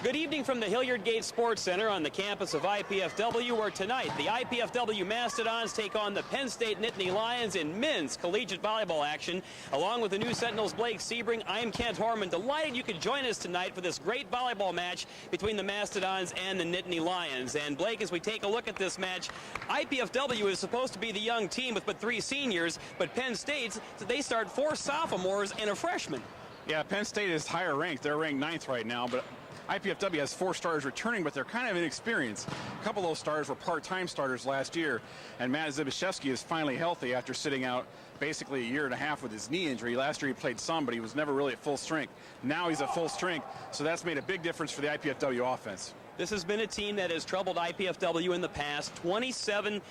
Good evening from the Hilliard Gate Sports Center on the campus of IPFW, where tonight the IPFW Mastodons take on the Penn State Nittany Lions in men's collegiate volleyball action. Along with the News Sentinel's Blake Sebring, I'm Kent Horman. Delighted you could join us tonight for this great volleyball match between the Mastodons and the Nittany Lions. And Blake, as we take a look at this match, IPFW is supposed to be the young team with but 3 seniors, but Penn State, they start 4 sophomores and a freshman. Yeah, Penn State is higher ranked. They're ranked 9th right now, but IPFW has 4 starters returning, but they're kind of inexperienced. A couple of those starters were part-time starters last year, and Matt Zbyszewski is finally healthy after sitting out basically a year and a half with his knee injury. Last year he played some, but he was never really at full strength. Now he's at full strength, so that's made a big difference for the IPFW offense. This has been a team that has troubled IPFW in the past, 27-11.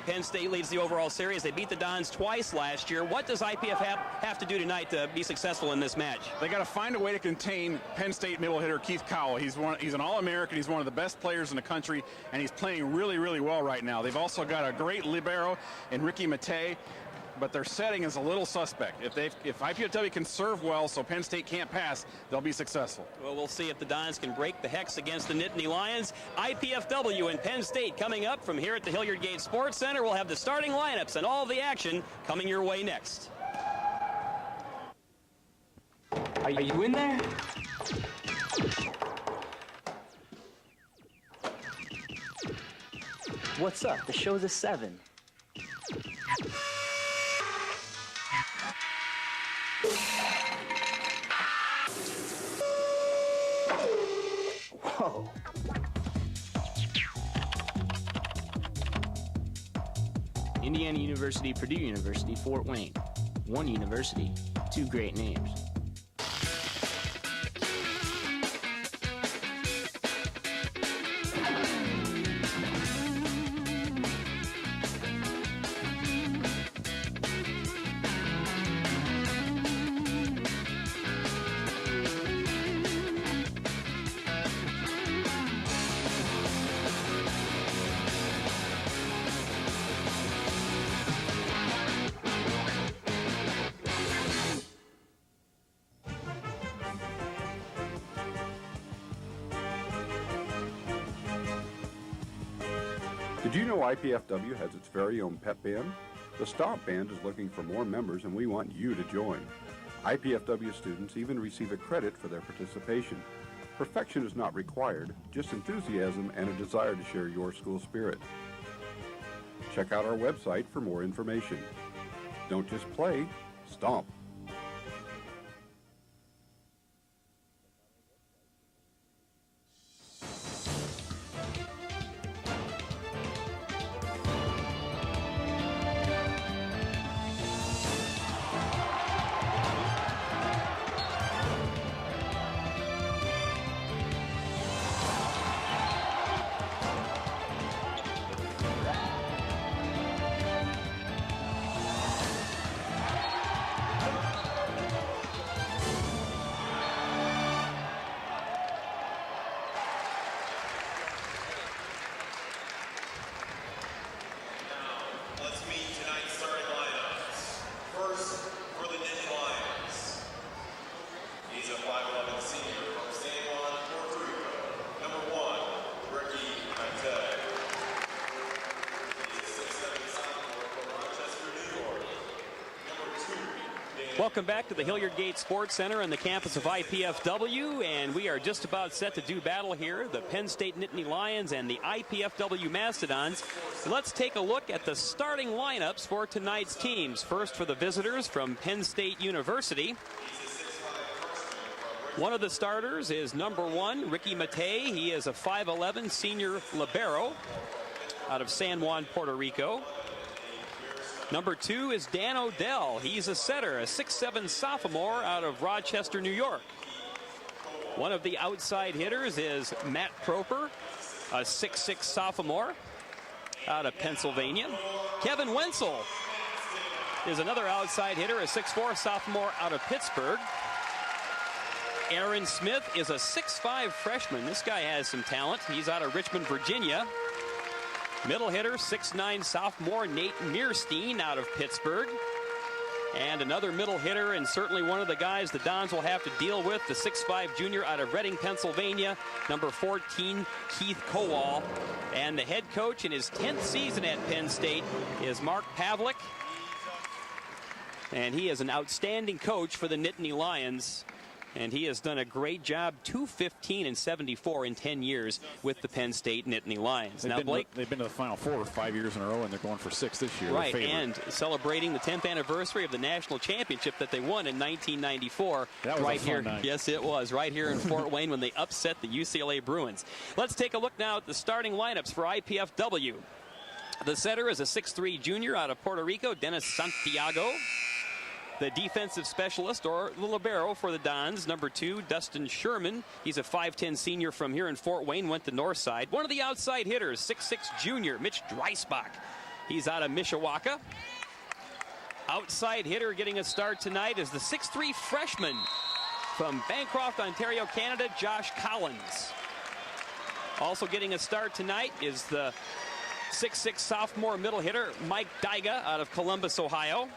Penn State leads the overall series. They beat the Dons twice last year. What does IPF have to do tonight to be successful in this match? They got to find a way to contain Penn State middle hitter Keith Cowell. He's an All-American. He's one of the best players in the country, and he's playing really, really well right now. They've also got a great libero in Ricky Matei, but their setting is a little suspect. If IPFW can serve well so Penn State can't pass, they'll be successful. Well, we'll see if the Dons can break the hex against the Nittany Lions. IPFW and Penn State coming up from here at the Hilliard Gate Sports Center. We'll have the starting lineups and all the action coming your way next. Are you in there? What's up? The show's at 7. Whoa. Indiana University, Purdue University, Fort Wayne. One university, 2 great names. Did you know IPFW has its very own pep band? The Stomp Band is looking for more members, and we want you to join. IPFW students even receive a credit for their participation. Perfection is not required, just enthusiasm and a desire to share your school spirit. Check out our website for more information. Don't just play, stomp. Welcome back to the Hilliard Gate Sports Center on the campus of IPFW, and we are just about set to do battle here, the Penn State Nittany Lions and the IPFW Mastodons. So let's take a look at the starting lineups for tonight's teams. First, for the visitors from Penn State University. One of the starters is number 1, Ricky Matei. He is a 5'11 senior libero out of San Juan, Puerto Rico. Number 2 is Dan Odell. He's a setter, a 6'7 sophomore out of Rochester, New York. One of the outside hitters is Matt Proper, a 6'6 sophomore out of Pennsylvania. Kevin Wenzel is another outside hitter, a 6'4 sophomore out of Pittsburgh. Aaron Smith is a 6'5 freshman. This guy has some talent. He's out of Richmond, Virginia. Middle hitter, 6'9 sophomore Nate Mearstein out of Pittsburgh. And another middle hitter, and certainly one of the guys the Dons will have to deal with, the 6'5 junior out of Reading, Pennsylvania, number 14, Keith Kowal. And the head coach in his 10th season at Penn State is Mark Pavlik. And he is an outstanding coach for the Nittany Lions. And he has done a great job, 215-74 in 10 years with the Penn State Nittany Lions. Now, Blake, they've been to the Final Four 5 years in a row, and they're going for 6 this year. Right, and celebrating the 10th anniversary of the national championship that they won in 1994. That was right a fun here. night. Yes, it was right here in Fort Wayne when they upset the UCLA Bruins. Let's take a look now at the starting lineups for IPFW. The setter is a 6'3 junior out of Puerto Rico, Dennis Santiago. The defensive specialist, or the libero for the Dons, number 2, Dustin Sherman. He's a 5'10 senior from here in Fort Wayne, went to Northside. One of the outside hitters, 6'6 junior, Mitch Dreisbach. He's out of Mishawaka. Outside hitter getting a start tonight is the 6'3 freshman from Bancroft, Ontario, Canada, Josh Collins. Also getting a start tonight is the 6'6 sophomore middle hitter, Mike Dyga, out of Columbus, Ohio.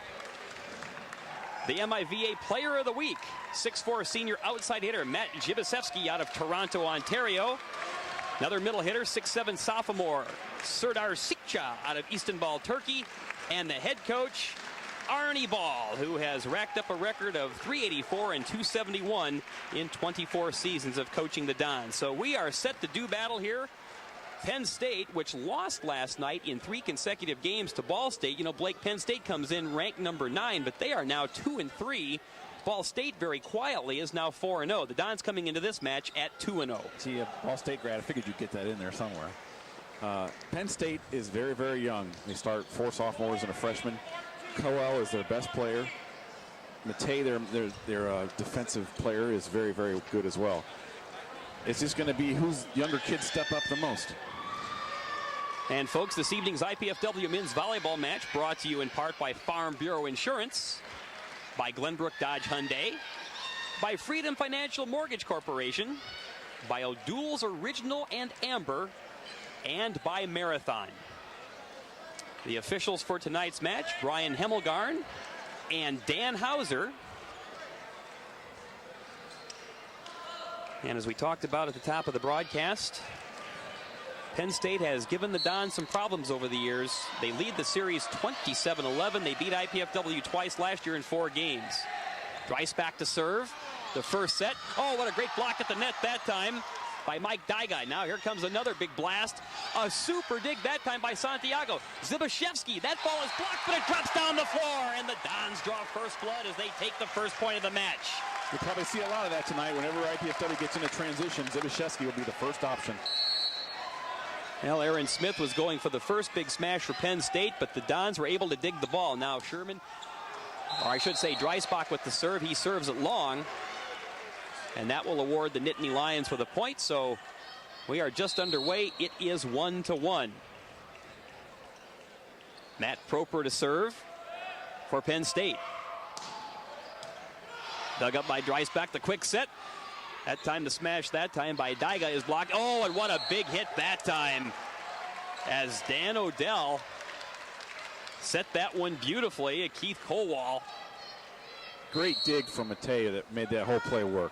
The MIVA Player of the Week, 6'4 senior outside hitter Matt Jibasevsky out of Toronto, Ontario. Another middle hitter, 6'7 sophomore Serdar Sikca out of Istanbul, Turkey. And the head coach, Arnie Ball, who has racked up a record of 384 and 271 in 24 seasons of coaching the Dons. So we are set to do battle here. Penn State, which lost last night in 3 consecutive games to Ball State. You know, Blake, Penn State comes in ranked number 9, but they are now 2-3. Ball State, very quietly, is now 4-0. The Dons coming into this match at 2-0. See, a Ball State grad, I figured you'd get that in there somewhere. Penn State is very, very young. They start 4 sophomores and a freshman. Coel is their best player. Matei, their defensive player, is very, very good as well. It's just going to be whose younger kids step up the most. And folks, this evening's IPFW men's volleyball match brought to you in part by Farm Bureau Insurance, by Glenbrook Dodge Hyundai, by Freedom Financial Mortgage Corporation, by O'Doul's Original and Amber, and by Marathon. The officials for tonight's match, Brian Hemmelgarn and Dan Hauser. And as we talked about at the top of the broadcast, Penn State has given the Dons some problems over the years. They lead the series 27-11. They beat IPFW twice last year in 4 games. Dreisbach to serve. The first set. Oh, what a great block at the net that time by Mike Dyga. Now here comes another big blast. A super dig that time by Santiago. Zibashevsky. That ball is blocked, but it drops down the floor. And the Dons draw first blood as they take the first point of the match. You'll probably see a lot of that tonight. Whenever IPFW gets into transition, Zibashevsky will be the first option. Well, Aaron Smith was going for the first big smash for Penn State, but the Dons were able to dig the ball. Now Sherman, or I should say Dreisbach with the serve. He serves it long, and that will award the Nittany Lions with a point. So we are just underway. It is 1-1. Matt Proper to serve for Penn State. Dug up by Dreisbach, the quick set. That time the smash that time by Dyga is blocked. Oh, and what a big hit that time as Dan Odell set that one beautifully at Keith Kowal. Great dig from Matei that made that whole play work.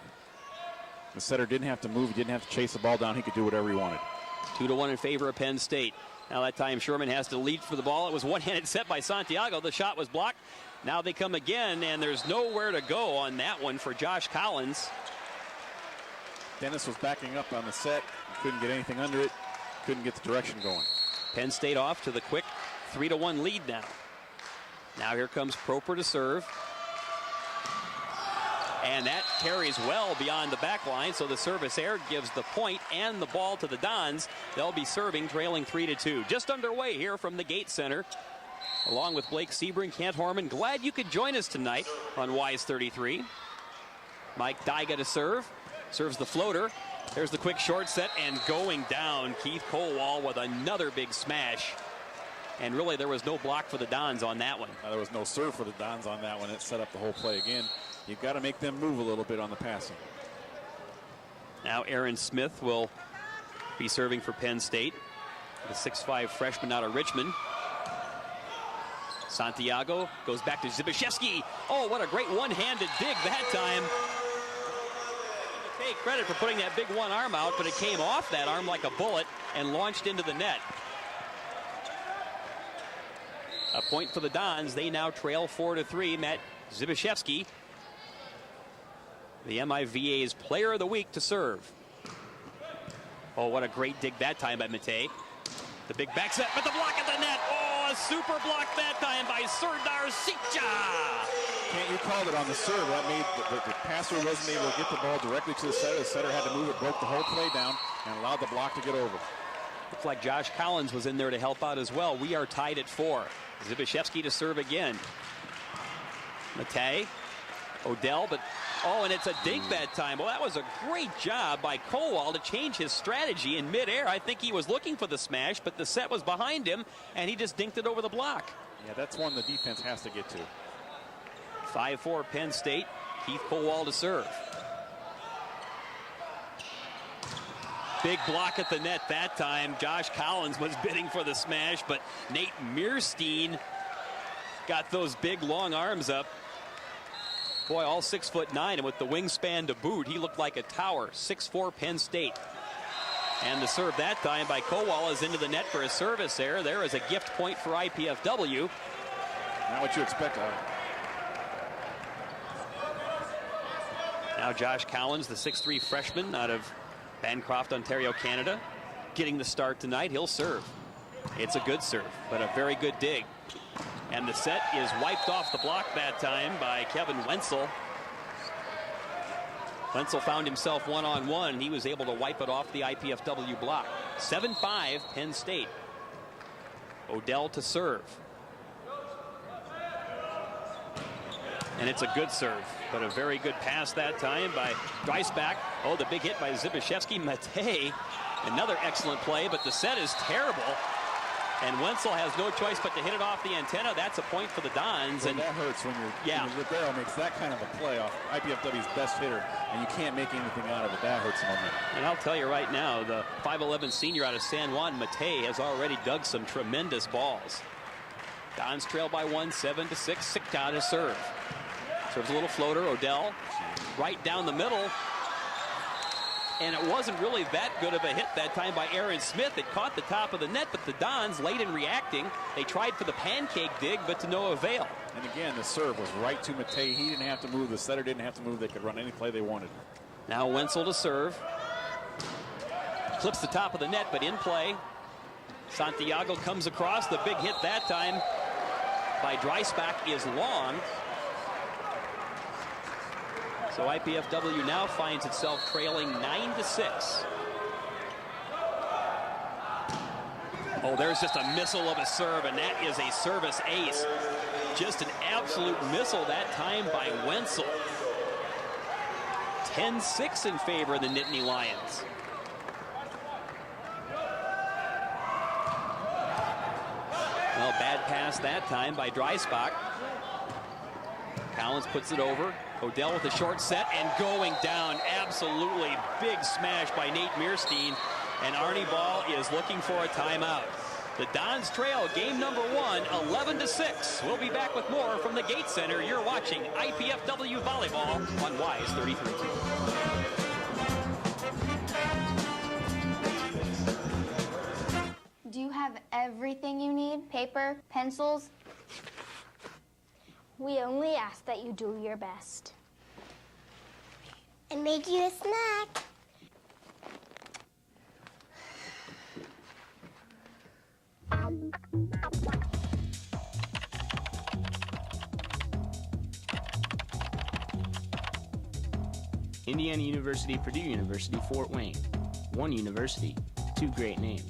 The setter didn't have to move. He didn't have to chase the ball down. He could do whatever he wanted. 2-1 in favor of Penn State. Now that time Sherman has to lead for the ball. It was one-handed set by Santiago. The shot was blocked. Now they come again, and there's nowhere to go on that one for Josh Collins. Dennis was backing up on the set. Couldn't get anything under it. Couldn't get the direction going. Penn State off to the quick 3-1 lead now. Now here comes Proper to serve. And that carries well beyond the back line, so the service error gives the point and the ball to the Dons. They'll be serving, trailing 3-2. Just underway here from the Gate Center, along with Blake Sebring, Kent Horman. Glad you could join us tonight on Wise 33. Mike Dyga to serve. Serves the floater. There's the quick short set, and going down, Keith Kowal with another big smash. And really, there was no block for the Dons on that one. There was no serve for the Dons on that one. It set up the whole play again. You've got to make them move a little bit on the passing. Now Aaron Smith will be serving for Penn State, the 6'5 freshman out of Richmond. Santiago goes back to Zbyszewski. Oh, what a great one-handed dig that time. Take credit for putting that big one arm out, but it came off that arm like a bullet and launched into the net. A point for the Dons. They now trail 4-3. Matt Zbyszewski, the MIVA's Player of the Week, to serve. Oh, what a great dig that time by Matej. The big back set, but the block at the net. Oh, a super block that time by Serdar Sicha. Can't you called it on the serve? That made the passer wasn't able to get the ball directly to the setter. The setter had to move it, broke the whole play down, and allowed the block to get over. Looks like Josh Collins was in there to help out as well. We are tied at 4. Zbyszewski to serve again. Matej, Odell, but oh, and it's a dink that time. Well, that was a great job by Kowal to change his strategy in midair. I think he was looking for the smash, but the set was behind him, and he just dinked it over the block. Yeah, that's one the defense has to get to. 5-4 Penn State. Keith Kowal to serve. Big block at the net that time. Josh Collins was bidding for the smash, but Nate Meerstein got those big long arms up. Boy, all 6'9", and with the wingspan to boot, he looked like a tower. 6'4" Penn State. And the serve that time by Kowal is into the net for a service error. There is a gift point for IPFW. Not what you expect of him. Now Josh Collins, the 6'3" freshman out of Bancroft, Ontario, Canada, getting the start tonight. He'll serve. It's a good serve, but a very good dig. And the set is wiped off the block that time by Kevin Wenzel. Wenzel found himself one-on-one, and he was able to wipe it off the IPFW block. 7-5 Penn State. Odell to serve. And it's a good serve, but a very good pass that time by Dreisbach. Oh, the big hit by Zbyszewski. Matej, another excellent play, but the set is terrible. And Wenzel has no choice but to hit it off the antenna. That's a point for the Dons. Well, and that hurts when your libero makes that kind of a play off IPFW's best hitter, and you can't make anything out of it. That hurts him. And I'll tell you right now, the 5'11" senior out of San Juan, Matej, has already dug some tremendous balls. Dons trail by 1, 7-6. Sitka to serve. Serves a little floater. Odell right down the middle. And it wasn't really that good of a hit that time by Aaron Smith. It caught the top of the net, but the Dons, late in reacting, they tried for the pancake dig, but to no avail. And again, the serve was right to Matej. He didn't have to move. The setter didn't have to move. They could run any play they wanted. Now Wenzel to serve. Clips the top of the net, but in play. Santiago comes across. The big hit that time by Dreisbach is long. So IPFW now finds itself trailing 9-6. Oh, there's just a missile of a serve, and that is a service ace. Just an absolute missile that time by Wenzel. 10-6 in favor of the Nittany Lions. Well, bad pass that time by Dreisbach. Collins puts it over. Odell with a short set and going down. Absolutely big smash by Nate Meerstein. And Arnie Ball is looking for a timeout. The Dons trail game number 1, 11-6. We'll be back with more from the Gate Center. You're watching IPFW Volleyball on WISE 33. Do you have everything you need? Paper, pencils? We only ask that you do your best. I made you a snack. Indiana University, Purdue University, Fort Wayne. One university, two great names.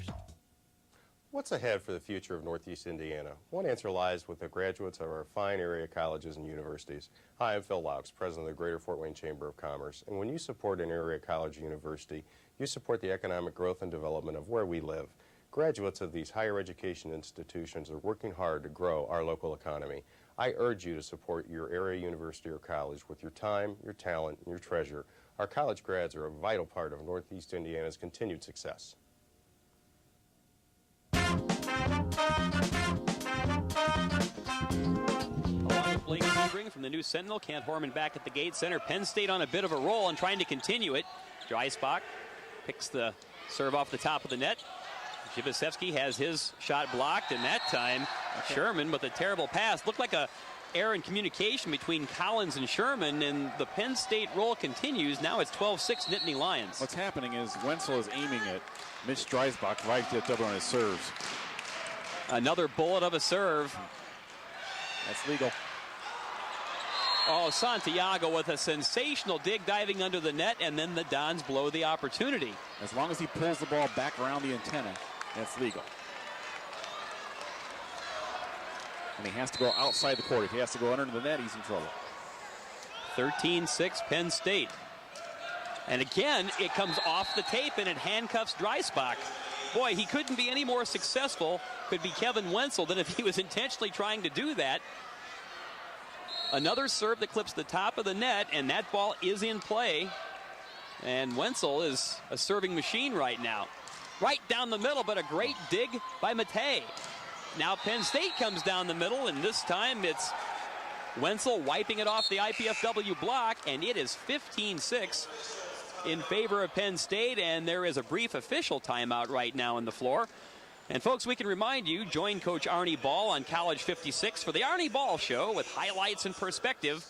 What's ahead for the future of Northeast Indiana? One answer lies with the graduates of our fine area colleges and universities. Hi, I'm Phil Laux, president of the Greater Fort Wayne Chamber of Commerce. And when you support an area college or university, you support the economic growth and development of where we live. Graduates of these higher education institutions are working hard to grow our local economy. I urge you to support your area university or college with your time, your talent, and your treasure. Our college grads are a vital part of Northeast Indiana's continued success. from the new Sentinel. Kent Horman back at the gate center. Penn State on a bit of a roll and trying to continue it. Dreisbach picks the serve off the top of the net. Zibasevsky has his shot blocked, and that time Sherman with a terrible pass. Looked like a error in communication between Collins and Sherman, and the Penn State roll continues. Now it's 12-6 Nittany Lions. What's happening is Wenzel is aiming at Mitch Dreisbach right at double on his serves. Another bullet of a serve. That's legal. Oh, Santiago with a sensational dig diving under the net, and then the Dons blow the opportunity. As long as he pulls the ball back around the antenna, that's legal. And he has to go outside the court. If he has to go under the net, he's in trouble. 13-6 Penn State. And again, it comes off the tape and it handcuffs Dreisbach. Boy, he couldn't be any more successful, could be Kevin Wenzel, than if he was intentionally trying to do that. Another serve that clips the top of the net, and that ball is in play. And Wenzel is a serving machine right now. Right down the middle, but a great dig by Matei. Now Penn State comes down the middle, and this time it's Wenzel wiping it off the IPFW block, and it is 15-6 in favor of Penn State, and there is a brief official timeout right now on the floor. And folks, we can remind you, join Coach Arnie Ball on College 56 for the Arnie Ball Show with highlights and perspective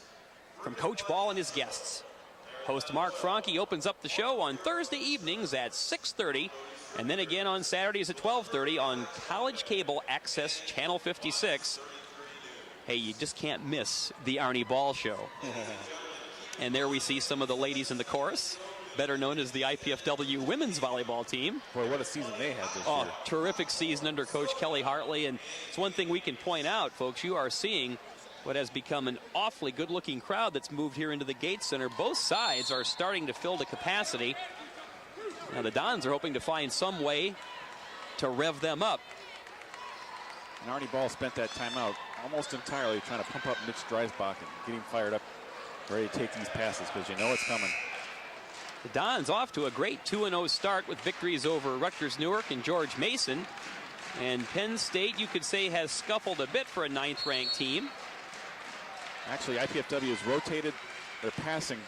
from Coach Ball and his guests. Host Mark Franke opens up the show on Thursday evenings at 6:30, and then again on Saturdays at 12:30 on College Cable Access Channel 56. Hey, you just can't miss the Arnie Ball Show. And there we see some of the ladies in the chorus, better known as the IPFW women's volleyball team. Boy, what a season they had this year. Terrific season under Coach Kelly Hartley. And it's one thing we can point out, folks, you are seeing what has become an awfully good-looking crowd that's moved here into the Gate Center. Both sides are starting to fill to capacity. Now the Dons are hoping to find some way to rev them up. And Arnie Ball spent that timeout almost entirely trying to pump up Mitch Dreisbach and get him fired up, ready to take these passes, because you know it's coming. The Dons off to a great 2-0 start with victories over Rutgers Newark and George Mason. And Penn State, you could say, has scuffled a bit for a 9th-ranked team. Actually, IPFW has rotated their passing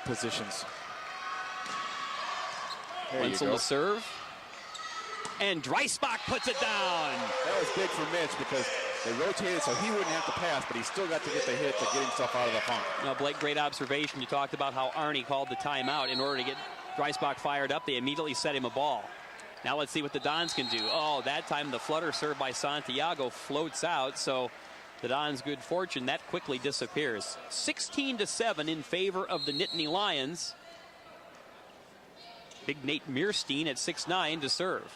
positions. Wenzel to serve. And Dreisbach puts it down. That was big for Mitch because they rotated so he wouldn't have to pass, but he still got to get the hit to get himself out of the funk. Now, Blake, great observation. You talked about how Arnie called the timeout in order to get Dreisbach fired up. They immediately set him a ball. Now let's see what the Dons can do. Oh, that time the flutter serve by Santiago floats out, so the Dons' good fortune, that quickly disappears. 16-7 in favor of the Nittany Lions. Big Nate Mearstein at 6'9" to serve.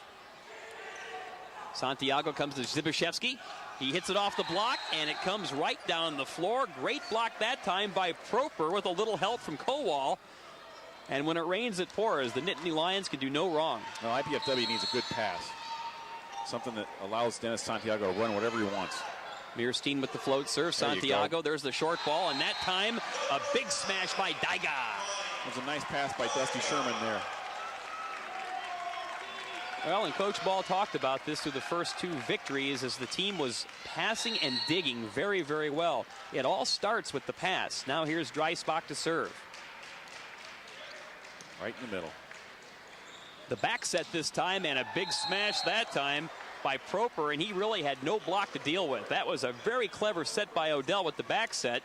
Santiago comes to Zibashevsky. He hits it off the block, and it comes right down the floor. Great block that time by Proper with a little help from Kowal. And when it rains, it pours. The Nittany Lions can do no wrong. No, IPFW needs a good pass. Something that allows Dennis Santiago to run whatever he wants. Mearstein with the float serve. Santiago, there's the short ball, and that time, a big smash by Daiga. It was a nice pass by Dusty Sherman there. Well, and Coach Ball talked about this through the first 2 victories as the team was passing and digging very, very well. It all starts with the pass. Now here's Dreisbach to serve. Right in the middle. The back set this time, and a big smash that time by Proper, and he really had no block to deal with. That was a very clever set by Odell with the back set.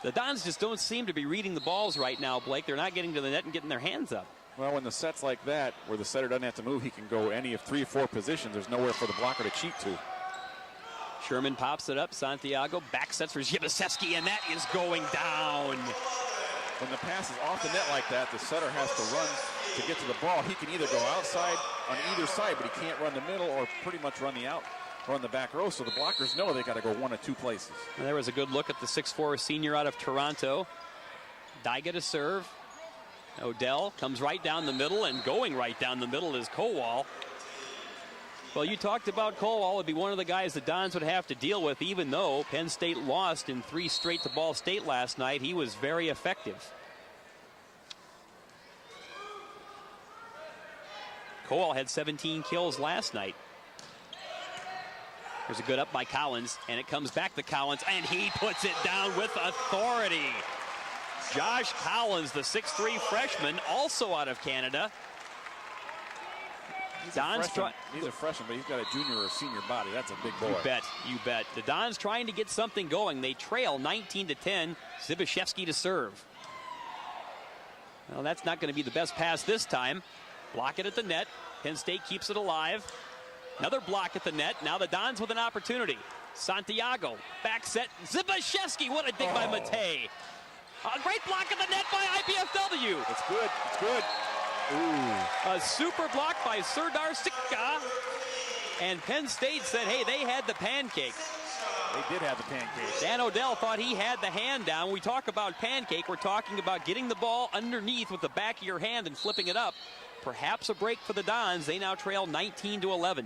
The Dons just don't seem to be reading the balls right now, Blake. They're not getting to the net and getting their hands up. Well, when the set's like that, where the setter doesn't have to move, he can go any of 3 or 4 positions. There's nowhere for the blocker to cheat to. Sherman pops it up. Santiago back sets for Zibasevsky, and that is going down. When the pass is off the net like that, the setter has to run to get to the ball. He can either go outside on either side, but he can't run the middle or pretty much run the back row. So the blockers know they got to go 1 of 2 places. And there was a good look at the 6'4" senior out of Toronto. Daiga to serve. Odell comes right down the middle, and going right down the middle is Kowal. Well, you talked about Kowal would be one of the guys the Dons would have to deal with, even though Penn State lost in 3 straight to Ball State last night. He was very effective. Kowal had 17 kills last night. There's a good up by Collins, and it comes back to Collins, and he puts it down with authority. Josh Collins, the 6'3 freshman, also out of Canada. He's a freshman, but he's got a junior or senior body. That's a big boy. You bet. The Dons trying to get something going. They trail 19-10. Zbyszewski to serve. Well, that's not going to be the best pass this time. Block it at the net. Penn State keeps it alive. Another block at the net. Now the Dons with an opportunity. Santiago, back set. Zbyszewski, what a dig by Matei. A great block at the net by IPFW. It's good. It's good. Ooh. A super block by Serdar Sikka. And Penn State said, hey, they had the pancake. They did have the pancake. Dan Odell thought he had the hand down. We talk about pancake. We're talking about getting the ball underneath with the back of your hand and flipping it up. Perhaps a break for the Dons. They now trail 19-11.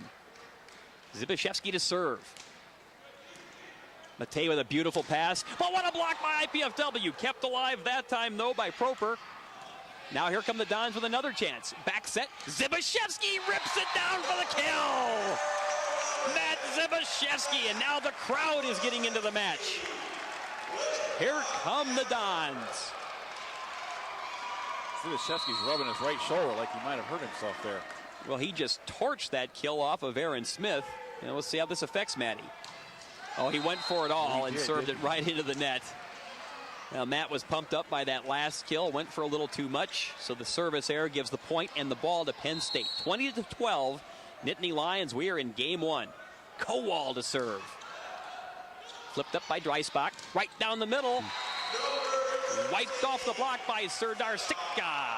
Zbyszewski to serve. Matei with a beautiful pass. But what a block by IPFW. Kept alive that time, though, by Proper. Now here come the Dons with another chance. Back set. Zbyszewski rips it down for the kill. Matt Zbyszewski, and now the crowd is getting into the match. Here come the Dons. Zbyszewski's rubbing his right shoulder like he might have hurt himself there. Well, he just torched that kill off of Aaron Smith. And we'll see how this affects Matty. Oh, he went for it all and served it right into the net. Now, Matt was pumped up by that last kill, went for a little too much, so the service error gives the point and the ball to Penn State. 20-12, Nittany Lions, we are in game one. Kowal to serve. Flipped up by Dreisbach, right down the middle. Wiped off the block by Serdar Sikka.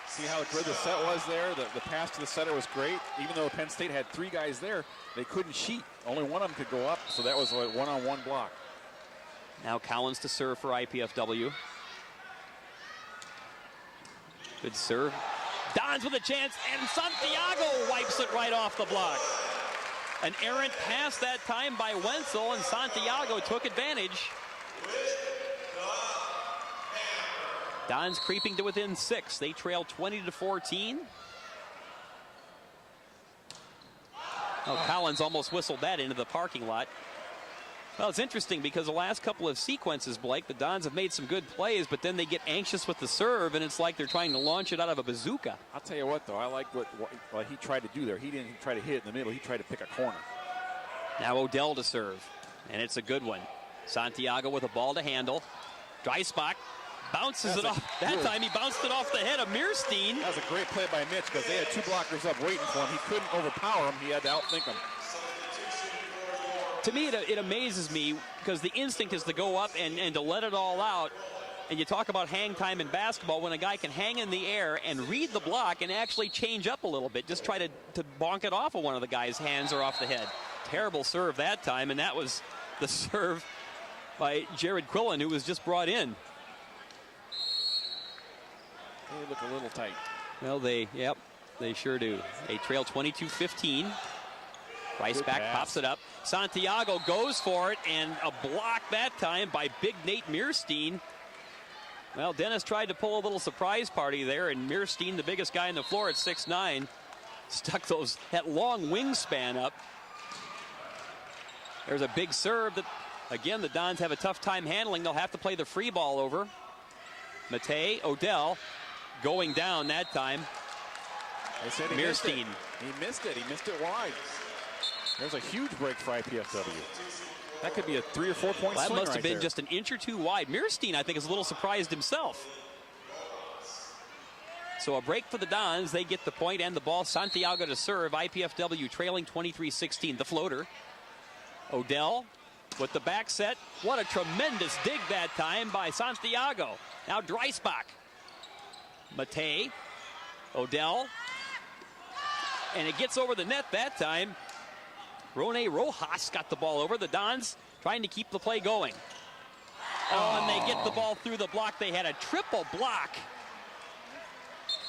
See how good the set was there? The pass to the setter was great. Even though Penn State had three guys there, they couldn't sheet. Only one of them could go up, so that was a one-on-one block. Now Collins to serve for IPFW. Good serve. Dons with a chance, and Santiago wipes it right off the block. An errant pass that time by Wenzel, and Santiago took advantage. Dons creeping to within 6. They trail 20-14. Oh, Collins almost whistled that into the parking lot. Well, it's interesting because the last couple of sequences, Blake, the Dons have made some good plays, but then they get anxious with the serve, and it's like they're trying to launch it out of a bazooka. I'll tell you what, though, I like what he tried to do there. He didn't try to hit it in the middle. He tried to pick a corner. Now Odell to serve, and it's a good one. Santiago with a ball to handle. Dreisbach bounces it off. That time he bounced it off the head of Meerstein. That was a great play by Mitch because they had two blockers up waiting for him. He couldn't overpower him. He had to outthink him. To me, it amazes me because the instinct is to go up and to let it all out. And you talk about hang time in basketball when a guy can hang in the air and read the block and actually change up a little bit. Just try to bonk it off of one of the guy's hands or off the head. Terrible serve that time, and that was the serve by Jared Quillen, who was just brought in. They look a little tight. Well, they sure do. They trail 22-15. Dreisbach pops it up. Santiago goes for it, and a block that time by big Nate Meerstein. Well, Dennis tried to pull a little surprise party there, and Meerstein, the biggest guy on the floor at 6'9", stuck that long wingspan up. There's a big serve that, again, the Dons have a tough time handling. They'll have to play the free ball over. Matei, Odell, going down that time. They said he missed it. He missed it. He missed it wide. There's a huge break for IPFW. That could be a 3 or 4 point swing. That must have been there. just an inch or two wide. Meerstein, I think, is a little surprised himself. So a break for the Dons. They get the point and the ball. Santiago to serve. IPFW trailing 23-16. The floater. Odell with the back set. What a tremendous dig that time by Santiago. Now Dreisbach. Matei. Odell. And it gets over the net that time. Rone Rojas got the ball over. The Dons trying to keep the play going. Oh, and they get the ball through the block. They had a triple block.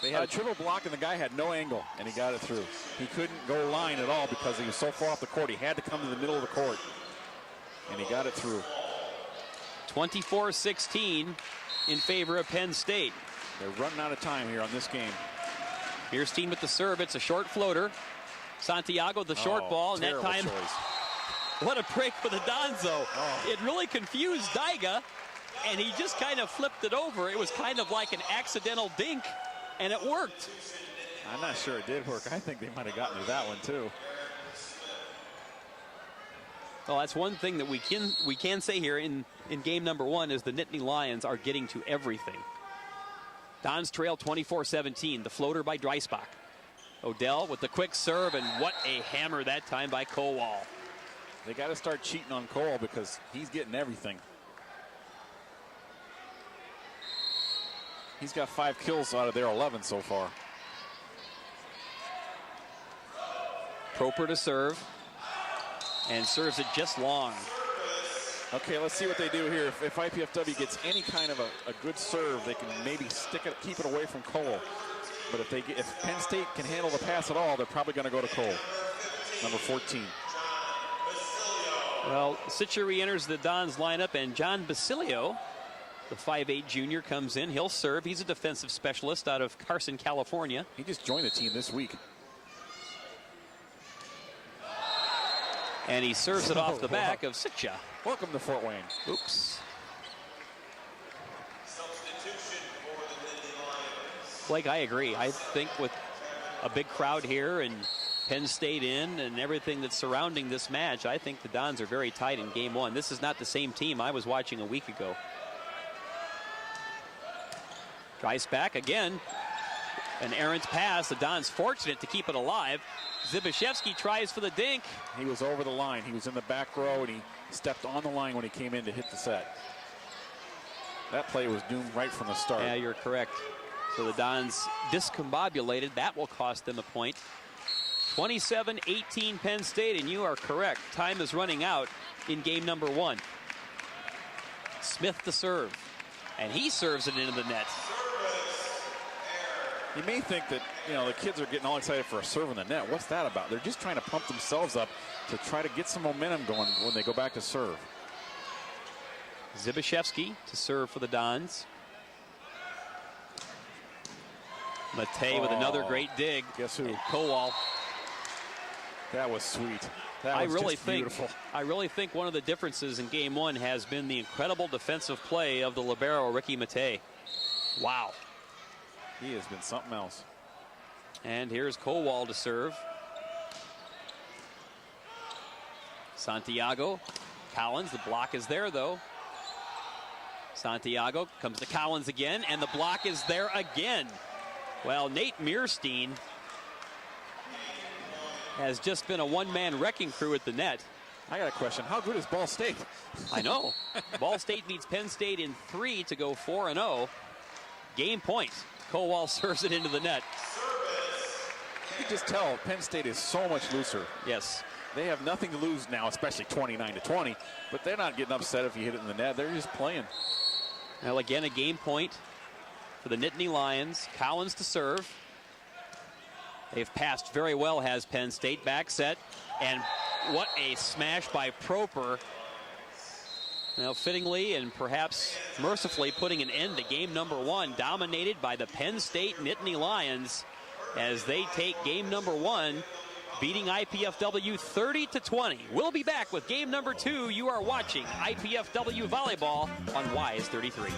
They had a triple block, and the guy had no angle, and he got it through. He couldn't go line at all because he was so far off the court. He had to come to the middle of the court, and he got it through. 24-16 in favor of Penn State. They're running out of time here on this game. Meerstein with the serve. It's a short floater. Santiago the short ball, and that time What a break for the Dons, though. It really confused Daiga, and he just kind of flipped it over. It was kind of like an accidental dink, and it worked. I'm not sure it did work. I think they might have gotten to that one, too. Well, that's one thing that we can say here in game number one is the Nittany Lions are getting to everything. Dons trail 24-17. The floater by Dreisbach. Odell with the quick serve, and what a hammer that time by Kowal. They got to start cheating on Cole because he's getting everything. He's got 5 kills out of their 11 so far. Proper to serve, and serves it just long. Okay, let's see what they do here. If IPFW gets any kind of a good serve, they can maybe keep it away from Cole. But if Penn State can handle the pass at all, they're probably going to go to Cole, number 14. Well, Sitcher re-enters the Dons lineup, and John Basilio, the 5'8 junior, comes in. He'll serve. He's a defensive specialist out of Carson, California. He just joined the team this week. And he serves it off the back of Sitcha. Welcome to Fort Wayne. Oops. Blake, I agree. I think with a big crowd here and Penn State in and everything that's surrounding this match, I think the Dons are very tight in game one. This is not the same team I was watching a week ago. Dreisbach again. An errant pass. The Dons fortunate to keep it alive. Zbyszewski tries for the dink. He was over the line. He was in the back row, and he stepped on the line when he came in to hit the set. That play was doomed right from the start. Yeah, you're correct. So the Dons discombobulated. That will cost them a point. 27-18 Penn State, and you are correct. Time is running out in game number one. Smith to serve, and he serves it into the net. You may think that, the kids are getting all excited for a serve in the net. What's that about? They're just trying to pump themselves up to try to get some momentum going when they go back to serve. Zbyszewski to serve for the Dons. Matei with another great dig. Guess who? Kowal. That was sweet. That was beautiful. I really think one of the differences in game one has been the incredible defensive play of the libero, Ricky Matei. Wow. He has been something else. And here's Kowal to serve. Santiago. Collins, the block is there though. Santiago comes to Collins again, and the block is there again. Well, Nate Mearstein has just been a one-man wrecking crew at the net. I got a question. How good is Ball State? I know. Ball State beats Penn State in 3 to go 4-0. Game point. Kowal serves it into the net. You can just tell Penn State is so much looser. Yes. They have nothing to lose now, especially 29-20, but they're not getting upset if you hit it in the net. They're just playing. Well, again, a game point for the Nittany Lions. Collins to serve. They've passed very well, has Penn State. Back set, and what a smash by Proper. Now, fittingly and perhaps mercifully putting an end to game number one, dominated by the Penn State Nittany Lions as they take game number one, beating IPFW 30-20. We'll be back with game number two. You are watching IPFW Volleyball on WISE 33.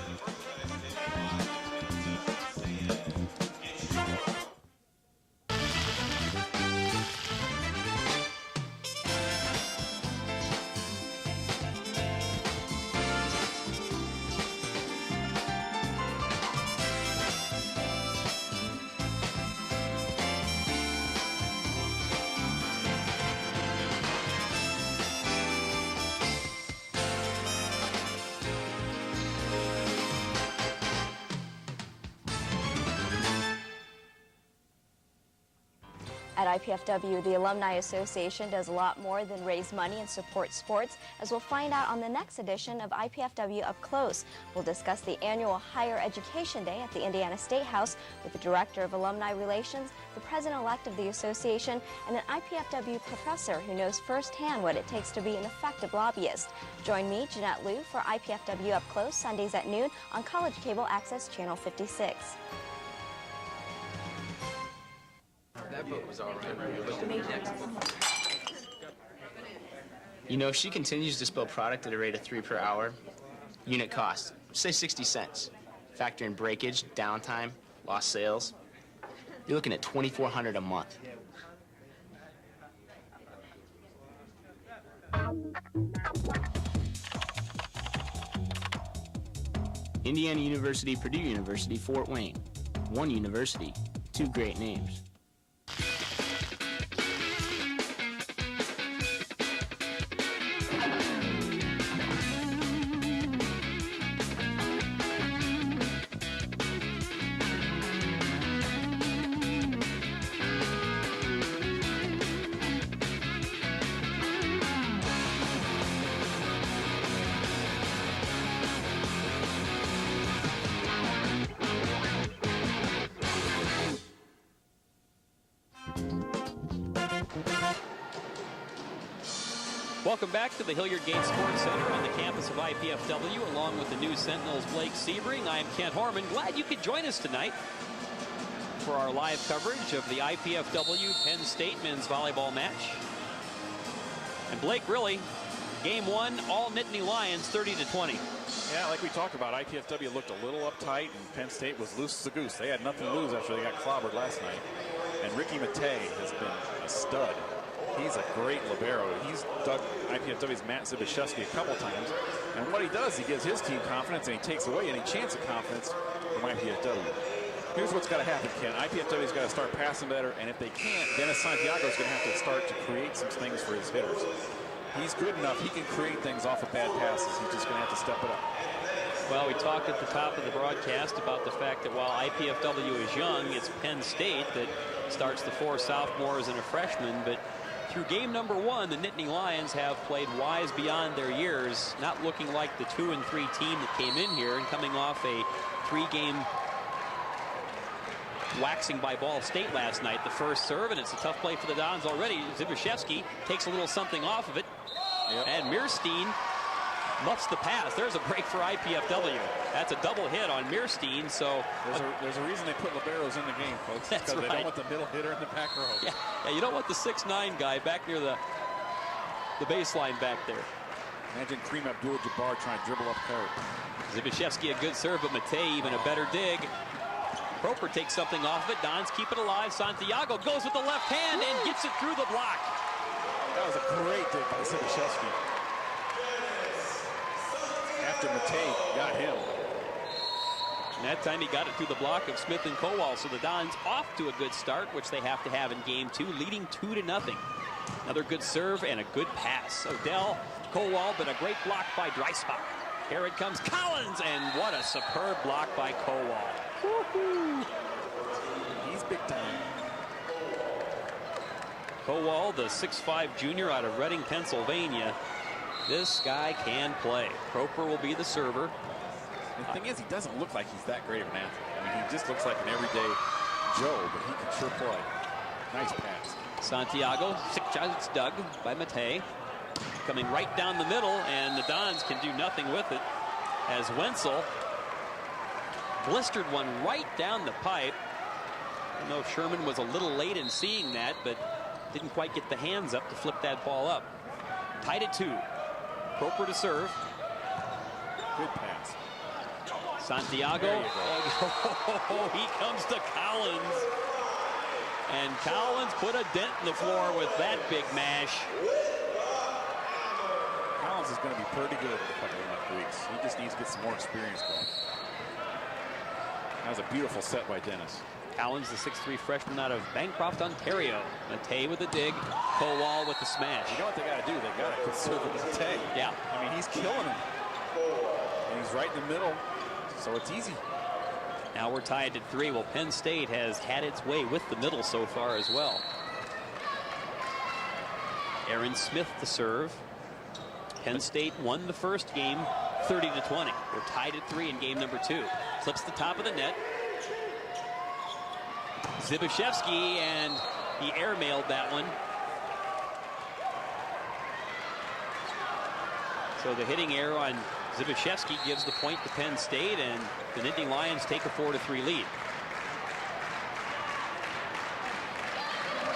At IPFW, the Alumni Association does a lot more than raise money and support sports, as we'll find out on the next edition of IPFW Up Close. We'll discuss the annual Higher Education Day at the Indiana State House with the Director of Alumni Relations, the President-elect of the association, and an IPFW professor who knows firsthand what it takes to be an effective lobbyist. Join me, Jeanette Liu, for IPFW Up Close, Sundays at noon on College Cable Access Channel 56. That book was all right. You know, if she continues to spill product at a rate of 3 per hour, unit cost, say 60 cents. Factor in breakage, downtime, lost sales, you're looking at $2,400 a month. Indiana University, Purdue University, Fort Wayne. One university, two great names. Welcome back to the Hilliard Gate Sports Center on the campus of IPFW, along with the News Sentinel's Blake Sebring. I'm Kent Horman. Glad you could join us tonight for our live coverage of the IPFW Penn State men's volleyball match. And Blake, really, game one, all Nittany Lions, 30-20. Yeah, like we talked about, IPFW looked a little uptight, and Penn State was loose as a goose. They had nothing to lose after they got clobbered last night. And Ricky Matei has been a stud. He's a great libero. He's dug IPFW's Matt Zbyszewski a couple times. And what he does, he gives his team confidence, and he takes away any chance of confidence from IPFW. Here's what's got to happen, Ken. IPFW's got to start passing better, and if they can't, Dennis Santiago's going to have to start to create some things for his hitters. He's good enough. He can create things off of bad passes. He's just going to have to step it up. Well, we talked at the top of the broadcast about the fact that while IPFW is young, it's Penn State that starts the 4 sophomores and a freshman, but through game number one, the Nittany Lions have played wise beyond their years, not looking like the 2 and 3 team that came in here and coming off a 3-game waxing by Ball State last night. The first serve, and it's a tough play for the Dons already. Zbyszewski takes a little something off of it, and Meerstein muffs the pass. There's a break for IPFW. That's a double hit on Meerstein. So there's a reason they put liberos in the game, folks. That's right. They don't want the middle hitter in the back row. Yeah, you don't want the 6'9" guy back near the baseline back there. Imagine Kareem Abdul-Jabbar trying to dribble up court. Zbyszewski a good serve, but Matei even a better dig. Proper takes something off of it. Dons keep it alive. Santiago goes with the left hand and gets it through the block. That was a great dig by Zbyszewski. After Matei got him. And that time he got it through the block of Smith and Kowal. So the Dons off to a good start, which they have to have in game two, leading 2-0. Another good serve and a good pass. Odell, Kowal, but a great block by Dreisbach. Here it comes Collins, and what a superb block by Kowal. Woo-hoo. He's big time. Kowal, the 6'5" junior out of Reading, Pennsylvania. This guy can play. Proper will be the server. The thing is, he doesn't look like he's that great of an athlete. I mean, he just looks like an everyday Joe, but he can sure play. Nice pass. Santiago, 6 shots dug by Matei. Coming right down the middle, and the Dons can do nothing with it as Wenzel blistered one right down the pipe. I don't know if Sherman was a little late in seeing that, but didn't quite get the hands up to flip that ball up. Tied at 2. Proper to serve. Good pass. Santiago. Oh, he comes to Collins. And Collins put a dent in the floor with that big mash. Collins is going to be pretty good in a couple of weeks. He just needs to get some more experience going. That was a beautiful set by Dennis. Collins, the 6'3" freshman out of Bancroft, Ontario. Matei with a dig. Kowal with the smash. You know what they got to do? They got to conserve Matei. Yeah. I mean, he's killing him. And he's right in the middle, so it's easy. Now we're tied at 3. Well, Penn State has had its way with the middle so far as well. Aaron Smith to serve. Penn State won the first game 30-20. We're tied at 3 in game number 2. Flips the top of the net. Zbyszewski, and he airmailed that one. So the hitting error on Zbyszewski gives the point to Penn State, and the Nittany Lions take a 4-3 lead.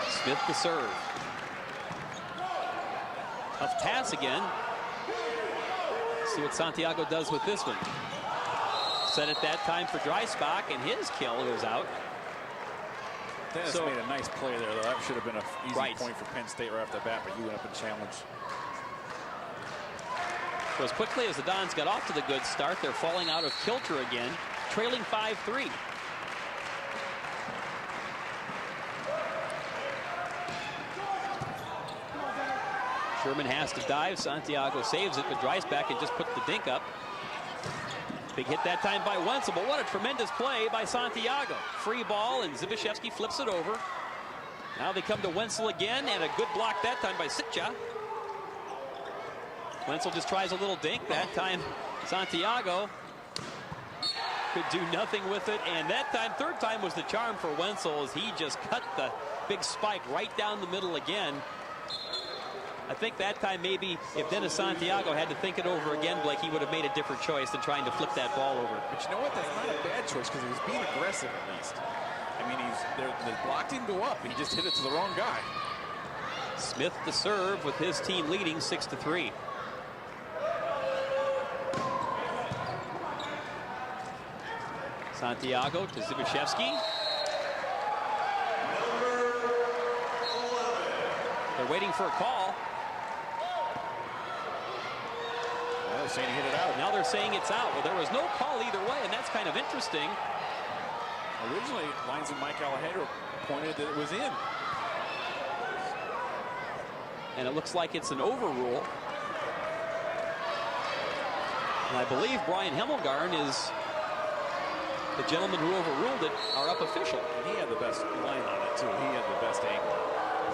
Smith to serve. Tough pass again. See what Santiago does with this one. Set it that time for Dreisbach, and his kill goes out. Dennis made a nice play there, though. That should have been an easy point for Penn State right off the bat, but he went up and challenged. So as quickly as the Dons got off to the good start, they're falling out of kilter again, trailing 5-3. Sherman has to dive. Santiago saves it, but Dreisbach can just put the dink up. Big hit that time by Wenzel, but what a tremendous play by Santiago. Free ball, and Zbyszewski flips it over. Now they come to Wenzel again, and a good block that time by Sitcha. Wenzel just tries a little dink. That time, Santiago could do nothing with it. And that time, third time was the charm for Wenzel as he just cut the big spike right down the middle again. I think that time maybe if Dennis Santiago had to think it over again, Blake, he would have made a different choice than trying to flip that ball over. But you know what? That's not a bad choice because he was being aggressive at least. I mean, the block didn't go up. He just hit it to the wrong guy. Smith to serve with his team leading 6-3. Santiago to Zbyszewski. They're waiting for a call. Well, they're saying he hit it out. Now they're saying it's out. Well, there was no call either way, and that's kind of interesting. Originally, linesman Mike Alejandro pointed that it was in. And it looks like it's an overrule. And I believe Brian Hemmelgarn is the gentleman who overruled it, our up official. And he had the best line on it, too. He had the best angle.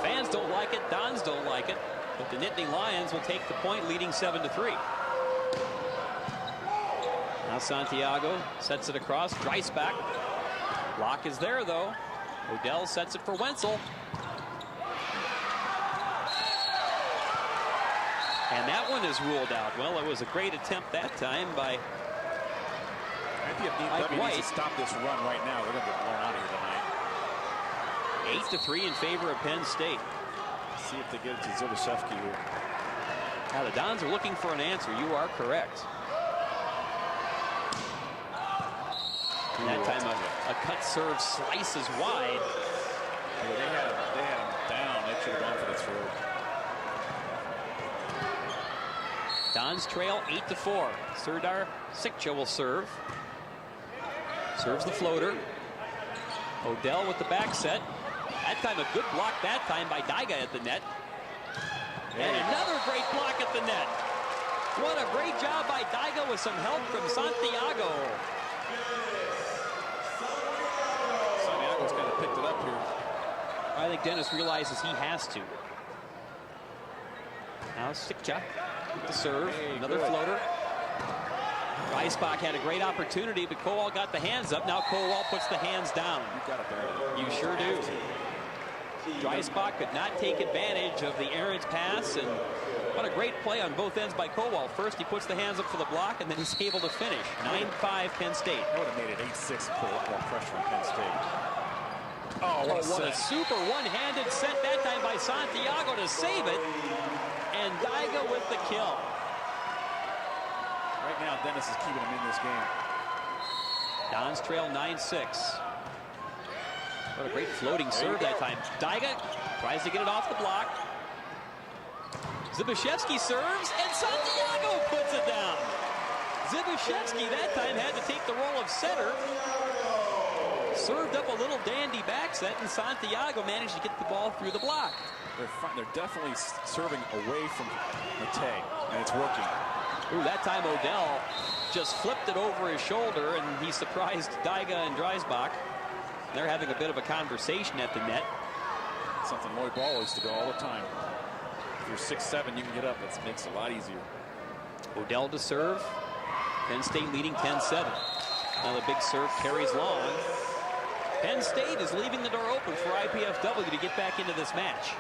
Fans don't like it, Dons don't like it, but the Nittany Lions will take the point, leading 7-3. Now Santiago sets it across, Dreisbach. Block is there, though. Odell sets it for Wenzel. And that one is ruled out. Well, it was a great attempt that time by IPFW needs to stop this run right now. They're going to get blown out of here tonight. 8-3 in favor of Penn State. Let's see if they get it to Zbyszewski here. Now the Dons are looking for an answer. You are correct. And that time a cut serve slices wide. Yeah, they had him down. They should have gone for the throw. Dons trail 8-4. Serdar Sikcha will serve. Serves the floater. Odell with the back set. That time a good block that time by Daiga at the net. And another great block at the net. What a great job by Daiga with some help from Santiago. Santiago's kind of picked it up here. I think Dennis realizes he has to. Now Sikcha with the serve. Another floater. Dreisbach had a great opportunity, but Kowal got the hands up. Now Kowal puts the hands down. You got it. You sure do. Dreisbach could not take advantage of the errant pass, and what a great play on both ends by Kowal. First, he puts the hands up for the block, and then he's able to finish. 9-5 Penn State. That would have made it 8-6 and put a lot more pressure on Penn State. Oh, what a super one-handed set that time by Santiago to save it, and Daiga with the kill. Right now, Dennis is keeping him in this game. Dons trail 9-6. What a great floating serve that time. Daiga tries to get it off the block. Zbyszewski serves, and Santiago puts it down. Zbyszewski that time had to take the role of setter. Served up a little dandy back set, and Santiago managed to get the ball through the block. They're definitely serving away from Matei, and it's working. Ooh, that time Odell just flipped it over his shoulder, and he surprised Daiga and Dreisbach. They're having a bit of a conversation at the net. Something Lloyd Ball used to do all the time. If you're 6'7", you can get up. That makes it a lot easier. Odell to serve. Penn State leading 10-7. Now the big serve carries long. Penn State is leaving the door open for IPFW to get back into this match.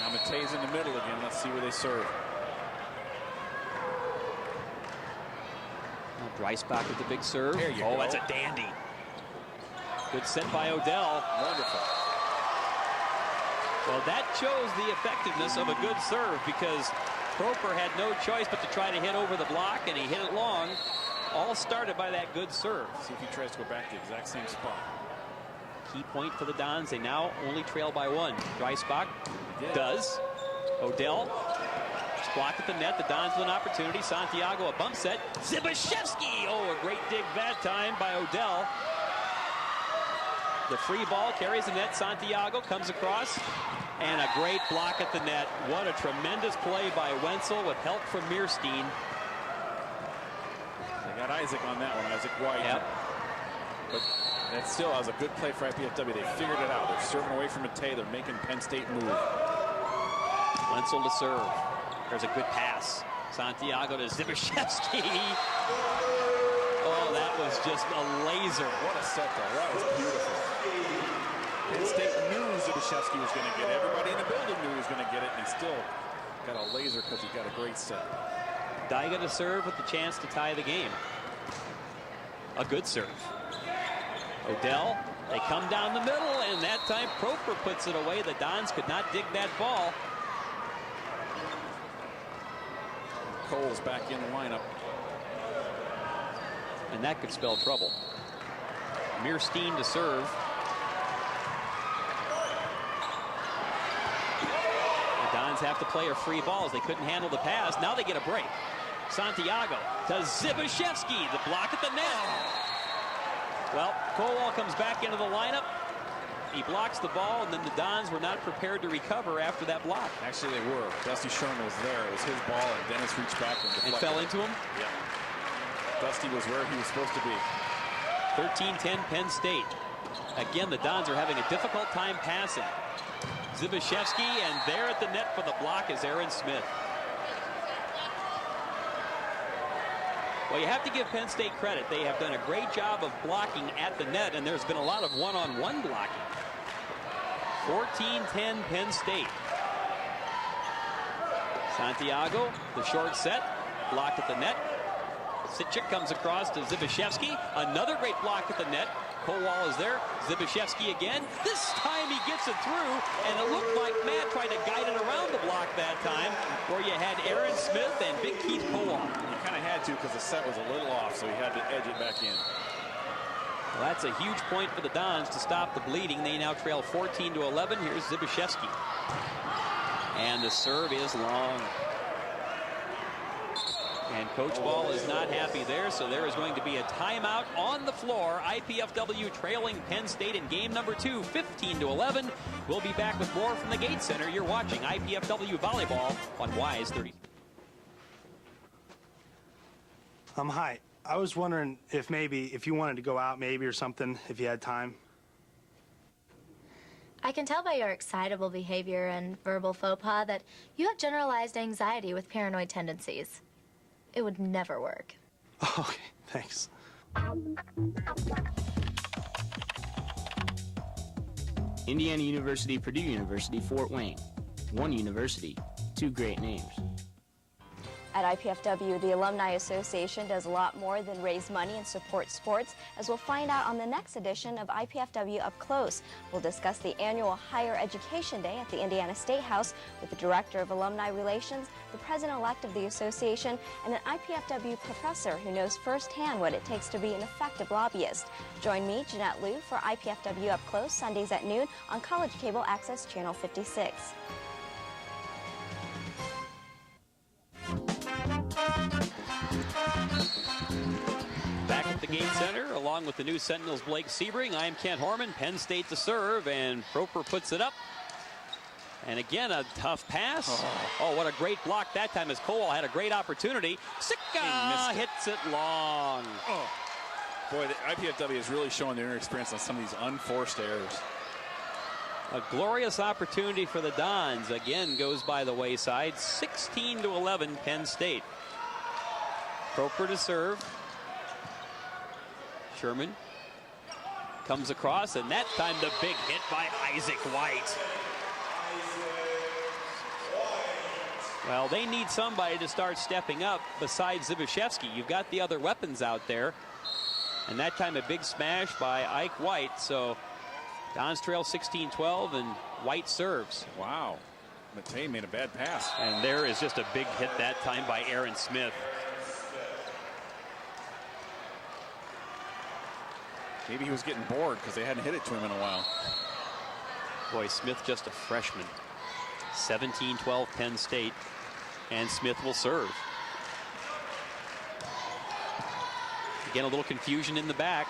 Now Matei's in the middle again. Let's see where they serve. Dreisbach with the big serve. There you go. That's a dandy. Good set by Odell. Wonderful. Well, that shows the effectiveness of a good serve, because Proper had no choice but to try to hit over the block, and he hit it long. All started by that good serve. See if he tries to go back to the exact same spot. Key point for the Dons. They now only trail by 1. Dreisbach does. Odell. Block at the net. The Dons with an opportunity. Santiago, a bump set. Zibashevsky. Oh, a great dig that time by Odell. The free ball carries the net. Santiago comes across. And a great block at the net. What a tremendous play by Wenzel with help from Meerstein. They got Isaac on that one, Isaac White. Yep. But that still was a good play for IPFW. They figured it out. They're serving away from Matei. They're making Penn State move. Wenzel to serve. There's a good pass. Santiago to Zibashevsky. Oh, that was just a laser. What a set, though. That was beautiful. Penn State knew Zibashevsky was going to get it. Everybody in the building knew he was going to get it, and he still got a laser because he got a great set. Daiga to serve with the chance to tie the game. A good serve. Odell, they come down the middle, and that time Proper puts it away. The Dons could not dig that ball. Cole's back in the lineup. And that could spell trouble. Meerstein to serve. The Dons have to play a free ball as they couldn't handle the pass. Now they get a break. Santiago to Zibashevsky. The block at the net. Well, Kowal comes back into the lineup. He blocks the ball, and then the Dons were not prepared to recover after that block. Actually, they were. Dusty Sherman was there. It was his ball, and Dennis reached back and fell into him? Yeah. Dusty was where he was supposed to be. 13-10 Penn State. Again, the Dons are having a difficult time passing. Zibashevsky, and there at the net for the block is Aaron Smith. Well, you have to give Penn State credit. They have done a great job of blocking at the net, and there's been a lot of one-on-one blocking. 14-10 Penn State. Santiago, the short set, blocked at the net. Sitchik comes across to Zibashevsky. Another great block at the net. Kowal is there. Zibashevsky again. This time he gets it through, and it looked like Matt tried to guide it around the block that time, where you had Aaron Smith and Big Keith Kowal. He kind of had to because the set was a little off, so he had to edge it back in. Well, that's a huge point for the Dons to stop the bleeding. They now trail 14-11. Here's Zibashevsky. And the serve is long. And Coach Ball is not happy there, so there is going to be a timeout on the floor. IPFW trailing Penn State in game number 2, 15-11. We'll be back with more from the Gate Center. You're watching IPFW Volleyball on WISE 30. Hi. I was wondering if you wanted to go out maybe or something, if you had time. I can tell by your excitable behavior and verbal faux pas that you have generalized anxiety with paranoid tendencies. It would never work. Okay, thanks. Indiana University, Purdue University, Fort Wayne. One university, two great names. At IPFW, the Alumni Association does a lot more than raise money and support sports, as we'll find out on the next edition of IPFW Up Close. We'll discuss the annual Higher Education Day at the Indiana State House with the Director of Alumni Relations, the President-elect of the association, and an IPFW professor who knows firsthand what it takes to be an effective lobbyist. Join me, Jeanette Liu, for IPFW Up Close, Sundays at noon on College Cable Access Channel 56. Back at the Gate Center, along with the new Sentinels Blake Sebring, I'm Kent Horman. Penn State to serve, and Proper puts it up. And again, a tough pass. Oh, what a great block that time, as Kowal had a great opportunity. Sika hits it long. Oh. Boy, the IPFW is really showing their inexperience on some of these unforced errors. A glorious opportunity for the Dons. Again, goes by the wayside. 16-11, Penn State. Proper to serve. Sherman comes across, and that time the big hit by Isaac White. Well, they need somebody to start stepping up besides Zibashevsky. You've got the other weapons out there. And that time a big smash by Ike White. So Dons trail 16-12, and White serves. Wow. Matei made a bad pass. And there is just a big hit that time by Aaron Smith. Maybe he was getting bored because they hadn't hit it to him in a while. Boy, Smith just a freshman. 17-12 Penn State. And Smith will serve. Again, a little confusion in the back.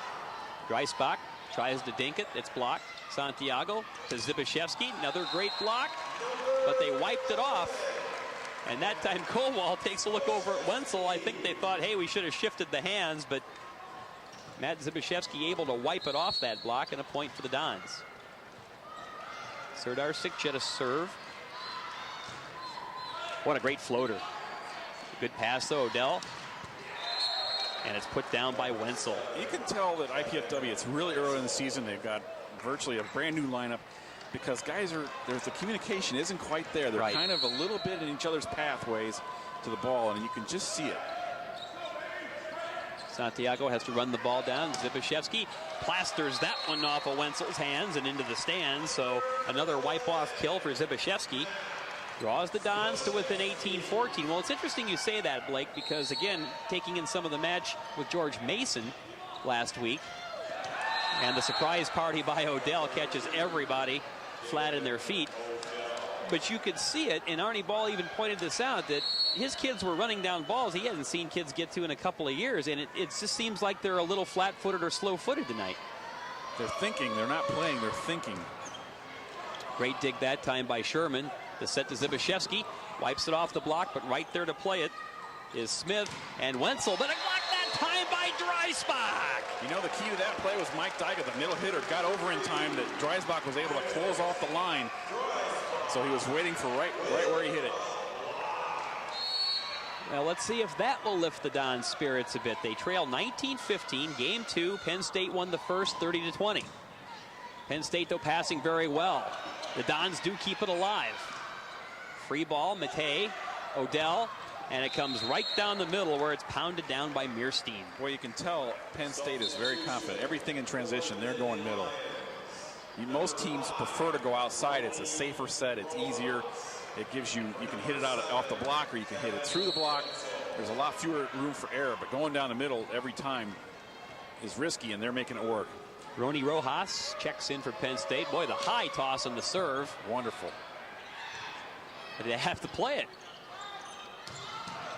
Dreisbach tries to dink it. It's blocked. Santiago to Zbyszewski. Another great block. But they wiped it off. And that time Kowal takes a look over at Wenzel. I think they thought, hey, we should have shifted the hands. But Matt Zbyszewski able to wipe it off that block, and a point for the Dons. Serdar Sikja to serve. What a great floater. Good pass though, Odell. And it's put down by Wenzel. You can tell that IPFW, it's really early in the season. They've got virtually a brand new lineup because guys the communication isn't quite there. They're kind of a little bit in each other's pathways to the ball, and you can just see it. Santiago has to run the ball down. Zbyszewski plasters that one off of Wenzel's hands and into the stands. So another wipe-off kill for Zbyszewski. Draws the Dons to within 18-14. Well, it's interesting you say that, Blake, because, again, taking in some of the match with George Mason last week. And the surprise party by Odell catches everybody flat in their feet. But you could see it, and Arnie Ball even pointed this out, that his kids were running down balls he hadn't seen kids get to in a couple of years, and it just seems like they're a little flat-footed or slow-footed tonight. They're thinking. They're not playing. They're thinking. Great dig that time by Sherman. The set to Zbyszewski. Wipes it off the block, but right there to play it is Smith and Wenzel. But a block that time by Dreisbach. You know, the key to that play was Mike Dyga, the middle hitter, got over in time that Dreisbach was able to close off the line. So he was waiting for right where he hit it. Well, let's see if that will lift the Dons' spirits a bit. They trail 19-15. Game 2, Penn State won the first 30-20. Penn State, though, passing very well. The Dons do keep it alive. Free ball, Matei, Odell, and it comes right down the middle where it's pounded down by Meerstein. Well, you can tell Penn State is very confident. Everything in transition, they're going middle. Most teams prefer to go outside. It's a safer set. It's easier. It gives you can hit it out off the block, or you can hit it through the block. There's a lot fewer room for error, but going down the middle every time is risky, and they're making it work. Rony Rojas checks in for Penn State. Boy, the high toss on the serve. Wonderful. But they have to play it.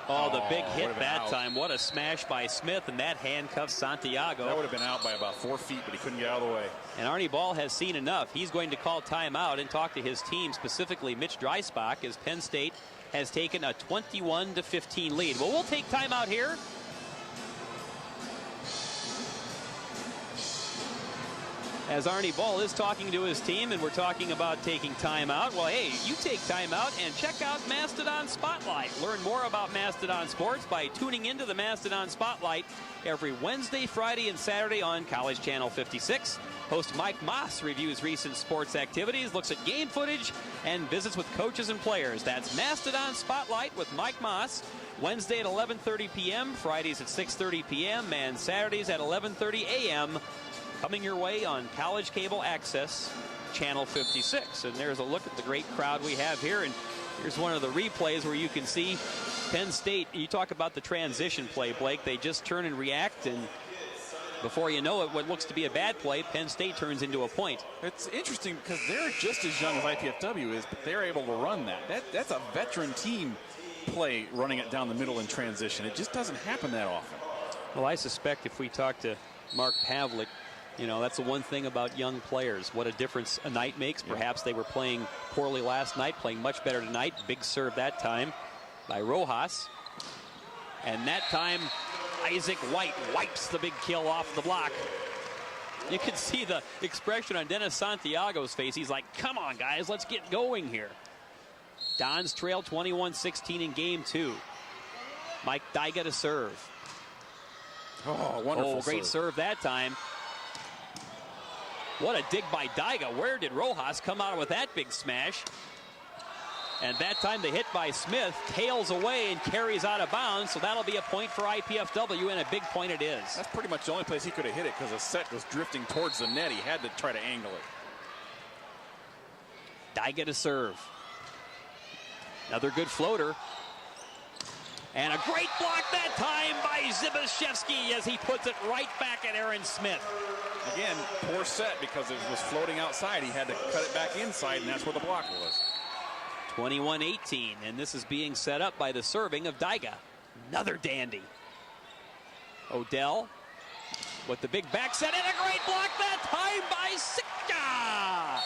Oh, the big hit that time. What a smash by Smith, and that handcuffs Santiago. That would have been out by about 4 feet, but he couldn't get out of the way. And Arnie Ball has seen enough. He's going to call timeout and talk to his team, specifically Mitch Dreisbach, as Penn State has taken a 21-15 lead. Well, we'll take timeout here. As Arnie Ball is talking to his team, and we're talking about taking timeout. Well, hey, you take timeout and check out Mastodon Spotlight. Learn more about Mastodon sports by tuning into the Mastodon Spotlight every Wednesday, Friday, and Saturday on College Channel 56. Host Mike Moss reviews recent sports activities, looks at game footage, and visits with coaches and players. That's Mastodon Spotlight with Mike Moss. Wednesday at 11:30 p.m., Fridays at 6:30 p.m., and Saturdays at 11:30 a.m., coming your way on College Cable Access, Channel 56. And there's a look at the great crowd we have here. And here's one of the replays where you can see Penn State. You talk about the transition play, Blake. They just turn and react, and before you know it, what looks to be a bad play, Penn State turns into a point. It's interesting because they're just as young as IPFW is, but they're able to run that. That's a veteran team play, running it down the middle in transition. It just doesn't happen that often. Well, I suspect if we talk to Mark Pavlik, you know, that's the one thing about young players, what a difference a night makes. Perhaps they were playing poorly last night, playing much better tonight. Big serve that time by Rojas. And that time, Isaac White wipes the big kill off the block. You can see the expression on Dennis Santiago's face. He's like, come on, guys, let's get going here. Dons trail 21-16 in game 2. Mike Dyga to serve. Oh, wonderful great serve that time. What a dig by Dyga. Where did Rojas come out with that big smash? And that time the hit by Smith tails away and carries out of bounds, so that'll be a point for IPFW, and a big point it is. That's pretty much the only place he could have hit it because the set was drifting towards the net. He had to try to angle it. Daiga to serve. Another good floater. And a great block that time by Zbyszewski as he puts it right back at Aaron Smith. Again, poor set because it was floating outside. He had to cut it back inside, and that's where the block was. 21-18, and this is being set up by the serving of Daiga. Another dandy. Odell with the big back set and a great block that time by Sitka.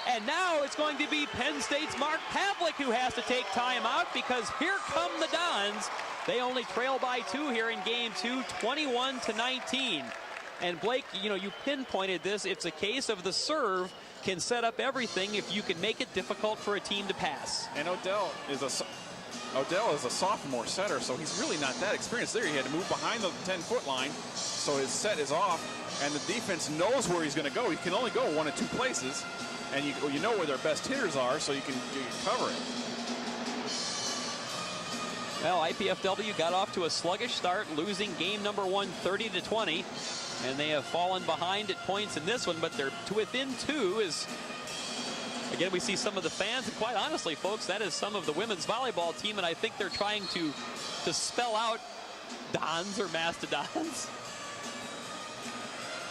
And now it's going to be Penn State's Mark Pavlik who has to take time out because here come the Dons. They only trail by 2 here in game 2, 21-19. And Blake, you know, you pinpointed this. It's a case of the serve can set up everything if you can make it difficult for a team to pass. And Odell is a sophomore setter, so he's really not that experienced there. He had to move behind the 10-foot line, so his set is off, and the defense knows where he's going to go. He can only go 1 of 2 places. And you know where their best hitters are, so you can cover it. Well, IPFW got off to a sluggish start, losing game number 1 30-20. And they have fallen behind at points in this one, but they're to within 2 as, again, we see some of the fans. And quite honestly, folks, that is some of the women's volleyball team, and I think they're trying to spell out Dons or Mastodons.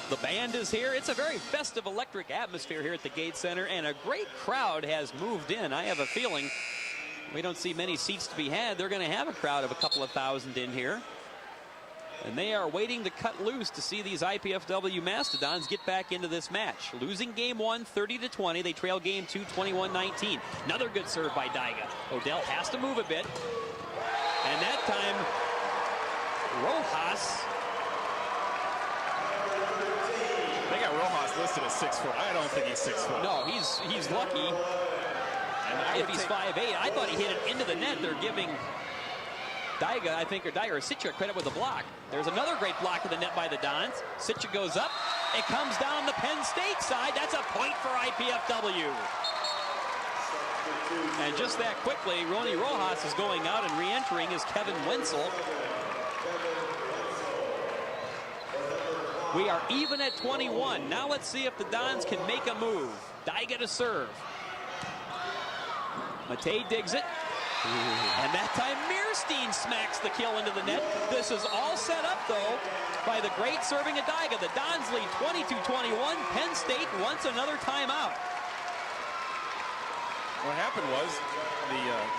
The band is here. It's a very festive, electric atmosphere here at the Gate Center, and a great crowd has moved in. I have a feeling we don't see many seats to be had. They're going to have a crowd of a couple of thousand in here. And they are waiting to cut loose to see these IPFW Mastodons get back into this match. Losing game 1, 30-20. They trail game 2, 21-19. Another good serve by Daiga. Odell has to move a bit. And that time, Rojas. They got Rojas listed as 6 foot. I don't think he's 6 foot. No, he's lucky. If he's 5'8", I thought he hit it into the net. They're giving Daiga, I think, or Daiga or Sitcha credit with a block. There's another great block in the net by the Dons. Sitcha goes up. It comes down the Penn State side. That's a point for IPFW. And just that quickly, Roni Rojas is going out, and re-entering is Kevin Wenzel. We are even at 21. Now let's see if the Dons can make a move. Daiga to serve. Matei digs it. And that time Mearstein smacks the kill into the net. This is all set up, though, by the great serving of Daiga. The Dons lead 22-21. Penn State wants another timeout. What happened was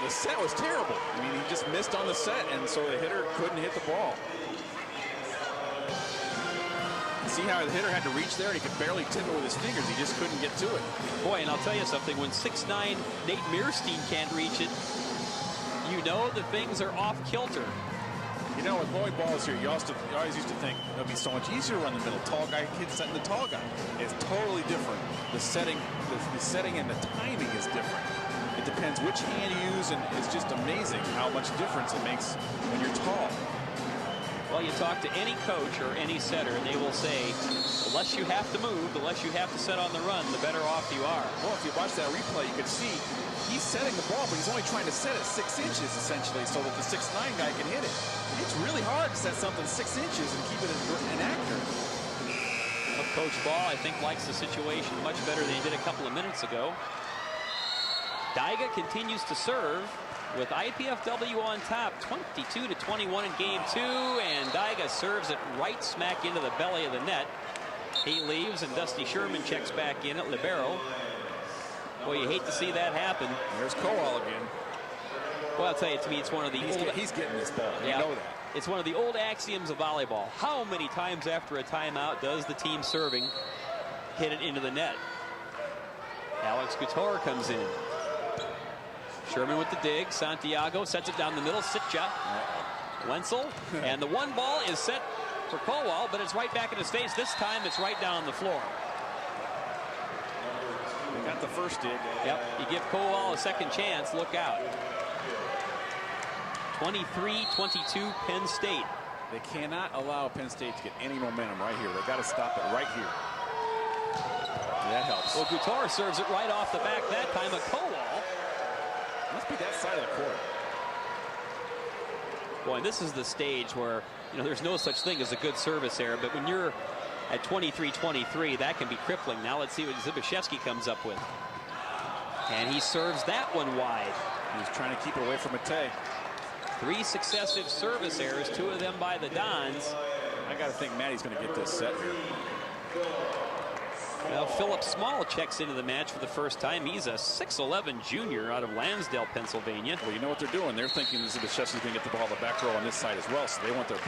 the set was terrible. I mean, he just missed on the set, and so the hitter couldn't hit the ball. See how the hitter had to reach there, and he could barely tip it with his fingers. He just couldn't get to it. Boy, and I'll tell you something, when 6'9" Nate Mearstein can't reach it, you know that things are off kilter. You know, with volleyballs here, you always used to think it would be so much easier to run the middle. Tall guy hits setting the tall guy. It's totally different. The setting and the timing is different. It depends which hand you use, and it's just amazing how much difference it makes when you're tall. Well, you talk to any coach or any setter, and they will say, the less you have to move, the less you have to set on the run, the better off you are. Well, if you watch that replay, you can see he's setting the ball, but he's only trying to set it 6 inches, essentially, so that the 6'9" guy can hit it. It's really hard to set something 6 inches and keep it inaccurate. Well, Coach Ball, I think, likes the situation much better than he did a couple of minutes ago. Daiga continues to serve with IPFW on top, 22-21 in game 2, and Daiga serves it right smack into the belly of the net. He leaves, and Dusty Sherman checks back in at libero. Boy, you hate to see that happen. There's Kowal again. Well, I'll tell you, to me, it's one of the he's getting this ball. Yeah, you know that. It's one of the old axioms of volleyball. How many times after a timeout does the team serving hit it into the net? Alex Couture comes in. Sherman with the dig. Santiago sets it down the middle. Sitcha. Wenzel. And the one ball is set for Kowal, but it's right back in his face. This time it's right down the floor. They got the first dig. Yep. You give Kowal a second chance. Look out. 23-22 Penn State. They cannot allow Penn State to get any momentum right here. They got to stop it right here. That helps. Well, Couture serves it right off the back that time. A Kowal. Must be that side of the court. Boy, and this is the stage where, you know, there's no such thing as a good service error, but when you're at 23-23, that can be crippling. Now let's see what Zbyszewski comes up with. And he serves that one wide. He's trying to keep it away from Matei. 3 successive service errors, 2 of them by the Dons. I got to think Maddie's going to get this set here. Well, Philip Small checks into the match for the first time. He's a 6'11 junior out of Lansdale, Pennsylvania. Well, you know what they're doing. They're thinking Zbyszewski's going to get the ball the back row on this side as well, so they want their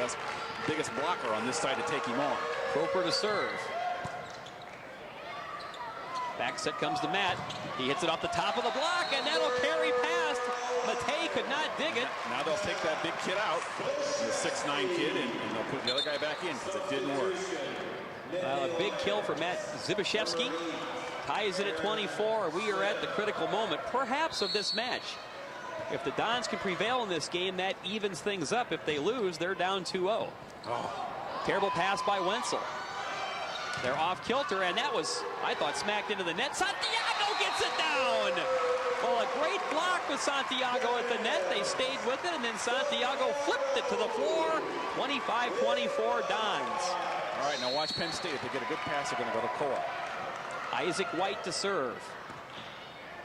biggest blocker on this side to take him on. Proper to serve. Back set comes to Matt. He hits it off the top of the block, and that'll carry past. Matei could not dig it. Now they'll take that big kid out, the 6'9 kid, and they'll put the other guy back in because it didn't work. A big kill for Matt Zbyszewski. Ties it at 24. We are at the critical moment, perhaps, of this match. If the Dons can prevail in this game, that evens things up. If they lose, they're down 2-0. Oh. Terrible pass by Wenzel. They're off kilter, and that was, I thought, smacked into the net. Santiago gets it down. Well, a great block with Santiago at the net. They stayed with it, and then Santiago flipped it to the floor. 25-24 Dons. All right, now watch Penn State. If they get a good pass, they're going to go to Koa. Isaac White to serve.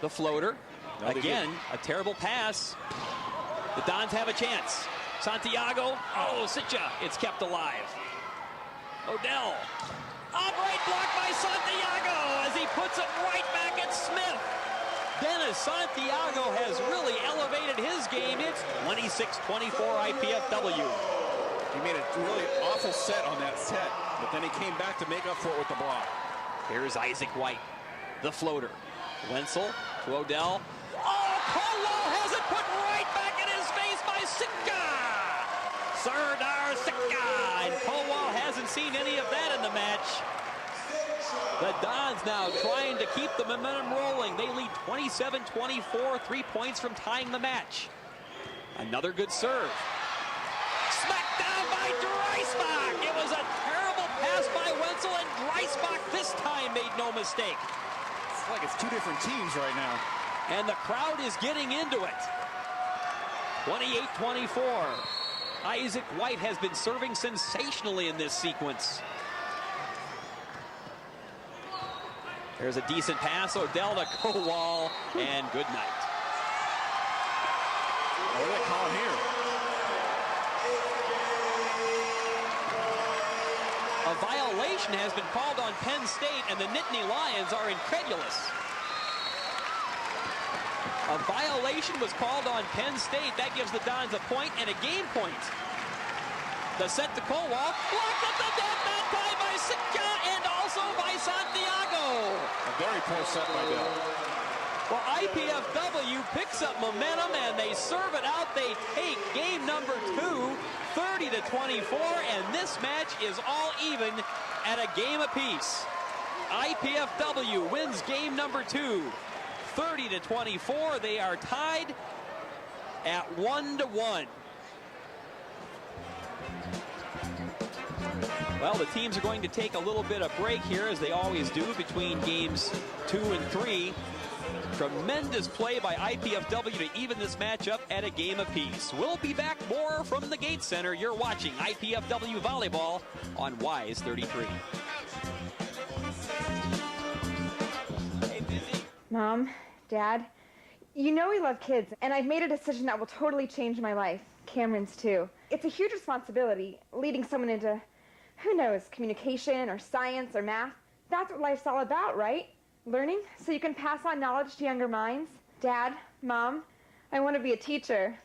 The floater. No, again, a terrible pass. The Dons have a chance. Santiago. Oh, Sitcha. It's kept alive. Odell. Great block by Santiago as he puts it right back at Smith. Dennis Santiago has really elevated his game. It's 26-24 IPFW. He made a really awful set on that set, but then he came back to make up for it with the block. Here's Isaac White, the floater. Wenzel to Odell. Oh, Colwell has it put right back in his face by Sitka. Serdar Sitka. And Colwell hasn't seen any of that in the match. The Dons now trying to keep the momentum rolling. They lead 27-24, 3 points from tying the match. Another good serve. Smacked down by Dreisbach. It was a terrible pass by Wenzel, and Dreisbach this time made no mistake. It's like it's 2 different teams right now. And the crowd is getting into it. 28-24. Isaac White has been serving sensationally in this sequence. There's a decent pass. Odell to Kowal, and good night. What do they call him here? A violation has been called on Penn State, and the Nittany Lions are incredulous. A violation was called on Penn State. That gives the Dons a point and a game point. The set to Kowal. Blocked at the net, that time by Sitka and also by Santiago. A very poor set by Dell. Well, IPFW picks up momentum and they serve it out. They take game number 2, 30-24, and this match is all even at a game apiece. IPFW wins game number 2, 30-24. They are tied at 1-1. Well, the teams are going to take a little bit of break here, as they always do, between games 2 and 3. Tremendous play by IPFW to even this match up at a game apiece. We'll be back more from the Gates Center. You're watching IPFW Volleyball on WISE 33. Mom, Dad, you know we love kids, and I've made a decision that will totally change my life. Cameron's too. It's a huge responsibility, leading someone into, who knows, communication or science or math. That's what life's all about, right? Learning so you can pass on knowledge to younger minds. Dad, Mom, I want to be a teacher.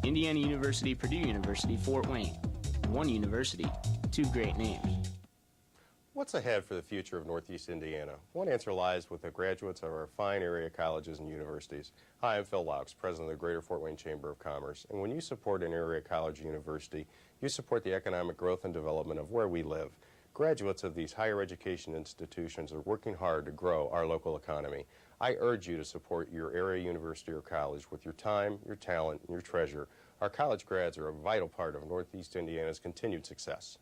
Indiana University, Purdue University, Fort Wayne. One university, 2 great names. What's ahead for the future of Northeast Indiana? One answer lies with the graduates of our fine area colleges and universities. Hi, I'm Phil Laux, president of the Greater Fort Wayne Chamber of Commerce. And when you support an area college or university, you support the economic growth and development of where we live. Graduates of these higher education institutions are working hard to grow our local economy. I urge you to support your area university or college with your time, your talent, and your treasure. Our college grads are a vital part of Northeast Indiana's continued success.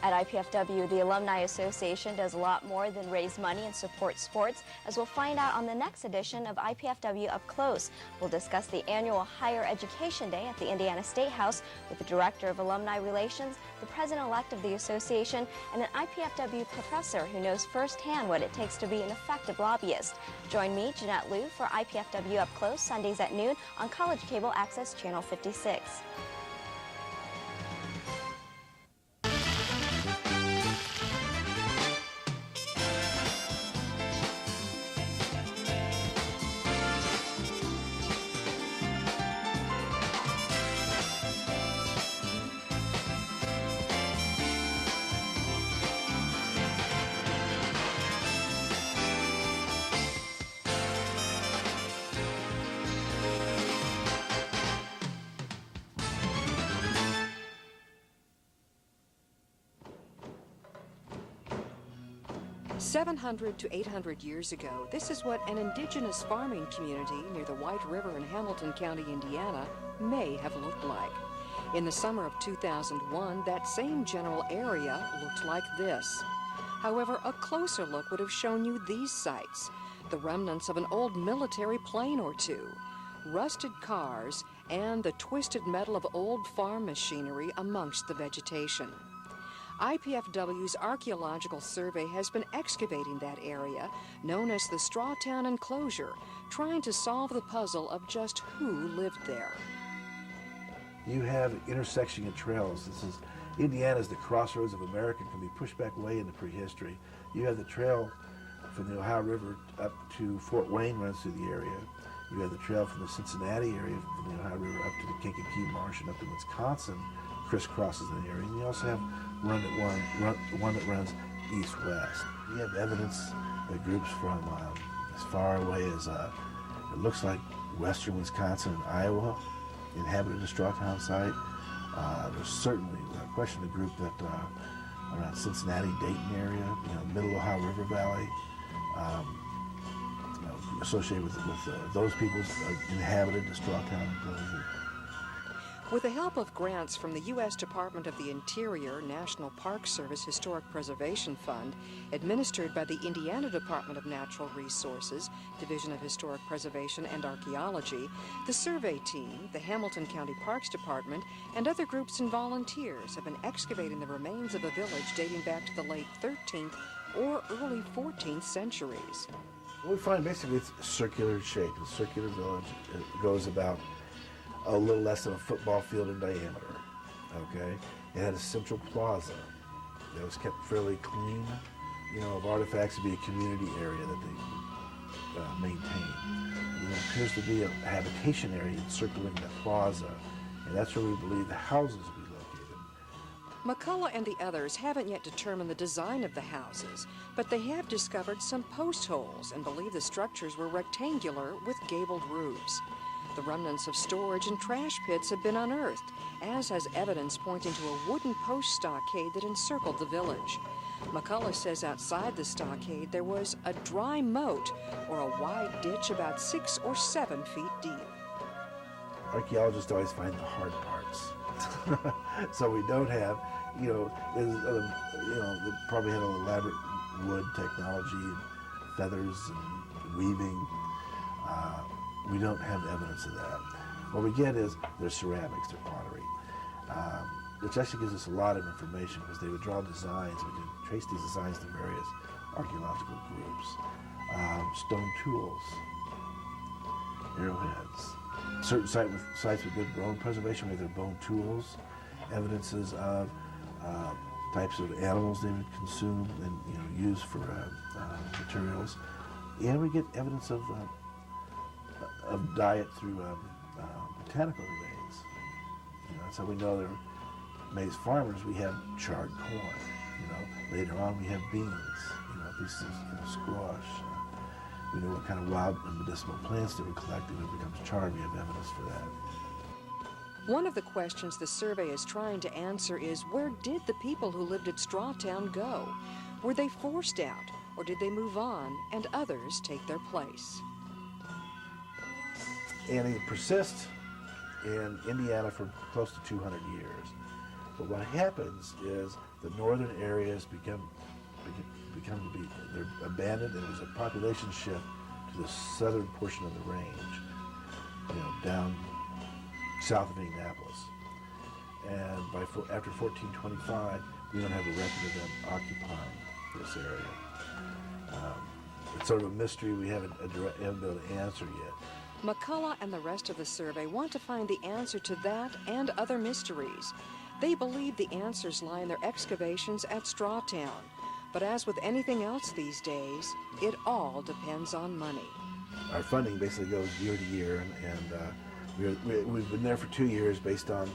At IPFW, the Alumni Association does a lot more than raise money and support sports, as we'll find out on the next edition of IPFW Up Close. We'll discuss the annual Higher Education Day at the Indiana State House with the Director of Alumni Relations, the President-elect of the association, and an IPFW professor who knows firsthand what it takes to be an effective lobbyist. Join me, Jeanette Liu, for IPFW Up Close, Sundays at noon on College Cable Access Channel 56. 700 to 800 years ago, this is what an indigenous farming community near the White River in Hamilton County, Indiana, may have looked like. In the summer of 2001, that same general area looked like this. However, a closer look would have shown you these sights, the remnants of an old military plane or two, rusted cars, and the twisted metal of old farm machinery amongst the vegetation. IPFW's Archaeological Survey has been excavating that area, known as the Strawtown Enclosure, trying to solve the puzzle of just who lived there. You have intersection of trails. Indiana's the crossroads of America, can be pushed back way into prehistory. You have the trail from the Ohio River up to Fort Wayne runs through the area. You have the trail from the Cincinnati area from the Ohio River up to the Kankakee Marsh and up to Wisconsin, crisscrosses the area. And you also have one that runs east-west. You have evidence that groups from as far away as it looks like western Wisconsin and Iowa inhabited the Strawtown site. There's certainly a question of the group that around Cincinnati, Dayton area, middle Ohio River Valley, associated with those people inhabited the Strawtown enclosure. With the help of grants from the U.S. Department of the Interior National Park Service Historic Preservation Fund, administered by the Indiana Department of Natural Resources, Division of Historic Preservation and Archaeology, the survey team, the Hamilton County Parks Department, and other groups and volunteers have been excavating the remains of a village dating back to the late 13th or early 14th centuries. What we find basically it's circular shape. A circular village. It goes about a little less than a football field in diameter, okay? It had a central plaza that was kept fairly clean, of artifacts to be a community area that they maintained. And there appears to be a habitation area encircling that plaza, and that's where we believe the houses will be located. McCullough and the others haven't yet determined the design of the houses, but they have discovered some post holes and believe the structures were rectangular with gabled roofs. The remnants of storage and trash pits have been unearthed, as has evidence pointing to a wooden post stockade that encircled the village. McCullough says outside the stockade there was a dry moat, or a wide ditch about 6 or 7 feet deep. Archaeologists always find the hard parts. So we don't have, they probably had an elaborate wood technology, and feathers and weaving. We don't have evidence of that. What we get is their ceramics, their pottery, which actually gives us a lot of information because they would draw designs. We can trace these designs to various archaeological groups. Stone tools, arrowheads. Certain sites with good bone preservation with their bone tools, evidences of types of animals they would consume and use for materials. And we get evidence of diet through botanical remains. That's how we know they're maize farmers. We have charred corn. Later on we have beans. Pieces of squash. We know what kind of wild and medicinal plants they were collecting. When it becomes charred, we have evidence for that. One of the questions the survey is trying to answer is, where did the people who lived at Strawtown go? Were they forced out, or did they move on and others take their place? And it persists in Indiana for close to 200 years. But what happens is the northern areas become to be, they're abandoned, and there's a population shift to the southern portion of the range, down south of Indianapolis. And after 1425, we don't have a record of them occupying this area. It's sort of a mystery we haven't been able to answer yet. McCullough and the rest of the survey want to find the answer to that and other mysteries. They believe the answers lie in their excavations at Strawtown. But as with anything else these days, it all depends on money. Our funding basically goes year to year, and we've been there for 2 years based on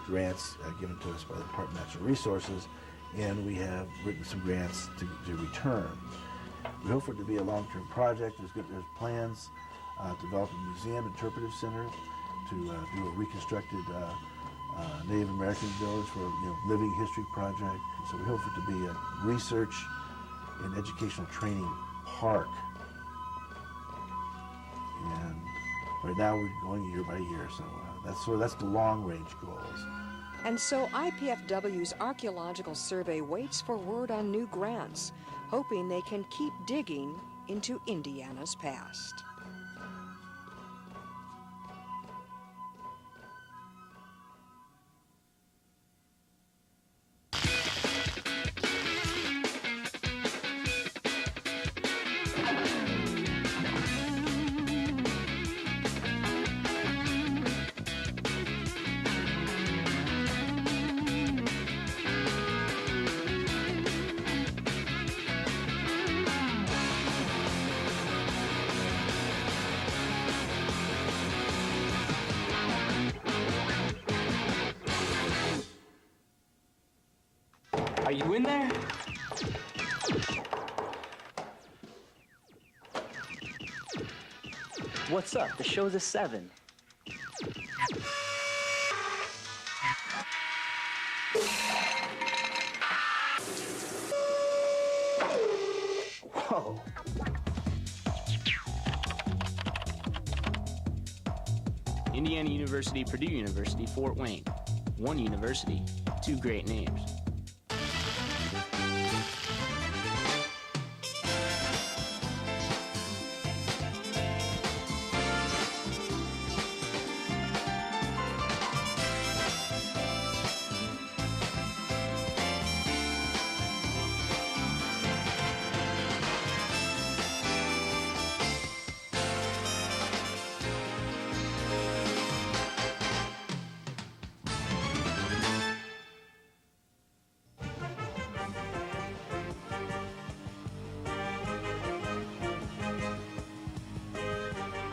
grants given to us by the Department of Natural Resources, and we have written some grants to return. We hope for it to be a long-term project. There's plans to develop a museum interpretive center, to do a reconstructed Native American village for a living history project. So we hope for it to be a research and educational training park. And right now we're going year by year, so that's the long-range goals. And so IPFW's archaeological survey waits for word on new grants, hoping they can keep digging into Indiana's past. Are you in there? What's up? The show's at 7. Whoa. Indiana University, Purdue University, Fort Wayne. One university, two great names.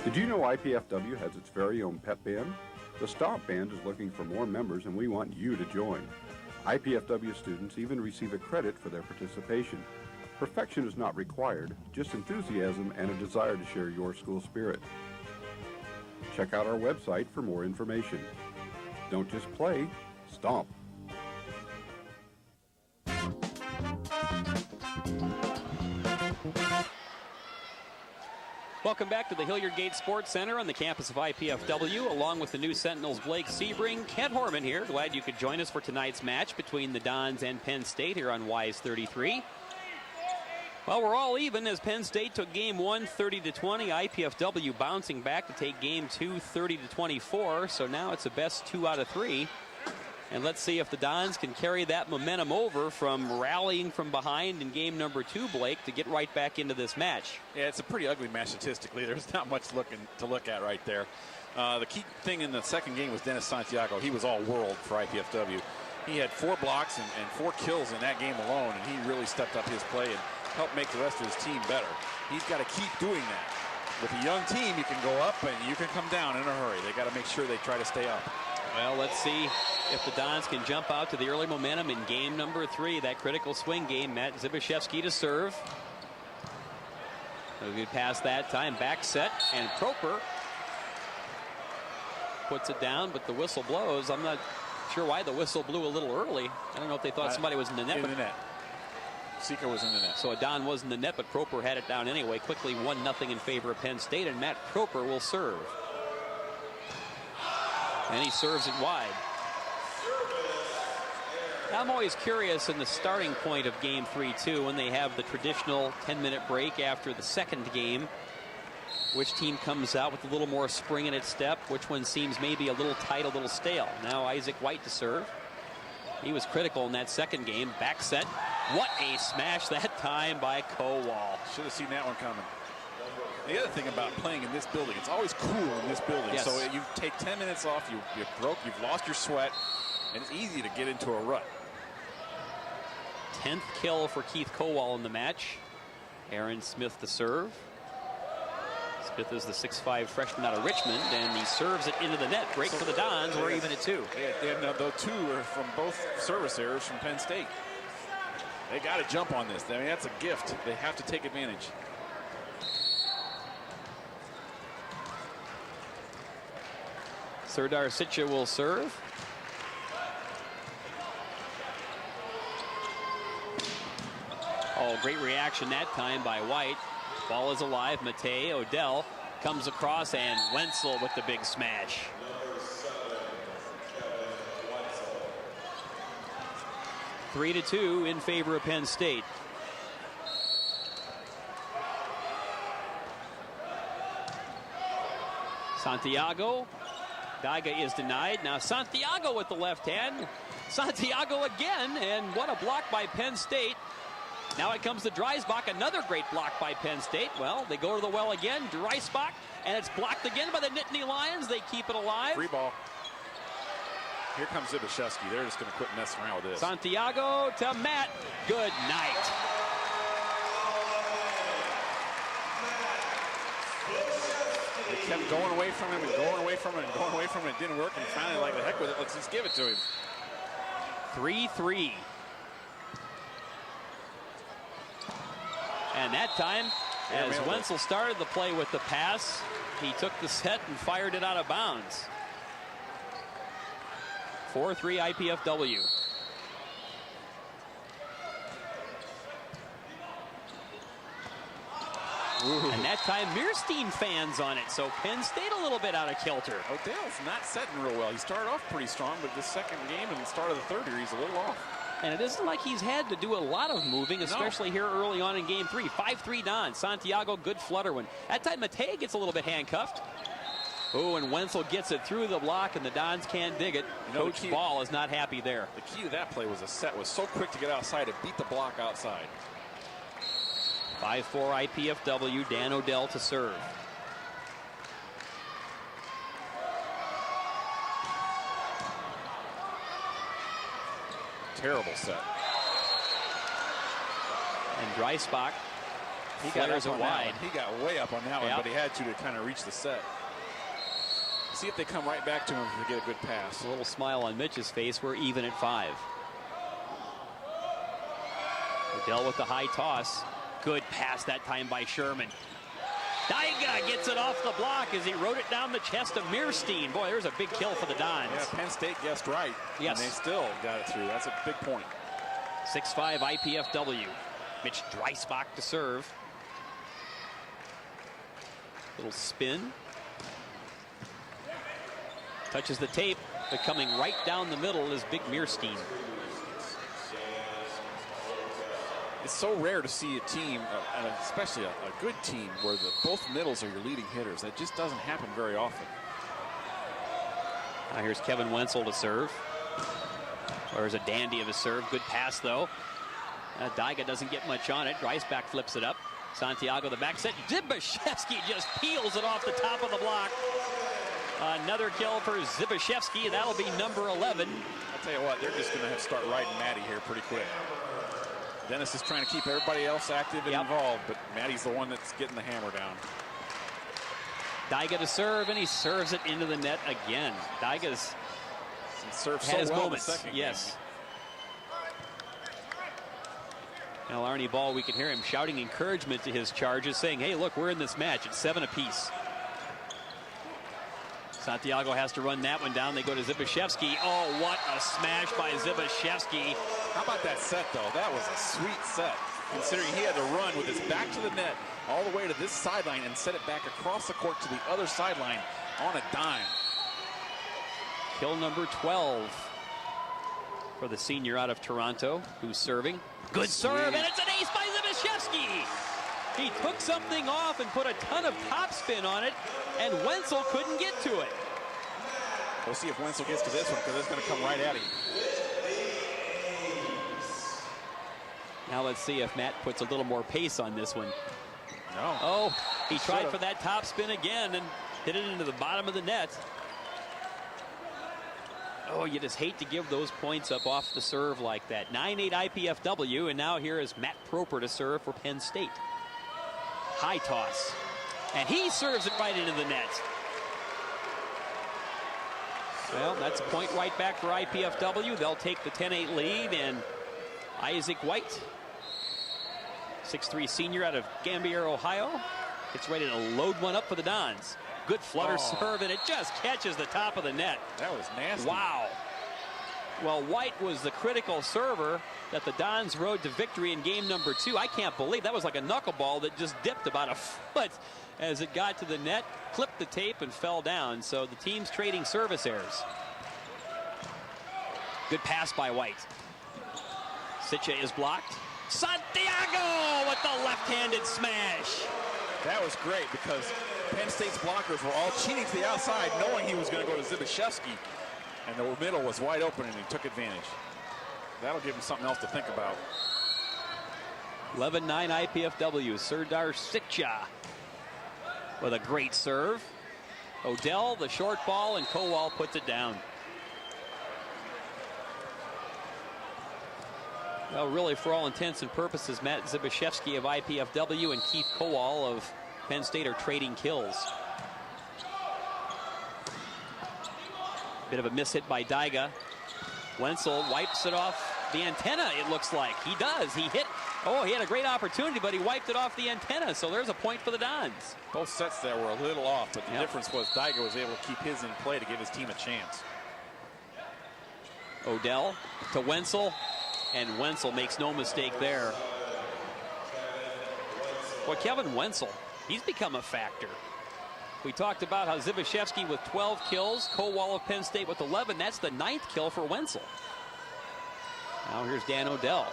Did you know IPFW has its very own pep band? The Stomp Band is looking for more members, and we want you to join. IPFW students even receive a credit for their participation. Perfection is not required, just enthusiasm and a desire to share your school spirit. Check out our website for more information. Don't just play, stomp. Welcome back to the Hilliard Gate Sports Center on the campus of IPFW, along with the new Sentinels Blake Sebring. Kent Horman here. Glad you could join us for tonight's match between the Dons and Penn State here on WISE 33. Well, we're all even as Penn State took game 1 30-20. IPFW bouncing back to take game 2 30-24. So now it's a best 2 out of 3. And let's see if the Dons can carry that momentum over from rallying from behind in game number 2, Blake, to get right back into this match. Yeah, it's a pretty ugly match statistically. There's not much to look at right there. The key thing in the second game was Dennis Santiago. He was all world for IPFW. He had 4 blocks and 4 kills in that game alone, and he really stepped up his play and helped make the rest of his team better. He's got to keep doing that. With a young team, you can go up and you can come down in a hurry. They got to make sure they try to stay up. Well, let's see if the Dons can jump out to the early momentum in game number 3, that critical swing game. Matt Zbyszewski to serve. Moving past that time, back set, and Proper puts it down, but the whistle blows. I'm not sure why the whistle blew a little early. I don't know if they thought somebody was in the net. In the net. Sika was in the net. So Adon was in the net, but Proper had it down anyway. Quickly 1-0 in favor of Penn State, and Matt Proper will serve. And he serves it wide. I'm always curious in the starting point of Game 3, too, when they have the traditional 10-minute break after the second game. Which team comes out with a little more spring in its step? Which one seems maybe a little tight, a little stale? Now Isaac White to serve. He was critical in that second game. Back set. What a smash that time by Kowal. Should have seen that one coming. The other thing about playing in this building, it's always cool in this building. Yes. So you take 10 minutes off, you're broke, you've lost your sweat, and it's easy to get into a rut. 10th kill for Keith Kowal in the match. Aaron Smith to serve. Smith is the 6'5" freshman out of Richmond, and he serves it into the net. Break for the Dons. We're even at 2. And those two are from both service errors from Penn State. They got to jump on this. I mean, that's a gift. They have to take advantage. Serdar Sitcha will serve. Oh, great reaction that time by White. Ball is alive. Matei, Odell comes across, and Wenzel with the big smash. Three to 2 in favor of Penn State. Santiago. Daiga is denied. Now Santiago with the left hand. Santiago again, and what a block by Penn State. Now it comes to Dreisbach, another great block by Penn State. Well, they go to the well again, Dreisbach, and it's blocked again by the Nittany Lions. They keep it alive. Free ball. Here comes Zbyszewski. They're just going to quit messing around with this. Santiago to Matt. Good night. They kept going away from him and going away from him and going away from him. It didn't work, and finally, like, the heck with it, let's just give it to him. 3-3. And that time, as Wenzel started the play with the pass, he took the set and fired it out of bounds. 4-3 IPFW. Ooh. And that time, Meerstein fans on it, so Penn State a little bit out of kilter. Odell's not setting real well. He started off pretty strong, but the second game and the start of the third here, he's a little off. And it isn't like he's had to do a lot of moving, especially here early on in Game 3. 5-3 Don. Santiago, good flutter one. That time, Matei gets a little bit handcuffed. Oh, and Wenzel gets it through the block, and the Dons can't dig it. Coach Ball is not happy there. The key to that play was the set was so quick to get outside, it beat the block outside. 5-4 IPFW, Dan Odell to serve. Terrible set. And Dreisbach, he got it wide. He got way up on that one, but he had to kind of reach the set. See if they come right back to him to get a good pass. A little smile on Mitch's face. We're even at 5. Odell with the high toss. Good pass that time by Sherman. Daiga gets it off the block as he wrote it down the chest of Meerstein. Boy, there's a big kill for the Dons. Yeah, Penn State guessed right. Yes. And they still got it through. That's a big point. 6-5 IPFW. Mitch Dreisbach to serve. Little spin. Touches the tape, but coming right down the middle is Big Meerstein. It's so rare to see a team, especially a good team, where both middles are your leading hitters. That just doesn't happen very often. Now here's Kevin Wenzel to serve. There's a dandy of a serve. Good pass, though. Daiga doesn't get much on it. Dreisbach flips it up. Santiago the back set. Zbyszewski just peels it off the top of the block. Another kill for Zbyszewski. That'll be number 11. I'll tell you what, they're just going to have to start riding Matty here pretty quick. Dennis is trying to keep everybody else active and involved, but Matty's the one that's getting the hammer down. Daiga to serve, and he serves it into the net again. Daiga's serves has so well moments. The second yes. game. Now Arnie Ball, we can hear him shouting encouragement to his charges, saying, hey, look, we're in this match. It's 7 apiece. Santiago has to run that one down. They go to Zbyszewski. Oh, what a smash by Zbyszewski. How about that set, though? That was a sweet set, considering he had to run with his back to the net all the way to this sideline and set it back across the court to the other sideline on a dime. Kill number 12. for the senior out of Toronto, who's serving. Good serve, and it's an ace by Zbyszewski. He took something off and put a ton of topspin on it, and Wenzel couldn't get to it. We'll see if Wenzel gets to this one, because it's going to come right at him. Now let's see if Matt puts a little more pace on this one. No. Oh, he tried for that topspin again and hit it into the bottom of the net. Oh, you just hate to give those points up off the serve like that. 9-8 IPFW, and now here is Matt Proper to serve for Penn State. High toss, and he serves it right into the net. Well, that's a point right back for IPFW. They'll take the 10-8 lead, and Isaac White, 6'3" senior out of Gambier, Ohio, gets ready to load one up for the Dons. Good flutter serve, and it just catches the top of the net. That was nasty. Wow. Well, White was the critical server that the Dons rode to victory in game number 2. I can't believe that was like a knuckleball that just dipped about a foot as it got to the net, clipped the tape, and fell down. So the team's trading service errors. Good pass by White. Sitche is blocked. Santiago with the left-handed smash. That was great because Penn State's blockers were all cheating to the outside, knowing he was going to go to Zbyszewski, and the middle was wide open, and he took advantage. That'll give him something else to think about. 11-9 IPFW. Serdar Sitcha with a great serve. Odell, the short ball, and Kowal puts it down. Well, really, for all intents and purposes, Matt Zbyszewski of IPFW and Keith Kowal of Penn State are trading kills. Bit of a miss hit by Daiga. Wenzel wipes it off the antenna, it looks like. He does. He hit. Oh, he had a great opportunity, but he wiped it off the antenna, so there's a point for the Dons. Both sets there were a little off, but the difference was Daiga was able to keep his in play to give his team a chance. Odell to Wenzel, and Wenzel makes no mistake there. Well, Kevin Wenzel, he's become a factor. We talked about how Zbyszewski with 12 kills, Kowal of Penn State with 11. That's the 9th kill for Wenzel. Now here's Dan Odell.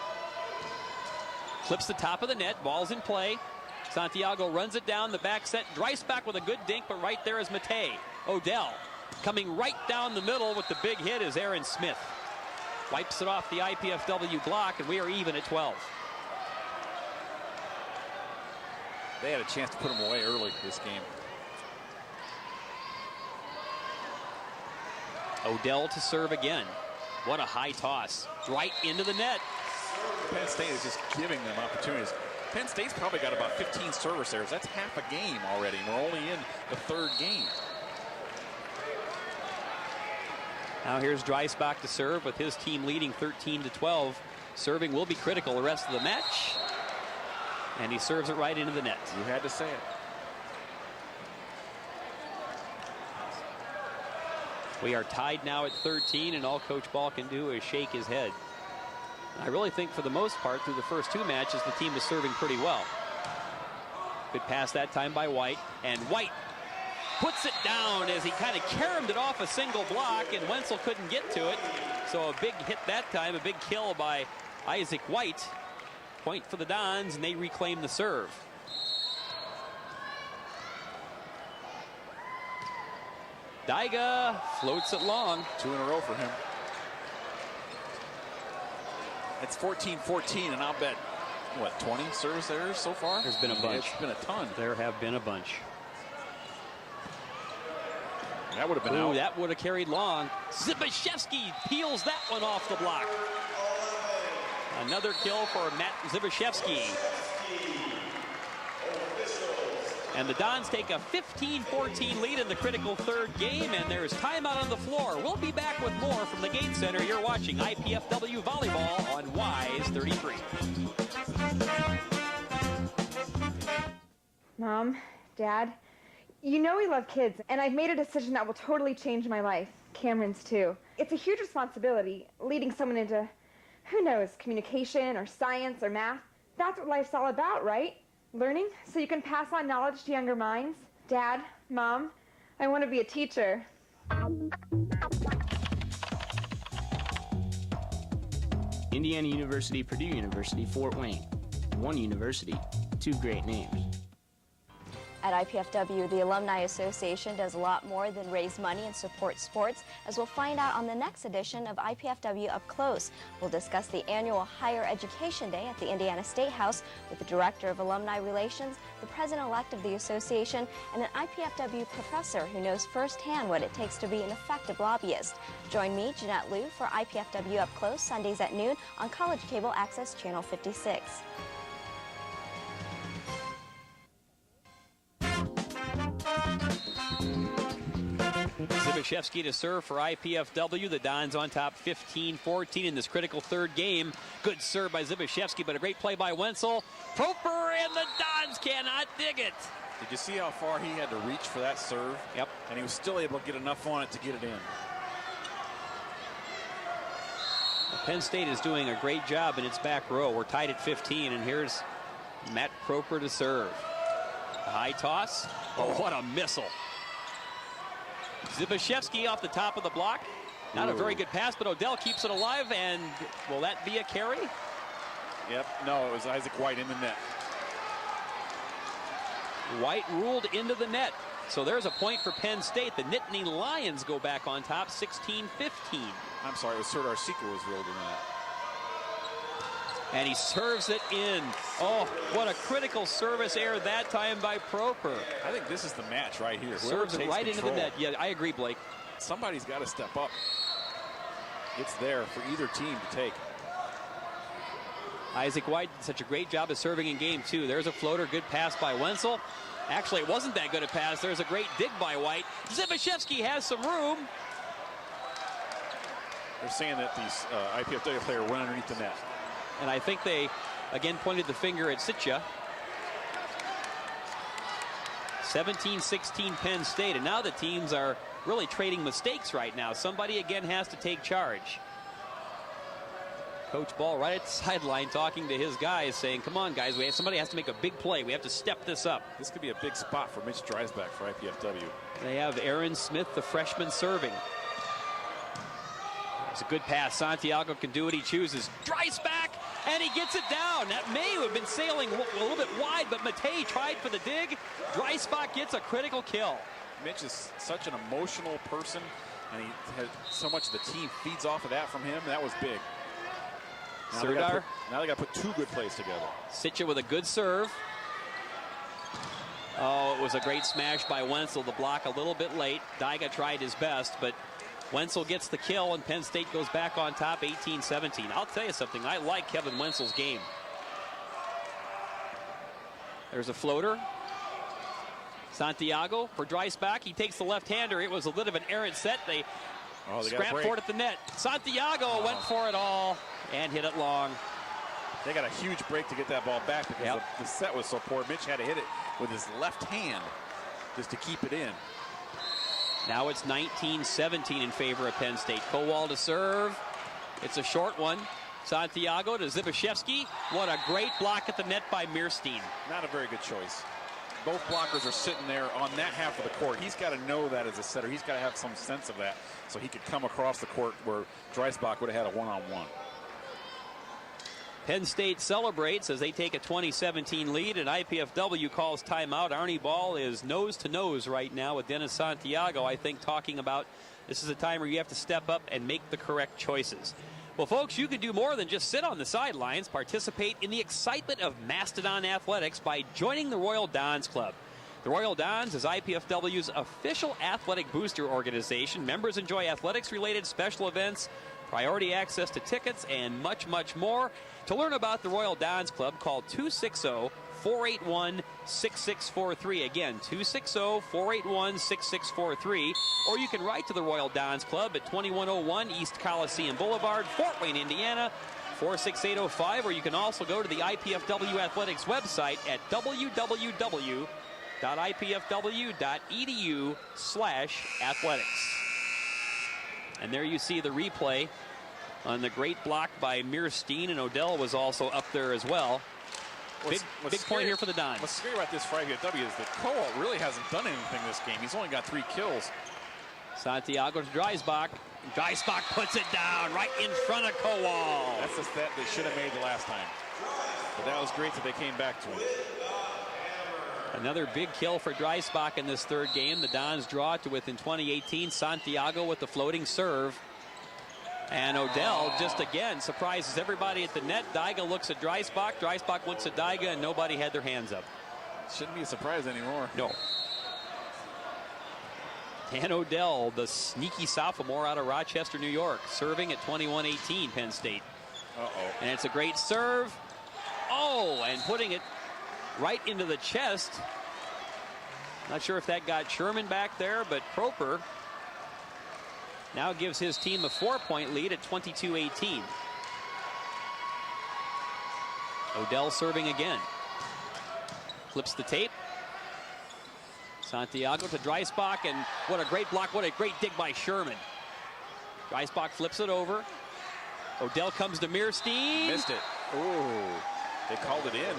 Clips the top of the net, ball's in play. Santiago runs it down the back set. Dreisbach with a good dink, but right there is Matei. Odell coming right down the middle with the big hit is Aaron Smith. Wipes it off the IPFW block, and we are even at 12. They had a chance to put him away early this game. Odell to serve again. What a high toss. Right into the net. Penn State is just giving them opportunities. Penn State's probably got about 15 service errors. That's half a game already. We're only in the 3rd game. Now here's Dreisbach to serve with his team leading 13-12. Serving will be critical the rest of the match. And he serves it right into the net. You had to say it. We are tied now at 13, and all Coach Ball can do is shake his head. I really think for the most part through the first 2 matches the team is serving pretty well. Good pass that time by White, and White puts it down as he kind of caromed it off a single block, and Wenzel couldn't get to it. So a big hit that time, a big kill by Isaac White. Point for the Dons, and they reclaim the serve. Daiga floats it long. 2 in a row for him. It's 14-14, and I'll bet, what, 20 service errors so far? There's been a bunch. It's been a ton. There have been a bunch. That would have been out. That would have carried long. Zbyszewski peels that one off the block. Another kill for Matt Zbyszewski. And the Dons take a 15-14 lead in the critical 3rd game, and there's timeout on the floor. We'll be back with more from the Gate Center. You're watching IPFW Volleyball on WISE 33. Mom, Dad, you know we love kids, and I've made a decision that will totally change my life. Cameron's too. It's a huge responsibility, leading someone into, who knows, communication or science or math. That's what life's all about, right? Learning so you can pass on knowledge to younger minds. Dad, Mom, I want to be a teacher. Indiana University, Purdue University, Fort Wayne. One university, two great names. At IPFW, the Alumni Association does a lot more than raise money and support sports, as we'll find out on the next edition of IPFW Up Close. We'll discuss the annual Higher Education Day at the Indiana State House with the Director of Alumni Relations, the President-elect of the association, and an IPFW professor who knows firsthand what it takes to be an effective lobbyist. Join me, Jeanette Liu, for IPFW Up Close, Sundays at noon on College Cable Access Channel 56. Zibashevsky to serve for IPFW. The Dons on top 15-14 in this critical third game. Good serve by Zibashevsky, but a great play by Wenzel. Proper, and the Dons cannot dig it. Did you see how far he had to reach for that serve? Yep. And he was still able to get enough on it to get it in. Penn State is doing a great job in its back row. We're tied at 15, and here's Matt Proper to serve. A high toss. Oh, what a missile. Zibashevsky off the top of the block. Not a very good pass, but Odell keeps it alive, and will that be a carry? Yep, no, it was Isaac White in the net. White ruled into the net. So there's a point for Penn State. The Nittany Lions go back on top, 16-15. I'm sorry, it was Serdar Seeker was ruled in the net. And he serves it in. Oh, what a critical service error that time by Proper. I think this is the match right here. Serves it right into the net. Yeah, I agree, Blake. Somebody's got to step up. It's there for either team to take. Isaac White did such a great job of serving in game two. There's a floater, good pass by Wenzel. Actually, it wasn't that good a pass. There's a great dig by White. Zibashevsky has some room. They're saying that these IPFW player went underneath the net. And I think they, again, pointed the finger at Sitcha. 17-16 Penn State. And now the teams are really trading mistakes right now. Somebody, again, has to take charge. Coach Ball right at the sideline talking to his guys, saying, come on, guys, somebody has to make a big play. We have to step this up. This could be a big spot for Mitch Dreisbach for IPFW. They have Aaron Smith, the freshman, serving. It's a good pass. Santiago can do what he chooses. Dreisbach, and he gets it down. That may have been sailing a little bit wide, but Matei tried for the dig. Dreisbach gets a critical kill. Mitch is such an emotional person, and he has so much of the team feeds off of that from him. That was big. Serdar. Now they got to put two good plays together. Sitcha with a good serve. Oh, it was a great smash by Wenzel. The block a little bit late. Daiga tried his best, but Wenzel gets the kill, and Penn State goes back on top 18-17. I'll tell you something. I like Kevin Wenzel's game. There's a floater. Santiago for Dreisbach. He takes the left-hander. It was a bit of an errant set. They scrapped for it at the net. Santiago went for it all and hit it long. They got a huge break to get that ball back because the set was so poor. Mitch had to hit it with his left hand just to keep it in. Now it's 19-17 in favor of Penn State. Kowal to serve. It's a short one. Santiago to Zibashevsky. What a great block at the net by Meerstein. Not a very good choice. Both blockers are sitting there on that half of the court. He's got to know that as a setter. He's got to have some sense of that so he could come across the court where Dreisbach would have had a one-on-one. Penn State celebrates as they take a 20-17 lead, and IPFW calls timeout. Arnie Ball is nose-to-nose right now with Dennis Santiago, I think, talking about this is a time where you have to step up and make the correct choices. Well, folks, you can do more than just sit on the sidelines. Participate in the excitement of Mastodon athletics by joining the Royal Dons Club. The Royal Dons is IPFW's official athletic booster organization. Members enjoy athletics-related special events, priority access to tickets, and much, much more. To learn about the Royal Dons Club, call 260-481-6643. Again, 260-481-6643. Or you can write to the Royal Dons Club at 2101 East Coliseum Boulevard, Fort Wayne, Indiana, 46805. Or you can also go to the IPFW Athletics website at www.ipfw.edu/athletics. And there you see the replay on the great block by Meerstein, and Odell was also up there as well. Big point here for the Dons. What's scary about this for IPFW is that Kowal really hasn't done anything this game. He's only got 3 kills. Santiago to Dreisbach. Dreisbach puts it down right in front of Kowal. That's the stat they should have made the last time. But that was great that they came back to him. Another big kill for Dreisbach in this third game. The Dons draw to within 20-18. Santiago with the floating serve. And Odell just again surprises everybody at the net. Daiga looks at Dreisbach. Dreisbach looks at Daiga, and nobody had their hands up. Shouldn't be a surprise anymore. No. Dan Odell, the sneaky sophomore out of Rochester, New York, serving at 21-18, Penn State. And it's a great serve. Oh, and putting it right into the chest. Not sure if that got Sherman back there, but Proper now gives his team a 4-point lead at 22-18. Odell serving again. Flips the tape. Santiago to Dreisbach, and what a great block, what a great dig by Sherman. Dreisbach flips it over. Odell comes to Meerstein. Missed it. Oh, they called it in.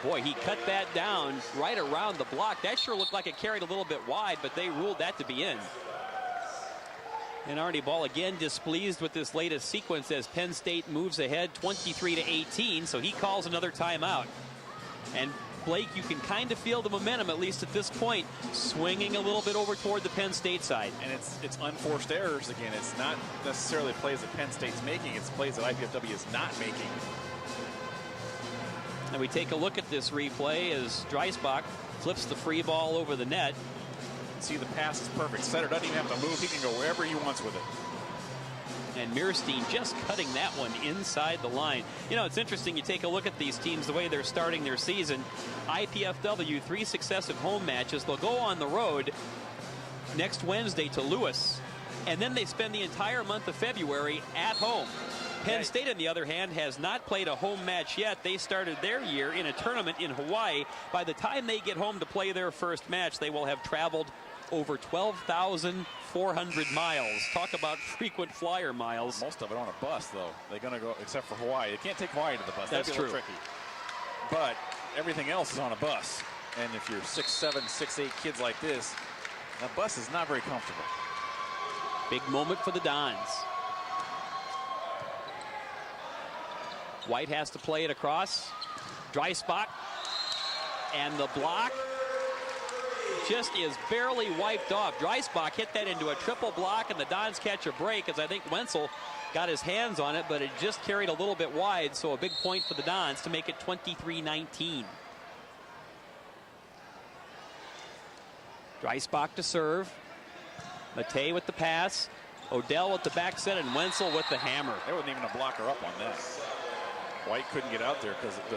Boy, he cut that down right around the block. That sure looked like it carried a little bit wide, but they ruled that to be in. And Arnie Ball again displeased with this latest sequence as Penn State moves ahead 23-18, so he calls another timeout. And Blake, you can kind of feel the momentum, at least at this point, swinging a little bit over toward the Penn State side. And it's unforced errors again. It's not necessarily plays that Penn State's making. It's plays that IPFW is not making. And we take a look at this replay as Dreisbach flips the free ball over the net. See, the pass is perfect. Setter doesn't even have to move. He can go wherever he wants with it. And Meerstein just cutting that one inside the line. You know, it's interesting. You take a look at these teams, the way they're starting their season. IPFW, 3 successive home matches. They'll go on the road next Wednesday to Lewis. And then they spend the entire month of February at home. Penn State, on the other hand, has not played a home match yet. They started their year in a tournament in Hawaii. By the time they get home to play their first match, they will have traveled over 12,400 miles. Talk about frequent flyer miles. Most of it on a bus, though. They're going to go, except for Hawaii. You can't take Hawaii to the bus. That's That'd be true. A little tricky. But everything else is on a bus. And if you're 6'7", 6'8" kids like this, that bus is not very comfortable. Big moment for the Dons. White has to play it across. Dreisbach. And the block just is barely wiped off. Dreisbach hit that into a triple block, and the Dons catch a break as I think Wenzel got his hands on it, but it just carried a little bit wide, so a big point for the Dons to make it 23-19. Dreisbach to serve. Matei with the pass. Odell with the back set, and Wenzel with the hammer. There wasn't even a blocker up on that. White couldn't get out there because the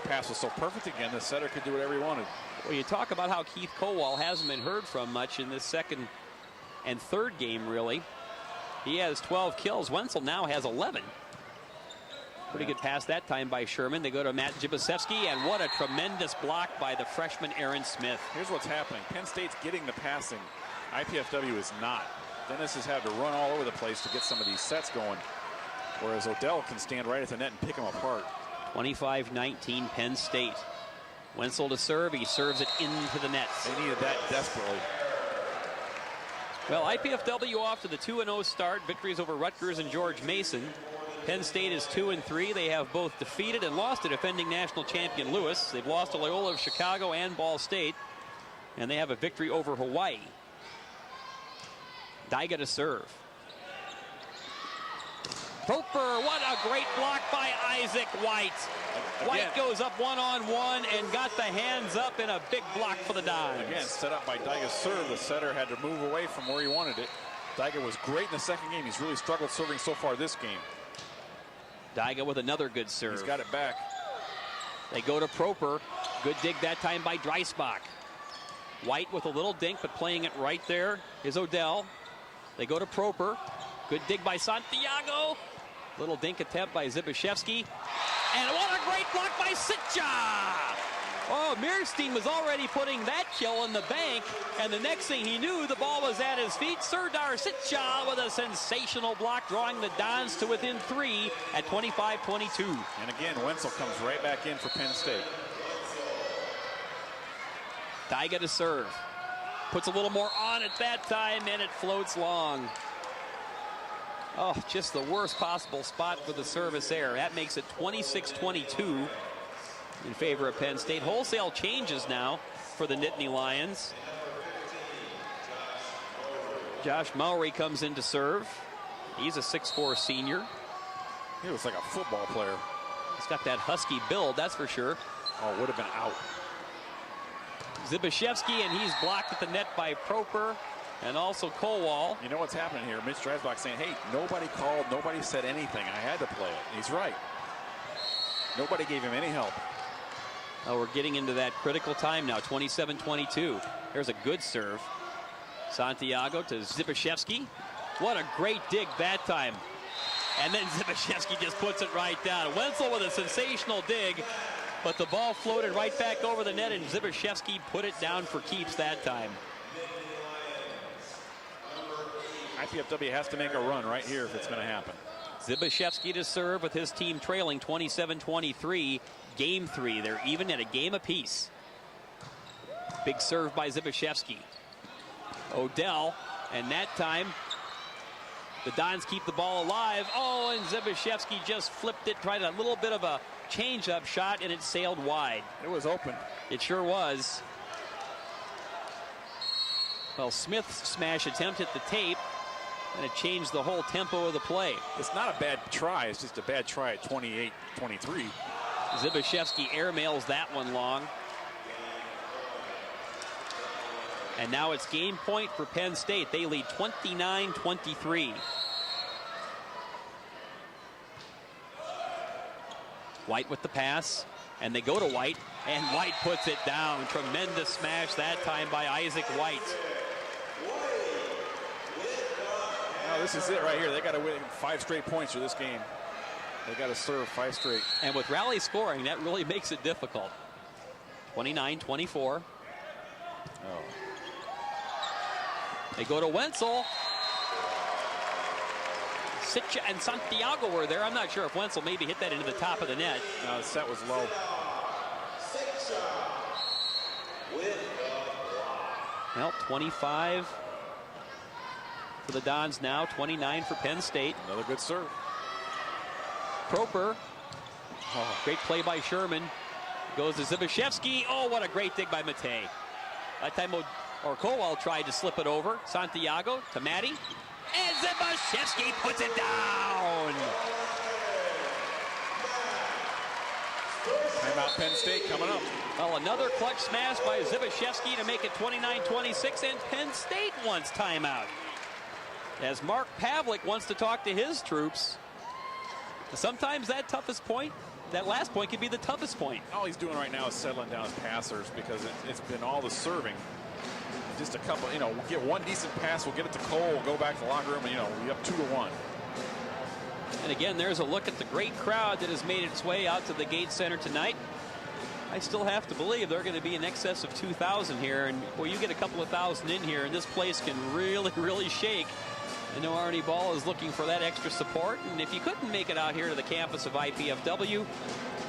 pass was so perfect again. The setter could do whatever he wanted. Well, you talk about how Keith Kowal hasn't been heard from much in this second and third game, really. He has 12 kills. Wenzel now has 11. Pretty good pass that time by Sherman. They go to Matt Jibasevsky, and what a tremendous block by the freshman Aaron Smith. Here's what's happening. Penn State's getting the passing. IPFW is not. Dennis has had to run all over the place to get some of these sets going, whereas Odell can stand right at the net and pick them apart. 25-19 Penn State. Wenzel to serve. He serves it into the net. They needed that desperately. Well, IPFW off to the 2-0 start. Victories over Rutgers and George Mason. Penn State is 2-3. They have both defeated and lost to defending national champion Lewis. They've lost to Loyola of Chicago and Ball State. And they have a victory over Hawaii. Daiga to serve. Proper, what a great block by Isaac White. White goes up one-on-one and got the hands up in a big block for the Dons. Again, set up by Daiga's serve. The setter had to move away from where he wanted it. Daiga was great in the second game. He's really struggled serving so far this game. Daiga with another good serve. He's got it back. They go to Proper. Good dig that time by Dreisbach. White with a little dink, but playing it right there is Odell. They go to Proper. Good dig by Santiago. Little dink attempt by Zibashevsky. And what a great block by Sitja! Oh, Meerstein was already putting that kill in the bank, and the next thing he knew, the ball was at his feet. Serdar Sitja with a sensational block, drawing the Dons to within 3 at 25-22. And again, Wenzel comes right back in for Penn State. Daiga to serve. Puts a little more on it that time, and it floats long. Oh, just the worst possible spot for the service error. That makes it 26-22 in favor of Penn State. Wholesale changes now for the Nittany Lions. Josh Mowry comes in to serve. He's a 6'4" senior. He looks like a football player. He's got that husky build, that's for sure. Oh, would have been out. Zbyszewski, and he's blocked at the net by Proper and also Kowal. You know what's happening here? Mitch Dreisbach saying, hey, nobody called, nobody said anything. I had to play it. He's right. Nobody gave him any help. Oh, we're getting into that critical time now, 27-22. There's a good serve. Santiago to Zbyszewski. What a great dig that time. And then Zbyszewski just puts it right down. Wenzel with a sensational dig, but the ball floated right back over the net, and Zbyszewski put it down for keeps that time. IPFW has to make a run right here if it's going to happen. Zbyszewski to serve with his team trailing 27-23. Game 3. They're even at a game apiece. Big serve by Zbyszewski. Odell, and that time the Dons keep the ball alive. Oh, and Zbyszewski just flipped it, tried a little bit of a change-up shot, and it sailed wide. It was open. It sure was. Well, Smith's smash attempt hit the tape, and it changed the whole tempo of the play. It's not a bad try. It's just a bad try at 28-23. Zbyszewski airmails that one long. And now it's game point for Penn State. They lead 29-23. White with the pass, and they go to White, and White puts it down. Tremendous smash that time by Isaac White. Now this is it right here. They got to win 5 straight points for this game. They got to serve 5 straight. And with rally scoring, that really makes it difficult. 29-24. Oh. They go to Wenzel. Sitcha and Santiago were there. I'm not sure if Wenzel maybe hit that into the top of the net. No, the set was low. Well, 25 for the Dons now, 29 for Penn State. Another good serve. Proper. Oh, great play by Sherman. Goes to Zbyszewski. Oh, what a great dig by Matei. That time Kowal tried to slip it over. Santiago to Matty. And Zbyszewski puts it down. Timeout Penn State coming up. Well, another clutch smash by Zbyszewski to make it 29-26, and Penn State wants timeout. As Mark Pavlik wants to talk to his troops. Sometimes that toughest point, that last point, could be the toughest point. All he's doing right now is settling down his passers because it's been all the serving. Just a couple, we'll get one decent pass, we'll get it to Cole, we'll go back to the locker room, and, we'll be up 2-1. And again, there's a look at the great crowd that has made its way out to the Gate Center tonight. I still have to believe they're going to be in excess of 2,000 here, and boy, you get a couple of thousand in here, and this place can really, really shake. I know Arnie Ball is looking for that extra support, and if you couldn't make it out here to the campus of IPFW,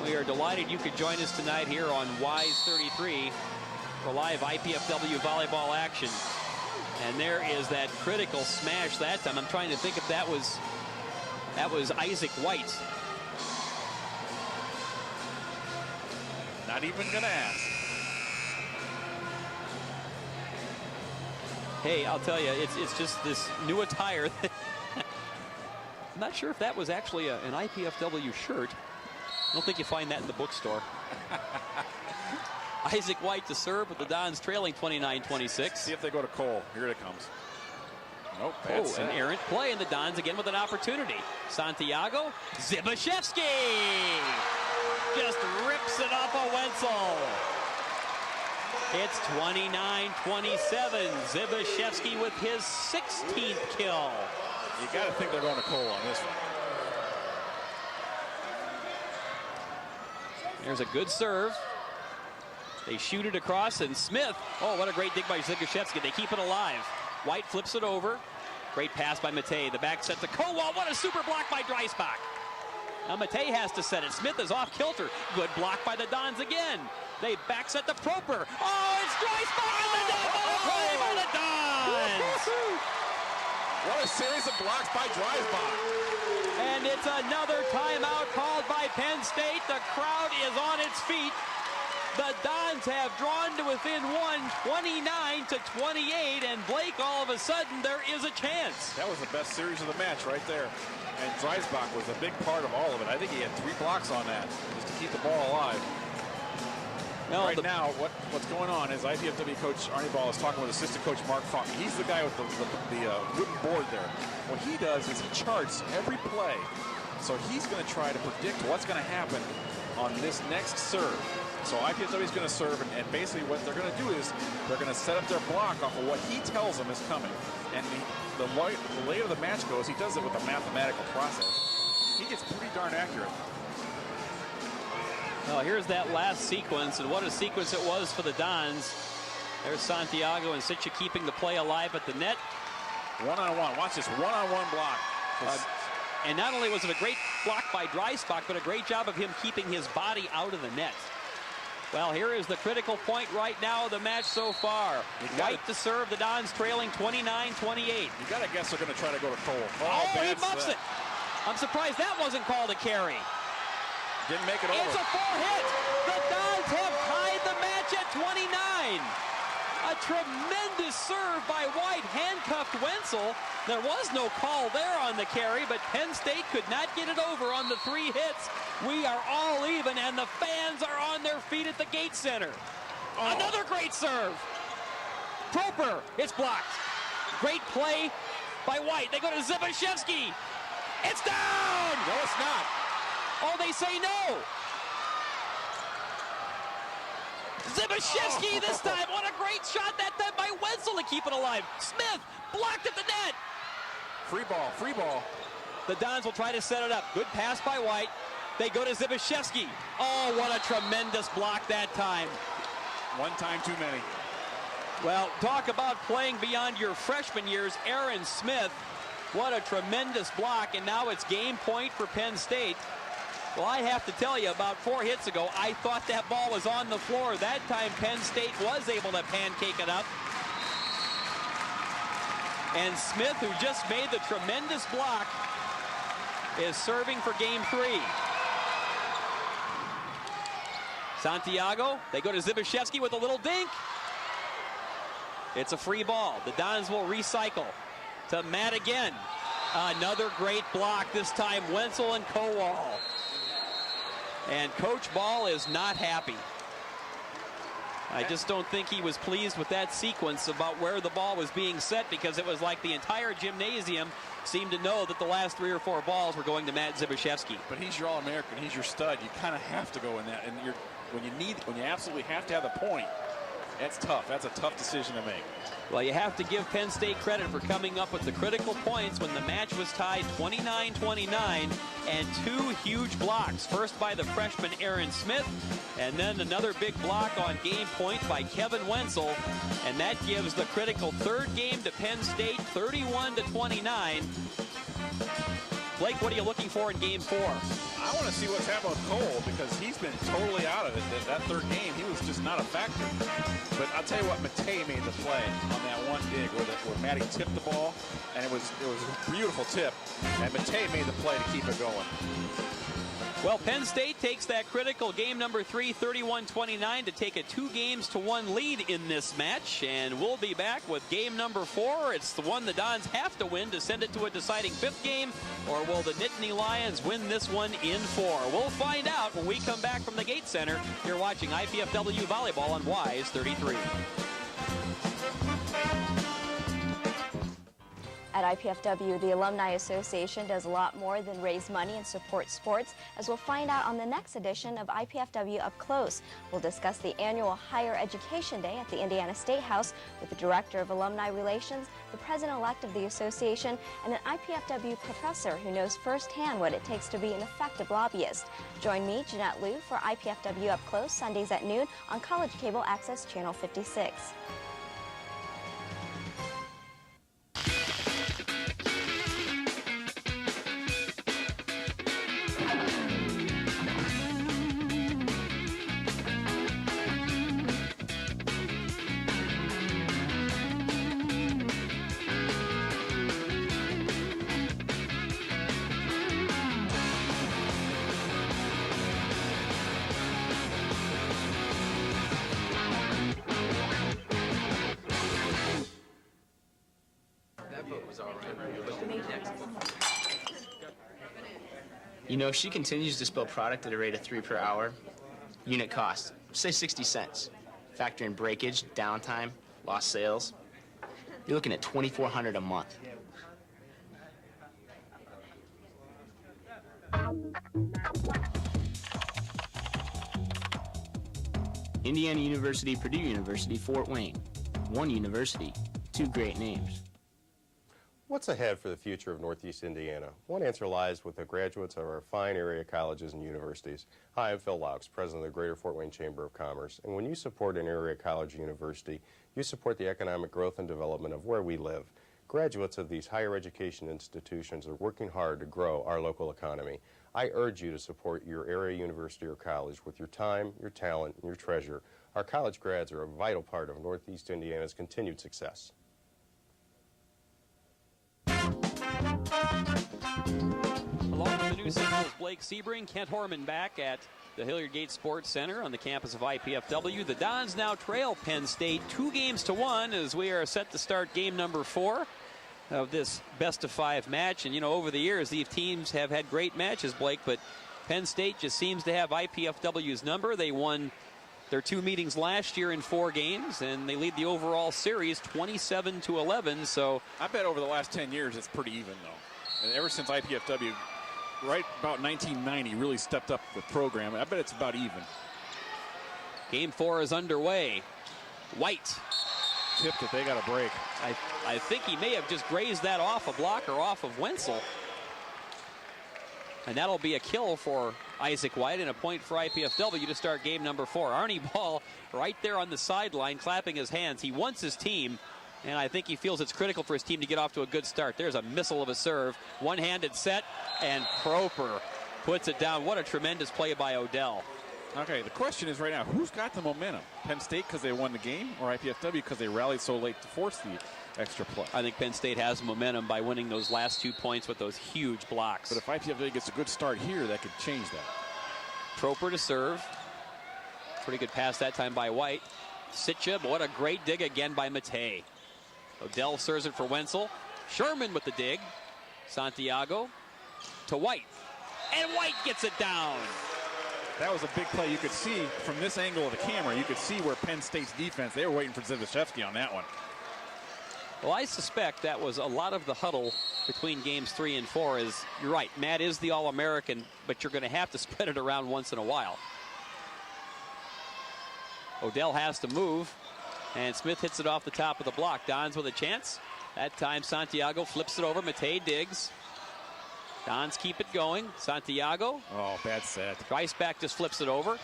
we are delighted you could join us tonight here on WISE 33 for live IPFW volleyball action. And there is that critical smash that time. I'm trying to think if that was Isaac White. Not even gonna ask. Hey, I'll tell you, it's just this new attire. I'm not sure if that was actually an IPFW shirt. I don't think you find that in the bookstore. Isaac White to serve with the Dons trailing 29-26. See if they go to Cole. Here it comes. Nope. Oh, an errant play, and the Dons again with an opportunity. Santiago, Zbyszewski just rips it off of Wenzel. It's 29-27. Zbyszewski with his 16th kill. You got to think they're going to Cole on this one. There's a good serve. They shoot it across, and Smith. Oh, what a great dig by Zbyszewski. They keep it alive. White flips it over. Great pass by Matei. The back set to Kowal. What a super block by Dreisbach. Now Matei has to set it. Smith is off kilter. Good block by the Dons again. They back set to Proper. Oh, it's Dreisbach in the double play by the Dons. What a series of blocks by Dreisbach. it's another timeout called by Penn State. The crowd is on its feet. The Dons have drawn to within one, 29-28, and Blake, all of a sudden, there is a chance. That was the best series of the match right there. And Dreisbach was a big part of all of it. I think he had 3 blocks on that just to keep the ball alive. No, right now, what's going on is IPFW coach Arnie Ball is talking with assistant coach Mark Funk. He's the guy with the wooden board there. What he does is he charts every play. So he's going to try to predict what's going to happen on this next serve. So IPFW is going to serve, and basically what they're going to do is they're going to set up their block off of what he tells them is coming. And the later the match goes, he does it with a mathematical process. He gets pretty darn accurate. Well, here's that last sequence, and what a sequence it was for the Dons. There's Santiago and Sitcha keeping the play alive at the net. One-on-one. Watch this one-on-one block. And not only was it a great block by Dreisbach, but a great job of him keeping his body out of the net. Well, here is the critical point right now of the match so far. White to serve, the Dons trailing 29-28. You got to guess they're going to try to go to Cole. Oh, he muffs it. I'm surprised that wasn't called a carry. Didn't make it over. It's a 4-hit. The Dons have tied the match at 29. A tremendous serve by White, handcuffed Wenzel. There was no call there on the carry, but Penn State could not get it over on the 3 hits. We are all even, and the fans are on their feet at the Gate Center. Oh. Another great serve. Proper, it's blocked. Great play by White. They go to Zbyszewski. It's down! No, it's not. Oh, they say no. Zbyszewski this time. What a great shot that time by Wenzel to keep it alive. Smith blocked at the net. Free ball, free ball. The Dons will try to set it up. Good pass by White. They go to Zbyszewski. Oh, what a tremendous block that time. One time too many. Well, talk about playing beyond your freshman years. Aaron Smith, what a tremendous block, and now it's game point for Penn State. Well, I have to tell you, about 4 hits ago, I thought that ball was on the floor. That time, Penn State was able to pancake it up. And Smith, who just made the tremendous block, is serving for game 3. Santiago, they go to Zbyszewski with a little dink. It's a free ball. The Dons will recycle to Matt again. Another great block, this time Wenzel and Kowal. And Coach Ball is not happy. I just don't think he was pleased with that sequence about where the ball was being set, because it was like the entire gymnasium seemed to know that the last 3 or 4 balls were going to Matt Zbyszewski. But he's your All-American. He's your stud. You kind of have to go in that. And when you absolutely have to have the point, that's tough. That's a tough decision to make. Well, you have to give Penn State credit for coming up with the critical points when the match was tied 29-29, and 2 huge blocks. First by the freshman Aaron Smith, and then another big block on game point by Kevin Wenzel, and that gives the critical 3rd game to Penn State, 31-29. Blake, what are you looking for in game 4? I want to see what's happened with Cole, because he's been totally out of it. That 3rd game, he was just not a factor. But I'll tell you what, Matei made the play on that one dig where Matty tipped the ball, and it was a beautiful tip. And Matei made the play to keep it going. Well, Penn State takes that critical game number 3, 31-29, to take a 2-1 lead in this match. And we'll be back with game number 4. It's the one the Dons have to win to send it to a deciding 5th game. Or will the Nittany Lions win this one in 4? We'll find out when we come back from the Gate Center. You're watching IPFW Volleyball on WISE 33. At IPFW, the Alumni Association does a lot more than raise money and support sports, as we'll find out on the next edition of IPFW Up Close. We'll discuss the annual Higher Education Day at the Indiana State House with the Director of Alumni Relations, the President-elect of the association, and an IPFW professor who knows firsthand what it takes to be an effective lobbyist. Join me, Jeanette Liu, for IPFW Up Close, Sundays at noon on College Cable Access Channel 56. You know, if she continues to spill product at a rate of 3 per hour, unit cost, say 60 cents. Factor in breakage, downtime, lost sales, you're looking at $2,400 a month. Indiana University, Purdue University, Fort Wayne. One university, two great names. What's ahead for the future of Northeast Indiana? One answer lies with the graduates of our fine area colleges and universities. Hi, I'm Phil Laux, president of the Greater Fort Wayne Chamber of Commerce. And when you support an area college or university, you support the economic growth and development of where we live. Graduates of these higher education institutions are working hard to grow our local economy. I urge you to support your area university or college with your time, your talent, and your treasure. Our college grads are a vital part of Northeast Indiana's continued success. Along with the News Central's Blake Sebring, Kent Horman back at the Hilliard Gates Sports Center on the campus of IPFW. The Dons now trail Penn State 2-1 as we are set to start game number 4 of this best-of-5 match. And, you know, over the years, these teams have had great matches, Blake, but Penn State just seems to have IPFW's number. They won their 2 meetings last year in 4 games, and they lead the overall series 27-11. So I bet over the last 10 years it's pretty even, though. And ever since IPFW, right about 1990, really stepped up the program, I bet it's about even. Game 4 is underway. White tipped it. They got a break. I think he may have just grazed that off a block or off of Wenzel. And that'll be a kill for Isaac White and a point for IPFW to start game number 4. Arnie Ball right there on the sideline clapping his hands. He wants his team, and I think he feels it's critical for his team to get off to a good start. There's a missile of a serve. One-handed set, and Proper puts it down. What a tremendous play by Odell. Okay, the question is right now, who's got the momentum? Penn State because they won the game, or IPFW because they rallied so late to force the extra play? I think Penn State has momentum by winning those last 2 points with those huge blocks. But if IPFW gets a good start here, that could change that. Proper to serve. Pretty good pass that time by White. Sitcha, what a great dig again by Matei. Odell serves it for Wenzel. Sherman with the dig. Santiago to White. And White gets it down. That was a big play. You could see from this angle of the camera, you could see where Penn State's defense, they were waiting for Zivashevsky on that one. Well, I suspect that was a lot of the huddle between games 3 and 4 is, you're right, Matt is the All-American, but you're going to have to spread it around once in a while. Odell has to move, and Smith hits it off the top of the block. Dons with a chance. That time Santiago flips it over. Matei digs. Dons keep it going. Santiago. Oh, bad set. Dreisbach just flips it over.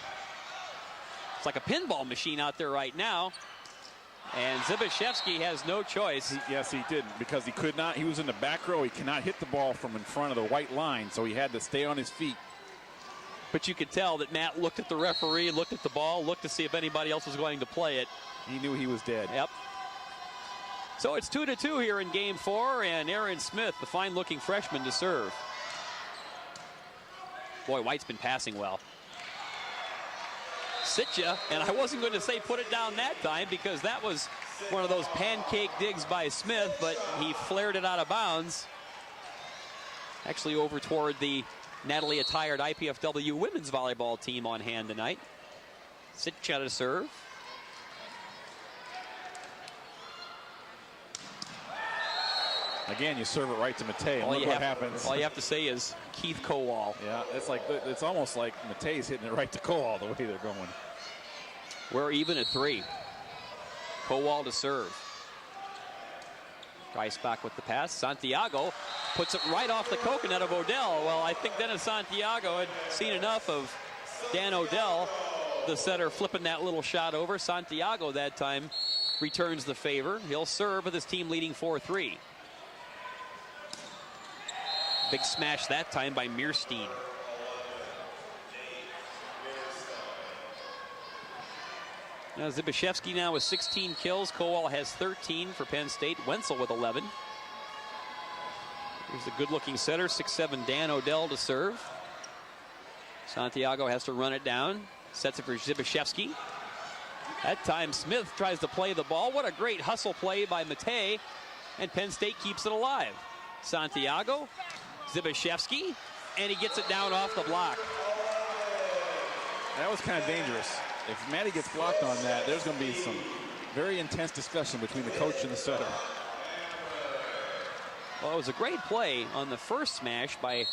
It's like a pinball machine out there right now. And Zibashevsky has no choice. Yes, he didn't, because he could not. He was in the back row. He cannot hit the ball from in front of the white line, so he had to stay on his feet. But you could tell that Matt looked at the referee, looked at the ball, looked to see if anybody else was going to play it. He knew he was dead. Yep. So it's 2-2 here in game 4, and Aaron Smith, the fine-looking freshman, to serve. Boy, White's been passing well. Sitcha, and I wasn't going to say put it down that time because that was one of those pancake digs by Smith, but he flared it out of bounds. Actually over toward the Natalie-attired IPFW women's volleyball team on hand tonight. Sitcha to serve. Again, you serve it right to Matei, and look what happens. All you have to say is Keith Kowal. Yeah, it's almost like Matei's hitting it right to Kowal the way they're going. We're even at 3. Kowal to serve. Dreisbach with the pass. Santiago puts it right off the coconut of Odell. Well, I think Dennis Santiago had seen enough of Dan Odell, the setter, flipping that little shot over. Santiago that time returns the favor. He'll serve with his team leading 4-3. Big smash that time by Meerstein. Now Zibashevsky now with 16 kills. Kowal has 13 for Penn State. Wenzel with 11. Here's the good-looking setter, 6'7" Dan Odell to serve. Santiago has to run it down. Sets it for Zibashevsky. That time Smith tries to play the ball. What a great hustle play by Matei. And Penn State keeps it alive. Santiago. Zibashevsky, and he gets it down off the block. That was kind of dangerous. If Maddie gets blocked on that, there's going to be some very intense discussion between the coach and the setter. Well, it was a great play on the first smash by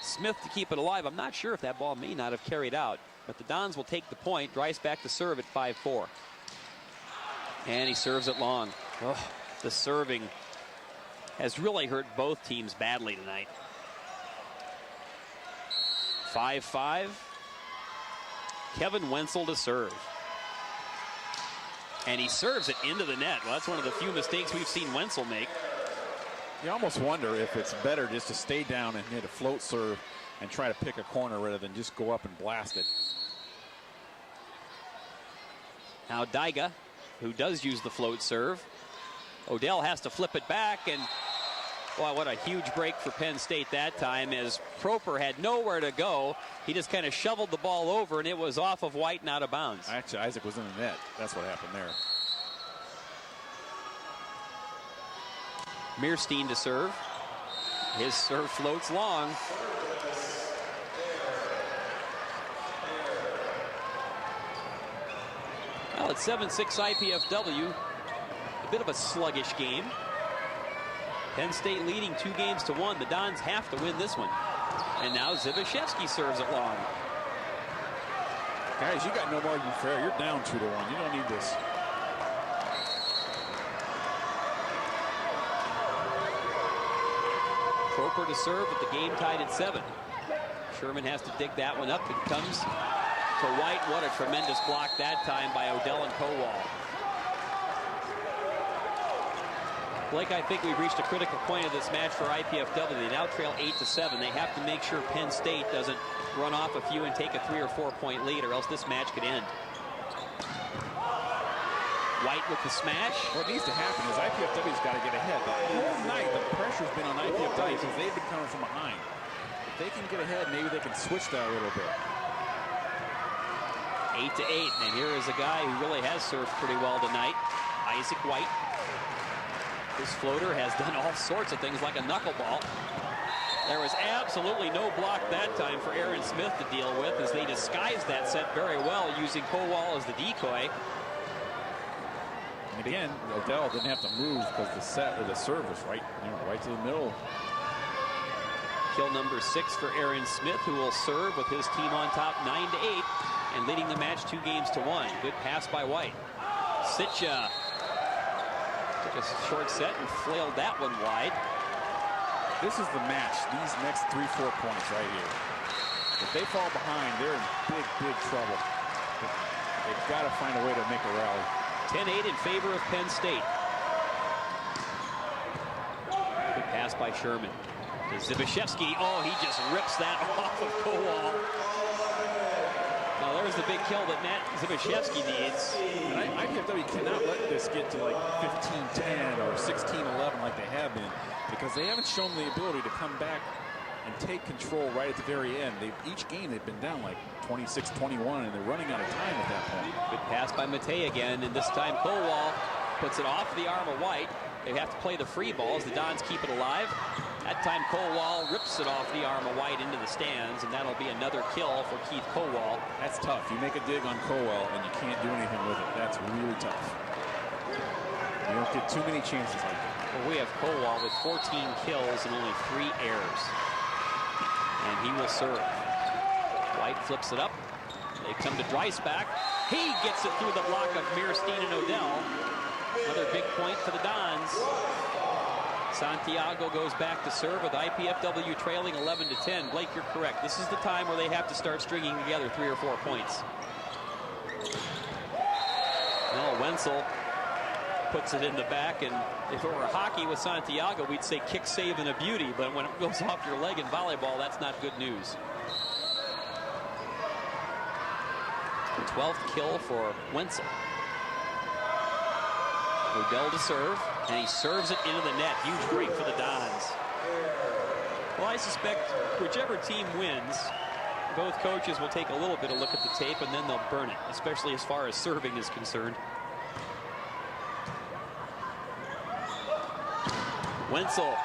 Smith to keep it alive. I'm not sure if that ball may not have carried out, but the Dons will take the point. Dries back to serve at 5-4. And he serves it long. Oh, the serving has really hurt both teams badly tonight. 5-5. Kevin Wenzel to serve. And he serves it into the net. Well, that's one of the few mistakes we've seen Wenzel make. You almost wonder if it's better just to stay down and hit a float serve and try to pick a corner rather than just go up and blast it. Now Daiga, who does use the float serve. Odell has to flip it back, and boy, what a huge break for Penn State that time, as Proper had nowhere to go. He just kind of shoveled the ball over, and it was off of White and out of bounds. Actually, Isaac was in the net. That's what happened there. Meerstein to serve. His serve floats long. Well, it's 7-6 IPFW. A bit of a sluggish game. Penn State leading 2-1. The Dons have to win this one. And now Zibashevsky serves it long. Guys, you got no margin for error. You're down 2-1. You don't need this. Proper to serve with the game tied at 7. Sherman has to dig that one up. It comes to White. What a tremendous block that time by Odell and Kowal. Blake, I think we've reached a critical point of this match for IPFW. They now trail 8-7. They have to make sure Penn State doesn't run off a few and take a 3 or 4 point lead, or else this match could end. White with the smash. What needs to happen is IPFW's got to get ahead. The whole night, the pressure's been on IPFW because they've been coming from behind. If they can get ahead, maybe they can switch that a little bit. 8-8, and here is a guy who really has served pretty well tonight, Isaac White. This floater has done all sorts of things, like a knuckleball. There was absolutely no block that time for Aaron Smith to deal with, as they disguised that set very well using Kowal as the decoy. And again, Odell didn't have to move because the set or the serve was right to the middle. Kill number 6 for Aaron Smith, who will serve with his team on top 9-8 and leading the match 2-1. Good pass by White. Sitcha took a short set and flailed that one wide. This is the match, these next 3-4 points right here. If they fall behind, they're in big trouble. They've got to find a way to make a rally. 10-8 in favor of Penn State. Good pass by Sherman. To Zibashevsky. Oh, he just rips that off of Kowal. Now there's the big kill that Matt Zibashevsky needs. And IPFW cannot let this get to like 15-10 or 16-11 like they have been, because they haven't shown the ability to come back and take control right at the very end. Each game they've been down like 26-21, and they're running out of time at that point. Good pass by Matei again, and this time Kowal puts it off the arm of White. They have to play the free balls. The Dons keep it alive. That time Kowal rips it off the arm of White into the stands, and that'll be another kill for Keith Kowal. That's tough. You make a dig on Kowal, and you can't do anything with it. That's really tough. You don't get too many chances like that. Well, we have Kowal with 14 kills and only 3 errors. And he will serve. White flips it up. They come to Dreisbach. He gets it through the block of Meerstein and Odell. Another big point for the Dons. Santiago goes back to serve with IPFW trailing 11-10. Blake, you're correct. This is the time where they have to start stringing together 3 or 4 points. Well, Wenzel puts it in the back, and if it were hockey with Santiago, we'd say kick, save, and a beauty, but when it goes off your leg in volleyball, that's not good news. 12th kill for Wenzel. Odell to serve, and he serves it into the net. Huge break for the Dons. Well, I suspect whichever team wins, both coaches will take a little bit of look at the tape, and then they'll burn it, especially as far as serving is concerned. Wenzel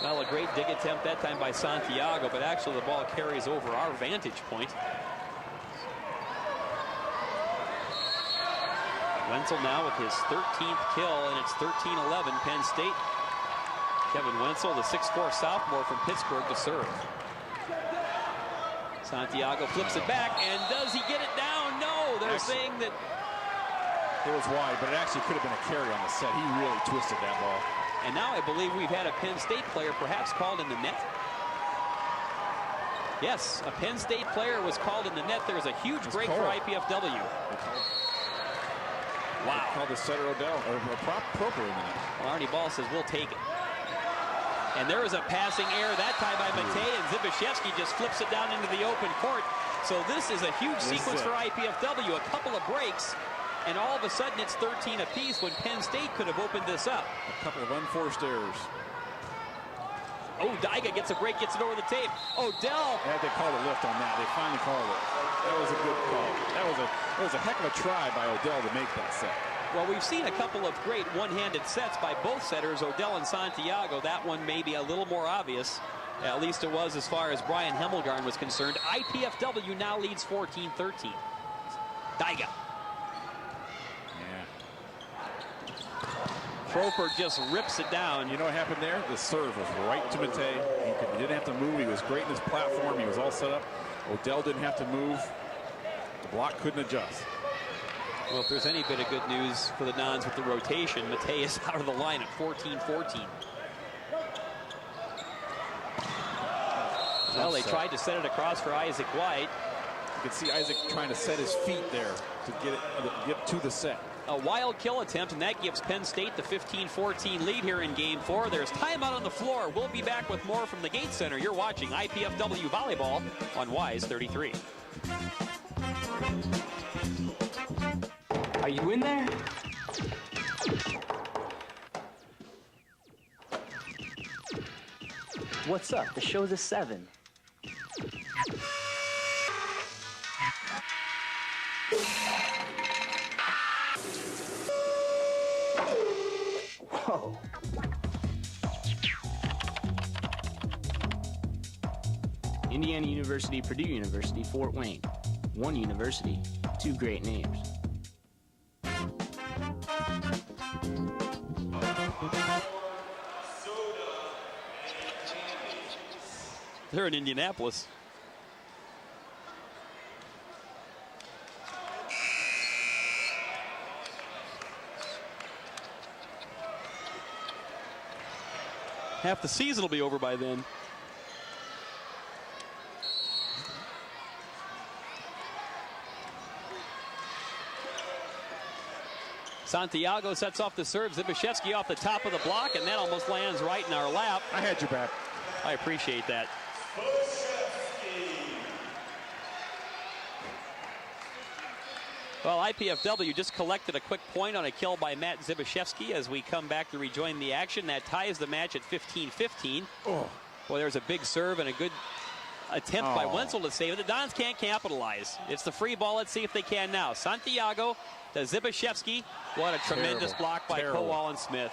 Well, a great dig attempt that time by Santiago, but actually the ball carries over our vantage point. Wenzel now with his 13th kill, and it's 13-11 Penn State. Kevin Wenzel, the 6'4" sophomore from Pittsburgh, to serve. Santiago flips it back, and does he get it down? No, they're saying that it was wide, but it actually could have been a carry on the set. He really twisted that ball. And now I believe we've had a Penn State player perhaps called in the net. Yes, a Penn State player was called in the net. There's a huge break for IPFW. Wow. Called the setter Odell, or Proper in the net. Well, Arnie Ball says we'll take it. And there is a passing error that time by Matei, and Zbyszewski just flips it down into the open court. So this is a huge sequence for IPFW. A couple of breaks, and all of a sudden it's 13 apiece when Penn State could have opened this up. A couple of unforced errors. Oh, Daiga gets a break, gets it over the tape. Odell. Yeah, they called a lift on that. They finally called it. That was a good call. That was a heck of a try by Odell to make that set. Well, we've seen a couple of great one-handed sets by both setters, Odell and Santiago. That one may be a little more obvious. At least it was as far as Brian Hemmelgarn was concerned. IPFW now leads 14-13. Daiga. Proper just rips it down. You know what happened there? The serve was right to Matei. He didn't have to move. He was great in his platform. He was all set up. Odell didn't have to move. The block couldn't adjust. Well, if there's any bit of good news for the Dons with the rotation, Matei is out of the line at 14-14. Well, they tried to set it across for Isaac White. You can see Isaac trying to set his feet there to get to the set. A wild kill attempt, and that gives Penn State the 15-14 lead here in Game 4. There's timeout on the floor. We'll be back with more from the Gate Center. You're watching IPFW Volleyball on WISE 33. Are you in there? What's up? The show's at 7. Whoa. Indiana University, Purdue University, Fort Wayne. One university, two great names. They're in Indianapolis. Half the season will be over by then. Santiago sets off the serve. Zbyszewski off the top of the block, and that almost lands right in our lap. I had your back. I appreciate that. Well, IPFW just collected a quick point on a kill by Matt Zbyszewski as we come back to rejoin the action. That ties the match at 15-15. Oh. Well, there's a big serve and a good attempt by Wenzel to save it. The Dons can't capitalize. It's the free ball. Let's see if they can now. Santiago to Zbyszewski. What a tremendous block by Kowal and Smith.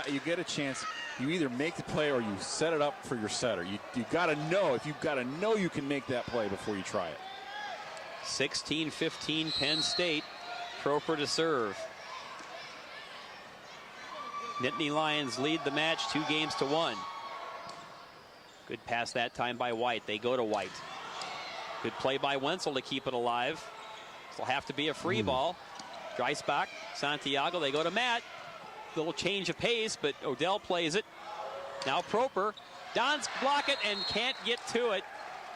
You get a chance. You either make the play or you set it up for your setter. You got to know. If you've got to know you can make that play before you try it. 16-15 Penn State. Proper to serve. Nittany Lions lead the match 2-1. Good pass that time by White. They go to White. Good play by Wenzel to keep it alive. It'll have to be a free ball. Dreisbach, Santiago, they go to Matt. Little change of pace, but Odell plays it. Now Proper. Dons block it and can't get to it.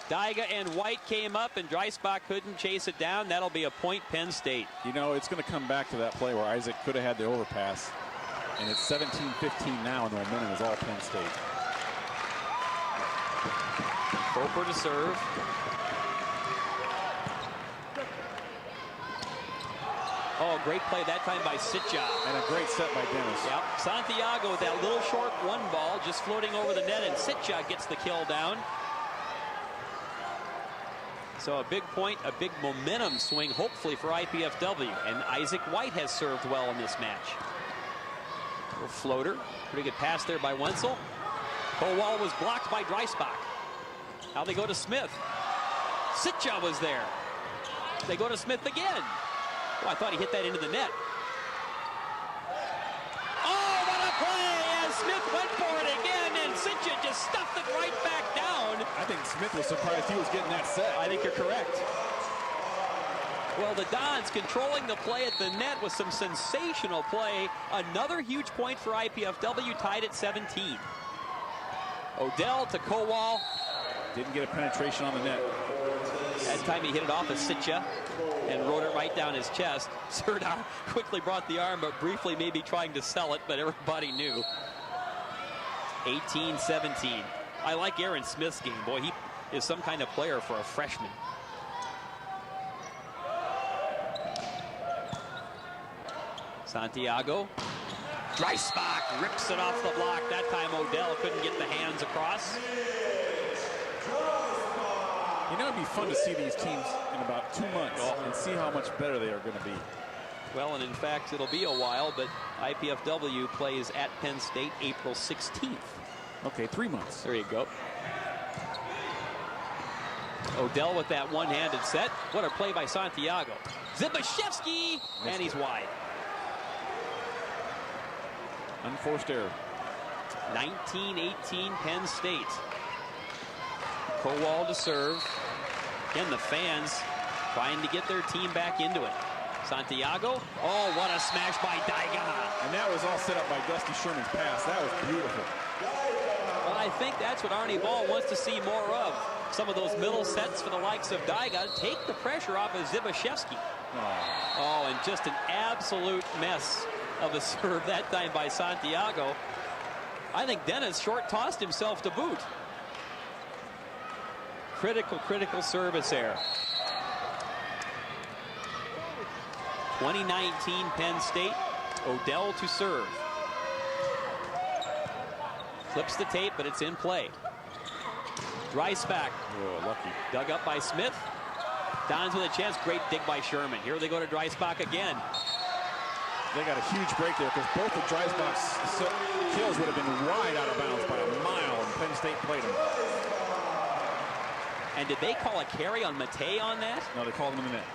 Daiga and White came up, and Dreisbach couldn't chase it down. That'll be a point, Penn State. You know, it's going to come back to that play where Isaac could have had the overpass. And it's 17-15 now, and the momentum is all Penn State. Proper to serve. Oh, great play that time by Sitja. And a great set by Dennis. Yep. Santiago with that little short one ball just floating over the net, and Sitja gets the kill down. So a big point, a big momentum swing, hopefully, for IPFW. And Isaac White has served well in this match. Little floater. Pretty good pass there by Wenzel. Kowal was blocked by Dreisbach. Now they go to Smith. Sitcha was there. They go to Smith again. Oh, I thought he hit that into the net. Oh, what a play! And Smith went for it again, and Sitcha just stuffed it right back down. I think Smith was surprised he was getting that set. I think you're correct. Well, the Dons controlling the play at the net with some sensational play. Another huge point for IPFW, tied at 17. Odell to Kowal. Didn't get a penetration on the net. That time he hit it off of Sitcha and wrote it right down his chest. Serdar quickly brought the arm, but briefly maybe trying to sell it, but everybody knew. 18-17. I like Aaron Smith's game. Boy, he is some kind of player for a freshman. Santiago. Dreisbach rips it off the block. That time Odell couldn't get the hands across. You know, it'd be fun to see these teams in about 2 months and see how much better they are going to be. Well, and in fact, it'll be a while, but IPFW plays at Penn State April 16th. Okay, 3 months. There you go. Odell with that one-handed set. What a play by Santiago. Zibashevsky, and he's wide. Unforced error. 19-18 Penn State. Kowal to serve. Again, the fans trying to get their team back into it. Santiago. Oh, what a smash by Daiga. And that was all set up by Dusty Sherman's pass. That was beautiful. Well, I think that's what Arnie Ball wants to see more of. Some of those middle sets for the likes of Daiga. Take the pressure off of Zibashevsky. Oh, and just an absolute mess of a serve that time by Santiago. I think Dennis short-tossed himself to boot. Critical service error. 2019 Penn State. Odell to serve. Flips the tape, but it's in play. Dreisbach. Oh, lucky. Dug up by Smith. Dons with a chance. Great dig by Sherman. Here they go to Dreisbach again. They got a huge break there because both of Dreisbach's kills would have been wide out of bounds by a mile, and Penn State played him. And did they call a carry on Matei on that? No, they called him in the net.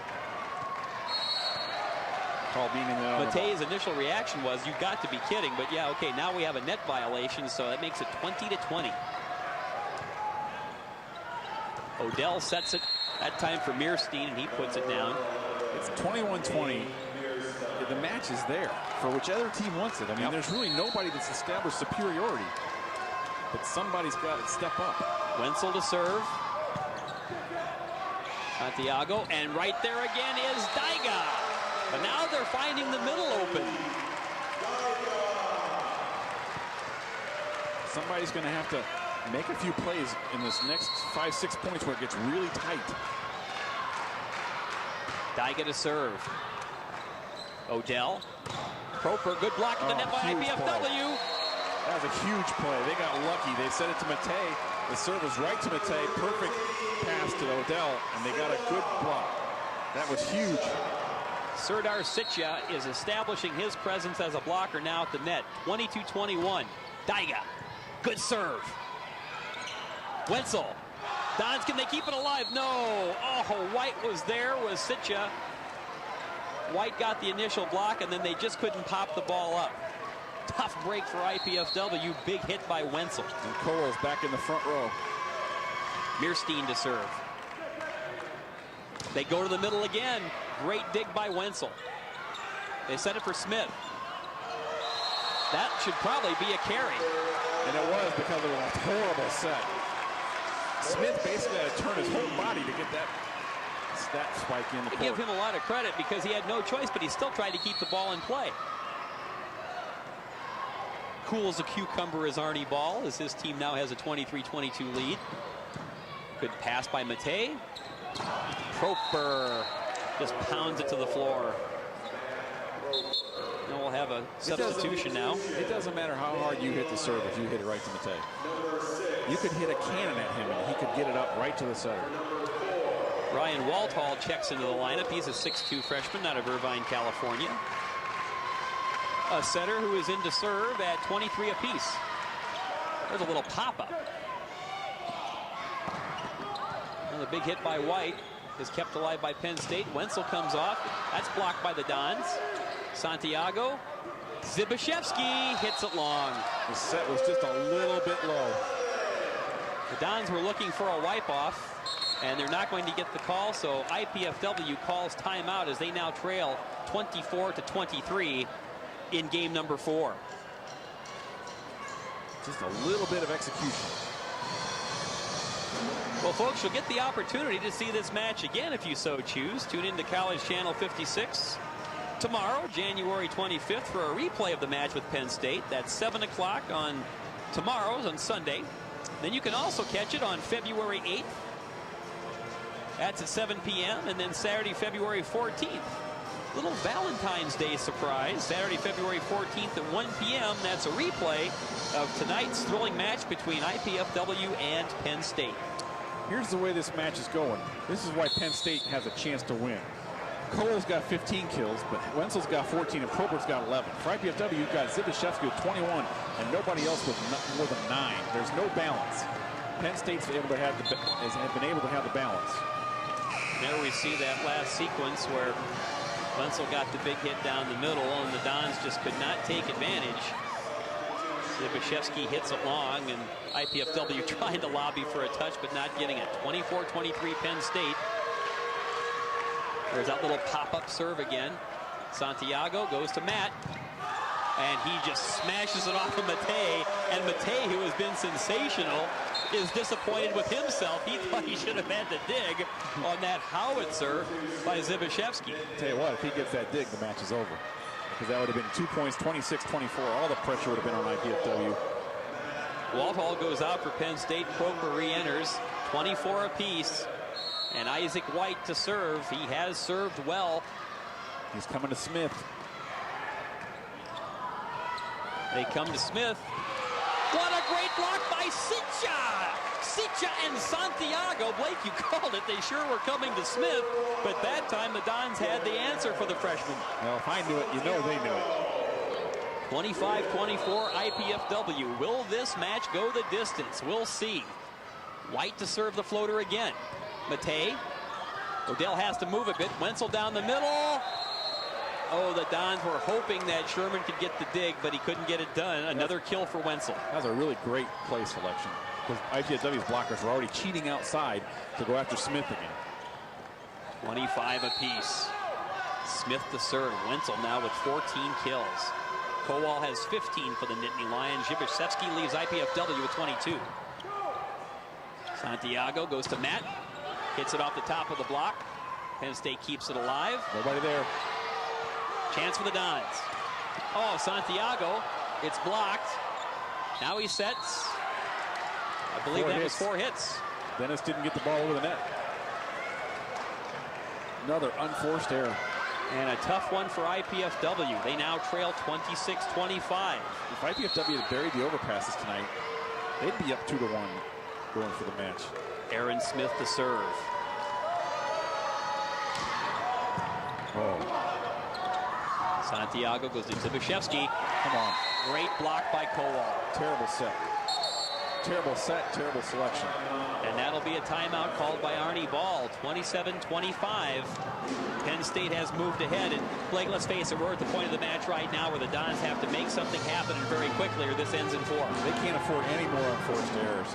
Called being in the net. Matei's initial reaction was, "You got to be kidding!" But yeah, okay, now we have a net violation, so that makes it 20-20. Odell sets it that time for Meerstein, and he puts it down. It's 21-20. The match is there for whichever team wants it. I mean, there's really nobody that's established superiority, but somebody's got to step up. Wenzel to serve. Santiago, and right there again is Daiga. But now they're finding the middle open. Somebody's going to have to make a few plays in this next 5-6 points where it gets really tight. Daiga to serve. Odell. Proper, good block at the net by IPFW. Play. That was a huge play. They got lucky. They sent it to Matei. The serve was right to Matei. Perfect pass to Odell, and they got a good block. That was huge. Serdar Sitcha is establishing his presence as a blocker now at the net. 22-21. Daiga. Good serve. Wenzel. Dons, can they keep it alive? No. Oh, White was there with Sitcha. White got the initial block, and then they just couldn't pop the ball up. Tough break for IPFW. Big hit by Wenzel. And Kowal's back in the front row. Meerstein to serve. They go to the middle again. Great dig by Wenzel. They set it for Smith. That should probably be a carry. And it was because of a horrible set. Smith basically had to turn his whole body to get that spike in the court. I give him a lot of credit because he had no choice, but he still tried to keep the ball in play. Cool as a cucumber is Arnie Ball, as his team now has a 23-22 lead. Good pass by Matei. Proper just pounds it to the floor. And we'll have a substitution now. It doesn't matter how hard you hit the serve if you hit it right to Matei. You could hit a cannon at him and he could get it up right to the setter. Ryan Walthall checks into the lineup. He's a 6'2 freshman out of Irvine, California. A setter who is in to serve at 23 apiece. There's a little pop-up. Another big hit by White is kept alive by Penn State. Wenzel comes off. That's blocked by the Dons. Santiago. Zbyszewski hits it long. The set was just a little bit low. The Dons were looking for a wipe-off, and they're not going to get the call, so IPFW calls timeout as they now trail 24-23 in game number 4. Just a little bit of execution. Well, folks, you'll get the opportunity to see this match again if you so choose. Tune in to College Channel 56 tomorrow, January 25th, for a replay of the match with Penn State. That's 7 o'clock on Sunday. Then you can also catch it on February 8th. That's at 7 p.m. And then Saturday, February 14th. Little Valentine's Day surprise. Saturday, February 14th at 1 p.m. That's a replay of tonight's thrilling match between IPFW and Penn State. Here's the way this match is going. This is why Penn State has a chance to win. Cole's got 15 kills, but Wenzel's got 14 and Probert's got 11. For IPFW, you've got Zbyszewski with 21 and nobody else with more than 9. There's no balance. Penn State's able to have has been able to have the balance. There we see that last sequence where Wenzel got the big hit down the middle, and the Dons just could not take advantage. Zbyszewski hits it long, and IPFW trying to lobby for a touch, but not getting it. 24-23 Penn State. There's that little pop-up serve again. Santiago goes to Matt, and he just smashes it off of Matei. And Matei, who has been sensational, is disappointed with himself. He thought he should have had the dig on that howitzer by Zbyszewski. Tell you what, if he gets that dig, the match is over. Because that would have been 2 points, 26-24. All the pressure would have been on IPFW. Walthall goes out for Penn State. Proper re-enters. 24 apiece. And Isaac White to serve. He has served well. He's coming to Smith. They come to Smith. What a great block by Sitcha! Sitcha and Santiago. Blake, you called it. They sure were coming to Smith, but that time the Dons had the answer for the freshman. Well, if I knew it, you know they knew it. 25-24 IPFW. Will this match go the distance? We'll see. White to serve the floater again. Matei. Odell has to move a bit. Wenzel down the middle. Oh, the Dons were hoping that Sherman could get the dig, but he couldn't get it done. Another kill for Wenzel. That was a really great play selection, because IPFW's blockers were already cheating outside to go after Smith again. 25 apiece. Smith to serve. Wenzel now with 14 kills. Kowal has 15 for the Nittany Lions. Zbyszewski leaves IPFW with 22. Santiago goes to Matt. Hits it off the top of the block. Penn State keeps it alive. Nobody there. Chance for the Dons. Oh, Santiago. It's blocked. Now he sets. I believe that was 4 hits. Dennis didn't get the ball over the net. Another unforced error. And a tough one for IPFW. They now trail 26-25. If IPFW had buried the overpasses tonight, they'd be up 2-1 going for the match. Aaron Smith to serve. Oh. Santiago goes to Zbyszewski. Come on. Great block by Kowal. Terrible set. Terrible set, terrible selection. And that'll be a timeout called by Arnie Ball. 27-25. Penn State has moved ahead. And Blake, let's face it, we're at the point of the match right now where the Dons have to make something happen and very quickly, or this ends in 4. They can't afford any more unforced errors.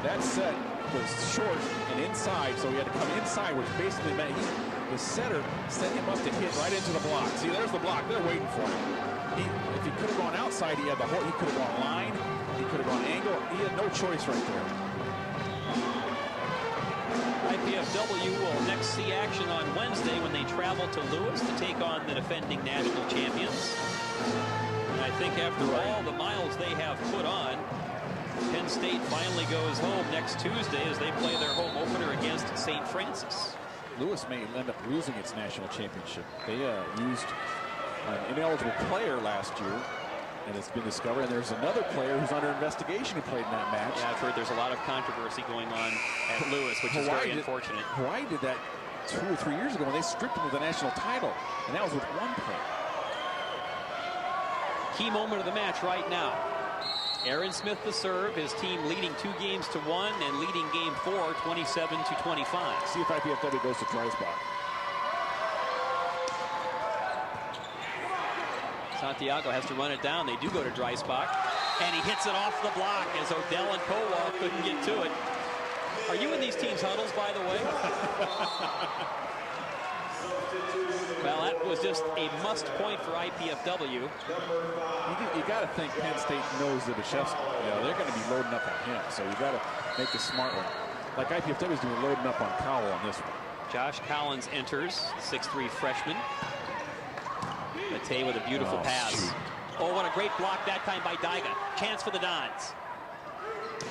That set was short and inside, so he had to come inside, which basically meant the setter set him up to hit right into the block. See, there's the block. They're waiting for him. If he could have gone outside, he had the whole. He could have gone line. He could have gone angle. He had no choice right there. IPFW will next see action on Wednesday when they travel to Lewis to take on the defending national champions. And I think after all the miles they have put on, Penn State finally goes home next Tuesday as they play their home opener against St. Francis. Lewis may end up losing its national championship. They used an ineligible player last year, and it's been discovered. And there's another player who's under investigation who played in that match. Yeah, I've heard there's a lot of controversy going on at Lewis, which is very unfortunate. Hawaii did that 2 or 3 years ago when they stripped him of the national title, and that was with one player. Key moment of the match right now. Aaron Smith the serve, his team leading 2 games to 1 and leading game 4 27-25. See if IPFW goes to dry spot. Santiago has to run it down. They do go to dry spot. And he hits it off the block as Odell and Kowal couldn't get to it. Are you in these teams' huddles, by the way? Well, that was just a must point for IPFW. You got to think Penn State knows Zbyszewski. You know, they're going to be loading up on him, so you got to make a smart one. Like IPFW is doing, loading up on Cowell on this one. Josh Collins enters, 6'3" freshman. Matei with a beautiful pass. Shoot. Oh, what a great block that time by Daiga. Chance for the Dons.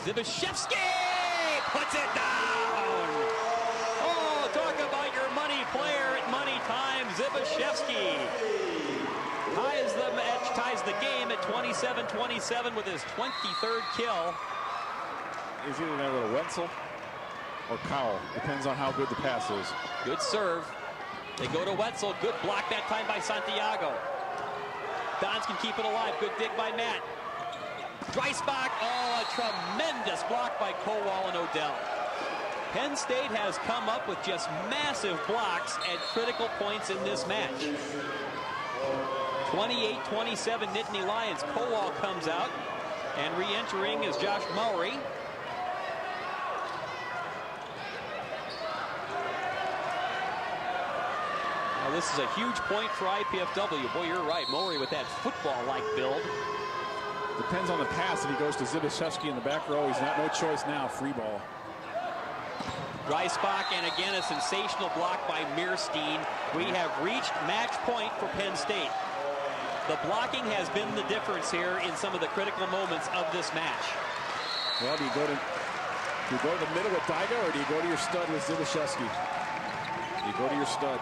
Zbyszewski puts it down. Oh, talk about your money player at money time, Zbyszewski. Ties the game at 27-27 with his 23rd kill. Is either that little Wenzel or Cowell. Depends on how good the pass is. Good serve. They go to Wetzel. Good block that time by Santiago. Dons can keep it alive. Good dig by Matt. Dreisbach. Oh, a tremendous block by Kowal and Odell. Penn State has come up with just massive blocks at critical points in this match. 28-27 Nittany Lions. Kowal comes out, and re-entering is Josh Mowry. Now this is a huge point for IPFW. Boy, you're right. Mowry with that football-like build. Depends on the pass. If he goes to Zbyszewski in the back row, he's got no choice now. Free ball. Dreisbach, and again a sensational block by Meerstein. We have reached match point for Penn State. The blocking has been the difference here in some of the critical moments of this match. Well, do you go to the middle with Daiga, or do you go to your stud with Zbyszewski? You go to your stud.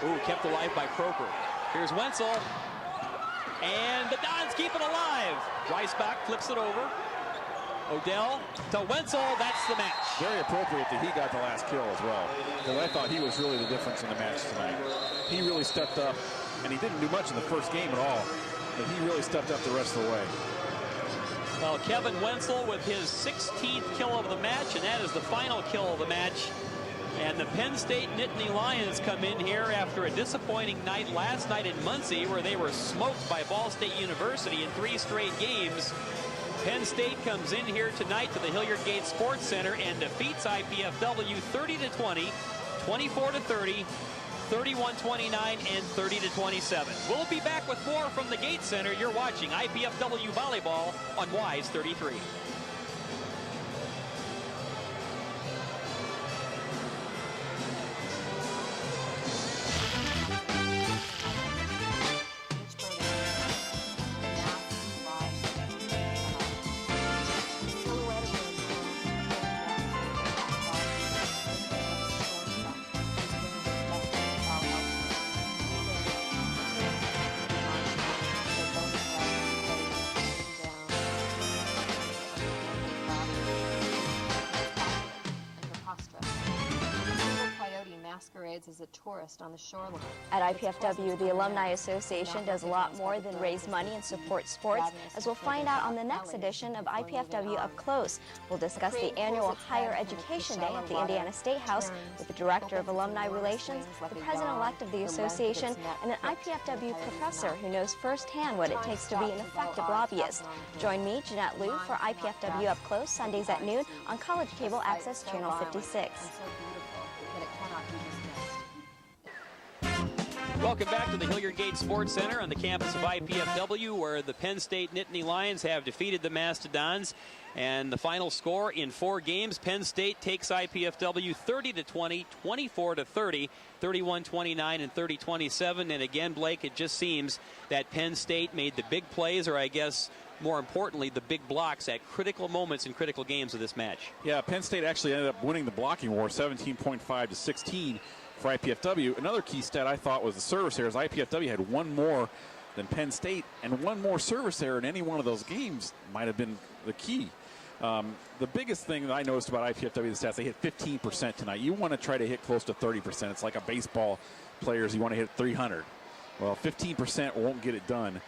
Ooh, kept alive by Croker. Here's Wenzel. And the Dons keep it alive. Dreisbach flips it over. Odell to Wenzel. That's the match. Very appropriate that he got the last kill as well. Because I thought he was really the difference in the match tonight. He really stepped up, and he didn't do much in the first game at all. But he really stepped up the rest of the way. Well, Kevin Wenzel with his 16th kill of the match, and that is the final kill of the match. And the Penn State Nittany Lions come in here after a disappointing night last night in Muncie, where they were smoked by Ball State University in 3 straight games. Penn State comes in here tonight to the Hilliard Gate Sports Center and defeats IPFW 30-20, 24-30, 31-29, and 30-27. We'll be back with more from the Gate Center. You're watching IPFW Volleyball on WISE 33. As a tourist on the shoreline. At IPFW, the Alumni Association does a lot more than raise money and support sports, as we'll find out on the next edition of IPFW Up Close. We'll discuss the annual Higher Education Day at the Indiana State House with the Director of Alumni Relations, the President-elect of the association, and an IPFW professor who knows firsthand what it takes to be an effective lobbyist. Join me, Jeanette Liu, for IPFW Up Close, Sundays at noon on College Cable Access Channel 56. Welcome back to the Hilliard Gate Sports Center on the campus of IPFW, where the Penn State Nittany Lions have defeated the Mastodons. And the final score in 4 games, Penn State takes IPFW 30-20, 24-30, 31-29, and 30-27. And again, Blake, it just seems that Penn State made the big plays, or I guess more importantly, the big blocks at critical moments in critical games of this match. Yeah, Penn State actually ended up winning the blocking war, 17.5-16. For IPFW. Another key stat I thought was the service errors. IPFW had 1 more than Penn State, and 1 more service error in any one of those games might have been the key. The biggest thing that I noticed about IPFW, the stats, they hit 15% tonight. You want to try to hit close to 30%. It's like a baseball players, you want to hit 300. Well, 15% won't get it done.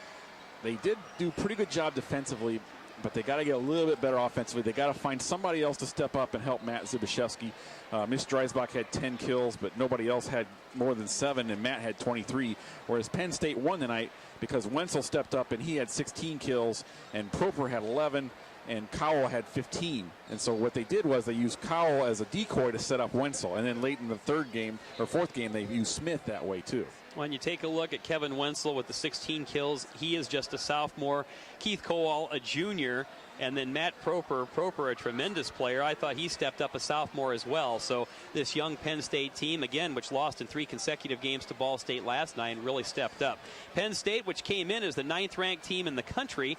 they did do a pretty good job defensively, but they got to get a little bit better offensively. They got to find somebody else to step up and help Matt Zbyszewski. Mr. Dreisbach had 10 kills, but nobody else had more than 7, and Matt had 23. Whereas Penn State won tonight because Wenzel stepped up and he had 16 kills, and Proper had 11, and Cowell had 15. And so what they did was they used Cowell as a decoy to set up Wenzel, and then late in the fourth game, they used Smith that way too. When you take a look at Kevin Wenzel with the 16 kills, he is just a sophomore. Keith Cowell, a junior. And then Matt Proper, a tremendous player. I thought he stepped up a sophomore as well. So this young Penn State team, again, which lost in 3 consecutive games to Ball State last night, really stepped up. Penn State, which came in as the 9th-ranked team in the country,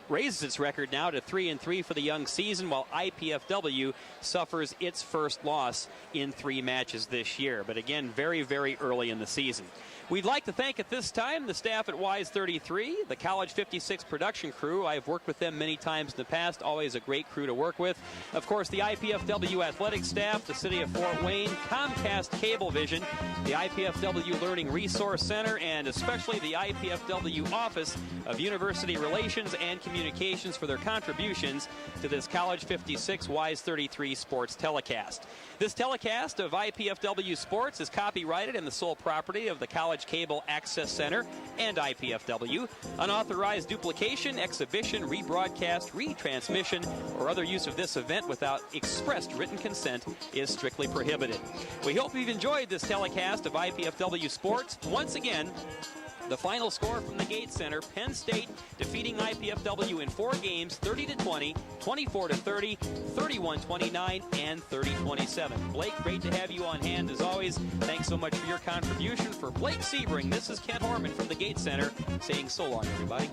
raises its record now to 3-3 for the young season, while IPFW suffers its first loss in 3 matches this year. But again, very, very early in the season. We'd like to thank at this time the staff at Wise 33, the College 56 production crew. I've worked with them many times in the past, always a great crew to work with. Of course, the IPFW athletic staff, the City of Fort Wayne, Comcast Cablevision, the IPFW Learning Resource Center, and especially the IPFW Office of University Relations and Communications for their contributions to this College 56 Wise 33 sports telecast. This telecast of IPFW sports is copyrighted and the sole property of the College Cable Access Center and IPFW. Unauthorized duplication, exhibition, rebroadcast, retransmission, or other use of this event without expressed written consent is strictly prohibited. We hope you've enjoyed this telecast of IPFW sports. Once again, the final score from the Gate Center, Penn State defeating IPFW in 4 games, 30-20, 24-30, 31-29, and 30-27. Blake, great to have you on hand as always. Thanks so much for your contribution. For Blake Sebring, this is Kent Horman from the Gate Center saying so long, everybody.